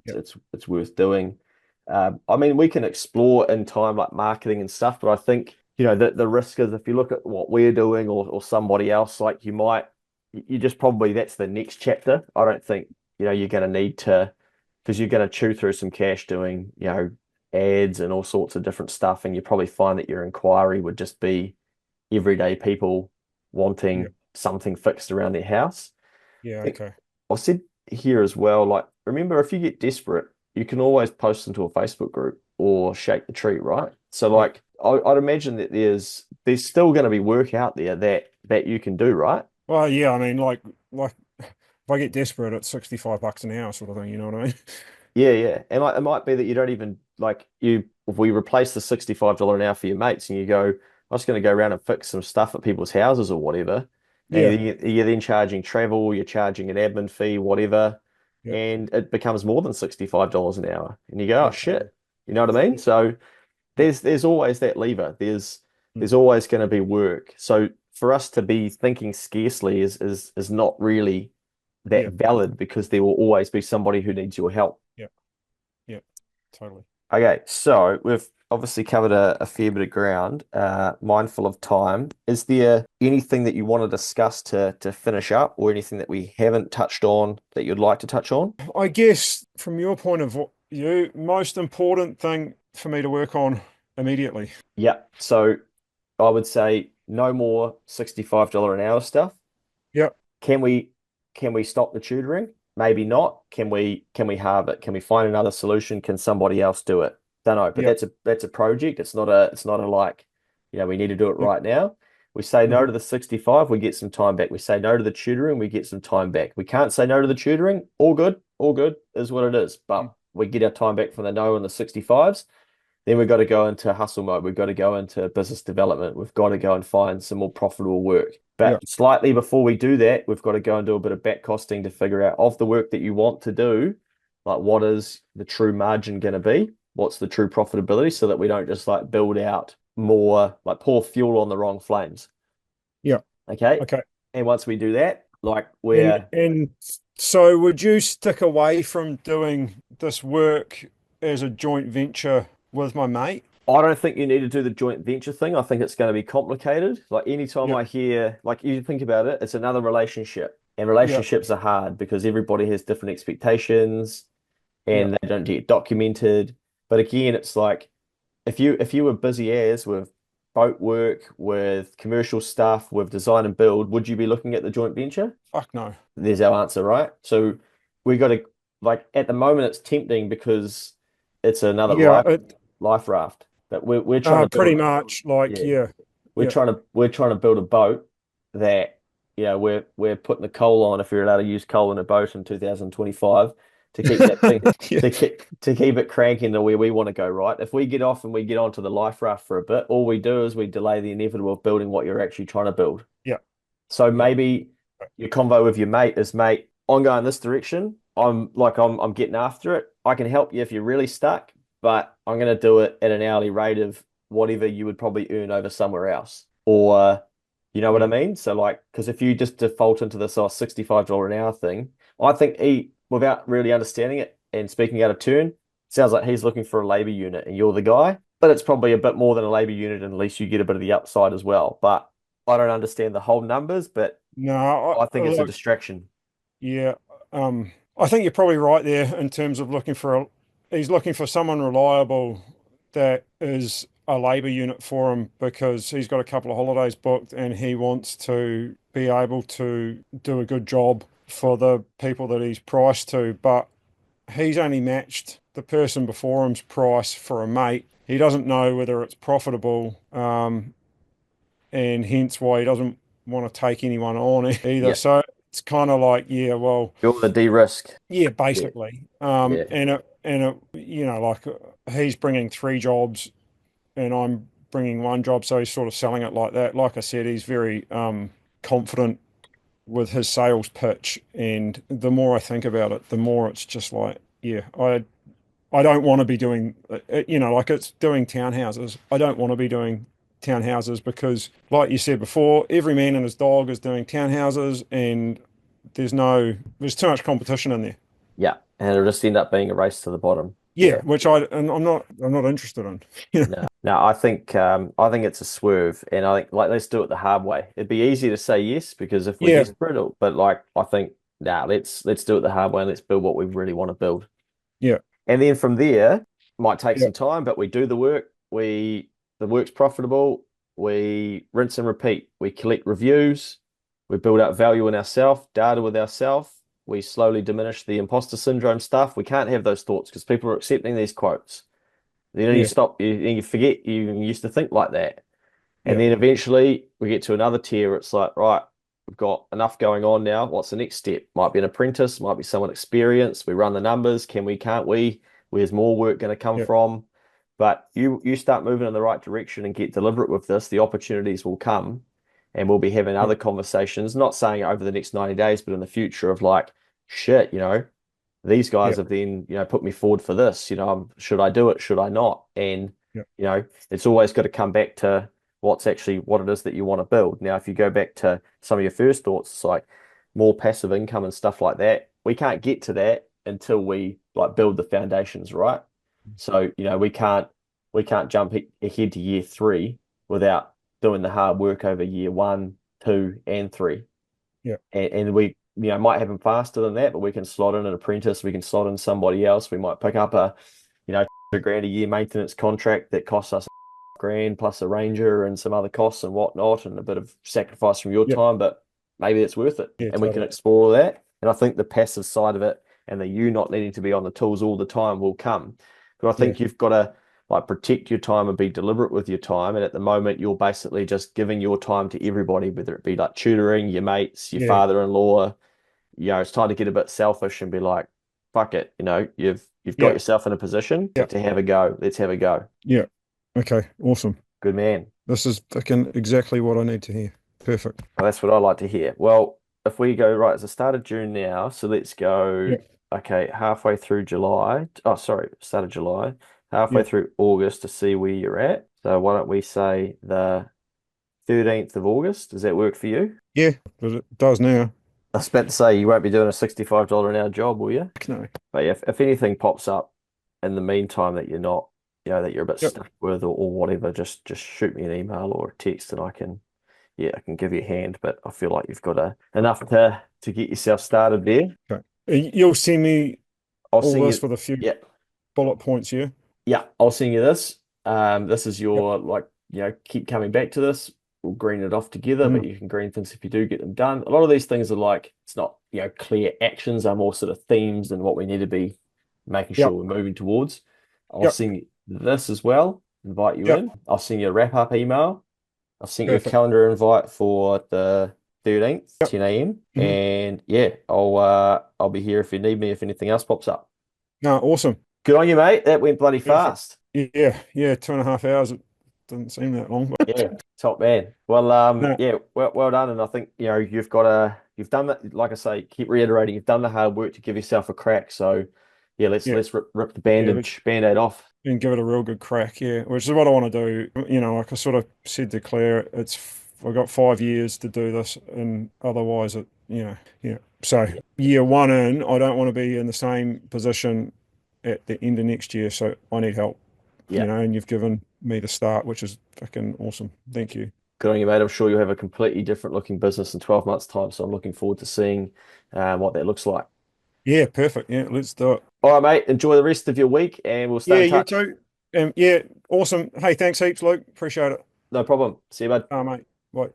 It's Yeah. it's, it's worth doing. I mean, we can explore in time like marketing and stuff, but I think, the risk is if you look at what we're doing or somebody else, like you just probably that's the next chapter. I don't think, you're going to need to, because you're going to chew through some cash doing, ads and all sorts of different stuff. And you probably find that your inquiry would just be everyday people Yeah. wanting something fixed around their house. Yeah. I think Okay. I said here as well, like, remember, if you get desperate, you can always post into a Facebook group or shake the tree, right? So, Yeah. like, I'd imagine that there's still going to be work out there that you can do, right? Well, yeah. I mean, like if I get desperate, it's 65 bucks an hour sort of thing. You know what I mean? Yeah, yeah. And like, it might be that you don't even like if we replace the $65 an hour for your mates and you go, I'm just going to go around and fix some stuff at people's houses or whatever. Yeah. And you're then charging travel, you're charging an admin fee, whatever, Yeah. and it becomes more than $65 an hour. And you go, oh Yeah. Totally. shit. You know what I mean? So Yeah. there's always that lever. Mm. There's always going to be work. So for us to be thinking scarcely is not really that Yeah. valid because there will always be somebody who needs your help. Yeah. Yeah. Totally. Okay, so we've obviously covered a fair bit of ground, mindful of time. Is there anything that you want to discuss to finish up, or anything that we haven't touched on that you'd like to touch on? I guess from your point of view, most important thing for me to work on immediately. Yeah, so I would say no more $65 an hour stuff. Yep. Can we stop the tutoring? Maybe not. Can we halve it? Can we find another solution? Can somebody else do it? Don't know. But Yep. that's a project. It's not a like, we need to do it Yep. right now. We say no Hmm. to the 65, we get some time back. We say no to the tutoring, we get some time back. We can't say no to the tutoring. All good is what it is. But we get our time back from the no and the 65s. Then we've got to go into hustle mode. We've got to go into business development. We've got to go and find some more profitable work. Yep. But slightly before we do that, we've got to go and do a bit of back costing to figure out of the work that you want to do, like what is the true margin going to be? What's the true profitability so that we don't just like build out more, like pour fuel on the wrong flames. Yep. Okay. Okay. And once we do that, like And so would you stick away from doing this work as a joint venture with my mate? I don't think you need to do the joint venture thing. I think it's going to be complicated. Like anytime Yep. I hear, like you think about it, it's another relationship. And Yep. relationships are hard because everybody has different expectations and Yep. they don't get documented. But again, it's like if you were busy as with boat work, with commercial stuff, with design and build, would you be looking at the joint venture? Fuck no. There's our answer, right? So we got to like at the moment it's tempting because it's another Yeah. life raft. But we're trying to Pretty build, much like, yeah, yeah. we're Yeah. trying to build a boat that we're putting the coal on if you're allowed to use coal in a boat in 2025 to keep that thing Yeah. to keep it cranking to where we want to go, right? If we get off and we get onto the life raft for a bit, all we do is we delay the inevitable of building what you're actually trying to build. Yeah. So Yeah. maybe your convo with your mate is, mate, I'm going this direction. I'm getting after it. I can help you if you're really stuck, but I'm going to do it at an hourly rate of whatever you would probably earn over somewhere else. Or, you know what I Yeah. mean? So like, because if you just default into this $65 an hour thing, I think without really understanding it and speaking out of turn, sounds like he's looking for a labor unit and you're the guy. But it's probably a bit more than a labor unit, and at least you get a bit of the upside as well. But I don't understand the whole numbers, but No, I think it's a look, distraction. yeah. I think you're probably right there in terms of he's looking for someone reliable that is a labour unit for him because he's got a couple of holidays booked and he wants to be able to do a good job for the people that he's priced to. But he's only matched the person before him's price for a mate. He doesn't know whether it's profitable, and hence why he doesn't want to take anyone on either. Yeah. So it's kind of like, yeah, well, You want to de-risk. yeah, Yeah. basically. Yeah. Like he's bringing three jobs and I'm bringing one job, so he's sort of selling it like that. Like I said, he's very confident with his sales pitch, and the more I think about it, the more it's just like, yeah, I don't want to be doing, like it's doing townhouses. I don't want to be doing townhouses because, like you said before, every man and his dog is doing townhouses, and there's too much competition in there. Yeah. And it'll just end up being a race to the bottom. Yeah, which I'm not interested in. You know? No, I think it's a swerve, and I think like let's do it the hard way. It'd be easy to say yes because if we're Yeah, desperate, but like I think let's do it the hard way and let's build what we really want to build. yeah, And then from there, might take yeah, some time, but we do the work. The work's profitable. We rinse and repeat. We collect reviews. We build up value in ourselves, data with ourselves. We slowly diminish the imposter syndrome stuff. We can't have those thoughts because people are accepting these quotes. You yeah, stop, you forget you used to think like that. And yeah, then eventually we get to another tier where it's like, right, we've got enough going on now. What's the next step? Might be an apprentice, might be someone experienced. We run the numbers. Can we, can't we? Where's more work going to come yeah, from? But you start moving in the right direction and get deliberate with this, the opportunities will come and we'll be having yeah, other conversations, not saying over the next 90 days, but in the future of like, shit, these yeah, guys have then, put me forward for this, should I do it? Should I not? And, yeah, it's always got to come back to what it is that you want to build. Now, if you go back to some of your first thoughts, it's like more passive income and stuff like that. We can't get to that until we like build the foundations, right? So, we can't jump ahead to year three without doing the hard work over year one, two, and three. yeah, And we, might happen faster than that, but we can slot in an apprentice, we can slot in somebody else. We might pick up a grand a year maintenance contract that costs us grand plus a ranger and some other costs and whatnot, and a bit of sacrifice from your yeah, time, but maybe it's worth it. yeah, And we can totally. explore that. And I think the passive side of it and the you not needing to be on the tools all the time will come. But I Yeah, think you've got to like protect your time and be deliberate with your time. And at the moment, you're basically just giving your time to everybody, whether it be like tutoring, your mates, your yeah, father-in-law. It's time to get a bit selfish and be like, fuck it, you've got yeah, yourself in a position yeah, to have a go. Let's have a go. yeah. Okay, awesome. Good man. This is fucking exactly what I need to hear. Perfect. Well, that's what I like to hear. Well, if we go right, it's the start of June now, so let's go, Yeah, okay, halfway through July. Oh, sorry, start of July, halfway yeah, through August to see where you're at. So why don't we say the 13th of August? Does that work for you? yeah. But it does now. I was about to say you won't be doing a $65 an hour job, will you? No. But yeah, if anything pops up in the meantime that you're not, that you're a bit Yep. stuck with or whatever, just shoot me an email or a text and I can give you a hand. But I feel like you've got enough to get yourself started there. Okay. You'll send me I'll all send this you, with a few yeah, bullet points, yeah? yeah, I'll send you this. This is Yep. your like, keep coming back to this. We'll green it off together, but Mm. you can green things if you do get them done. A lot of these things are like, it's not, clear actions, are more sort of themes and what we need to be making sure Yep. we're moving towards. I'll Yep. send you this as well, invite you Yep. in. I'll send you a wrap up email. I'll send you a Perfect. calendar invite for the 13th, Yep. 10 a.m. Hmm. And yeah, I'll be here if you need me, if anything else pops up. No, awesome. Good on you, mate. That went bloody Perfect. fast. Yeah. Yeah. 2.5 hours. It didn't seem that long, but Yeah, top man. Well, no. yeah, well done. And I think, you've done that. Like I say, keep reiterating, you've done the hard work to give yourself a crack. So yeah, let's Yeah. let's rip the Yeah. Let's band-aid off. and give it a real good crack. Yeah. Which is what I want to do. Like I sort of said to Claire, I've got 5 years to do this, and otherwise yeah. So year one in, I don't want to be in the same position at the end of next year. So I need help, Yeah, and you've given me the start, which is fucking awesome. Thank you. good on you, mate. I'm sure you'll have a completely different looking business in 12 months' time. So I'm looking forward to seeing what that looks like. Yeah, perfect. Yeah, let's do it. All right, mate. Enjoy the rest of your week and we'll stay Yeah, in you touch. too. Yeah, awesome. Hey, thanks heaps, Luke. Appreciate it. No problem. See you, bud. Mate.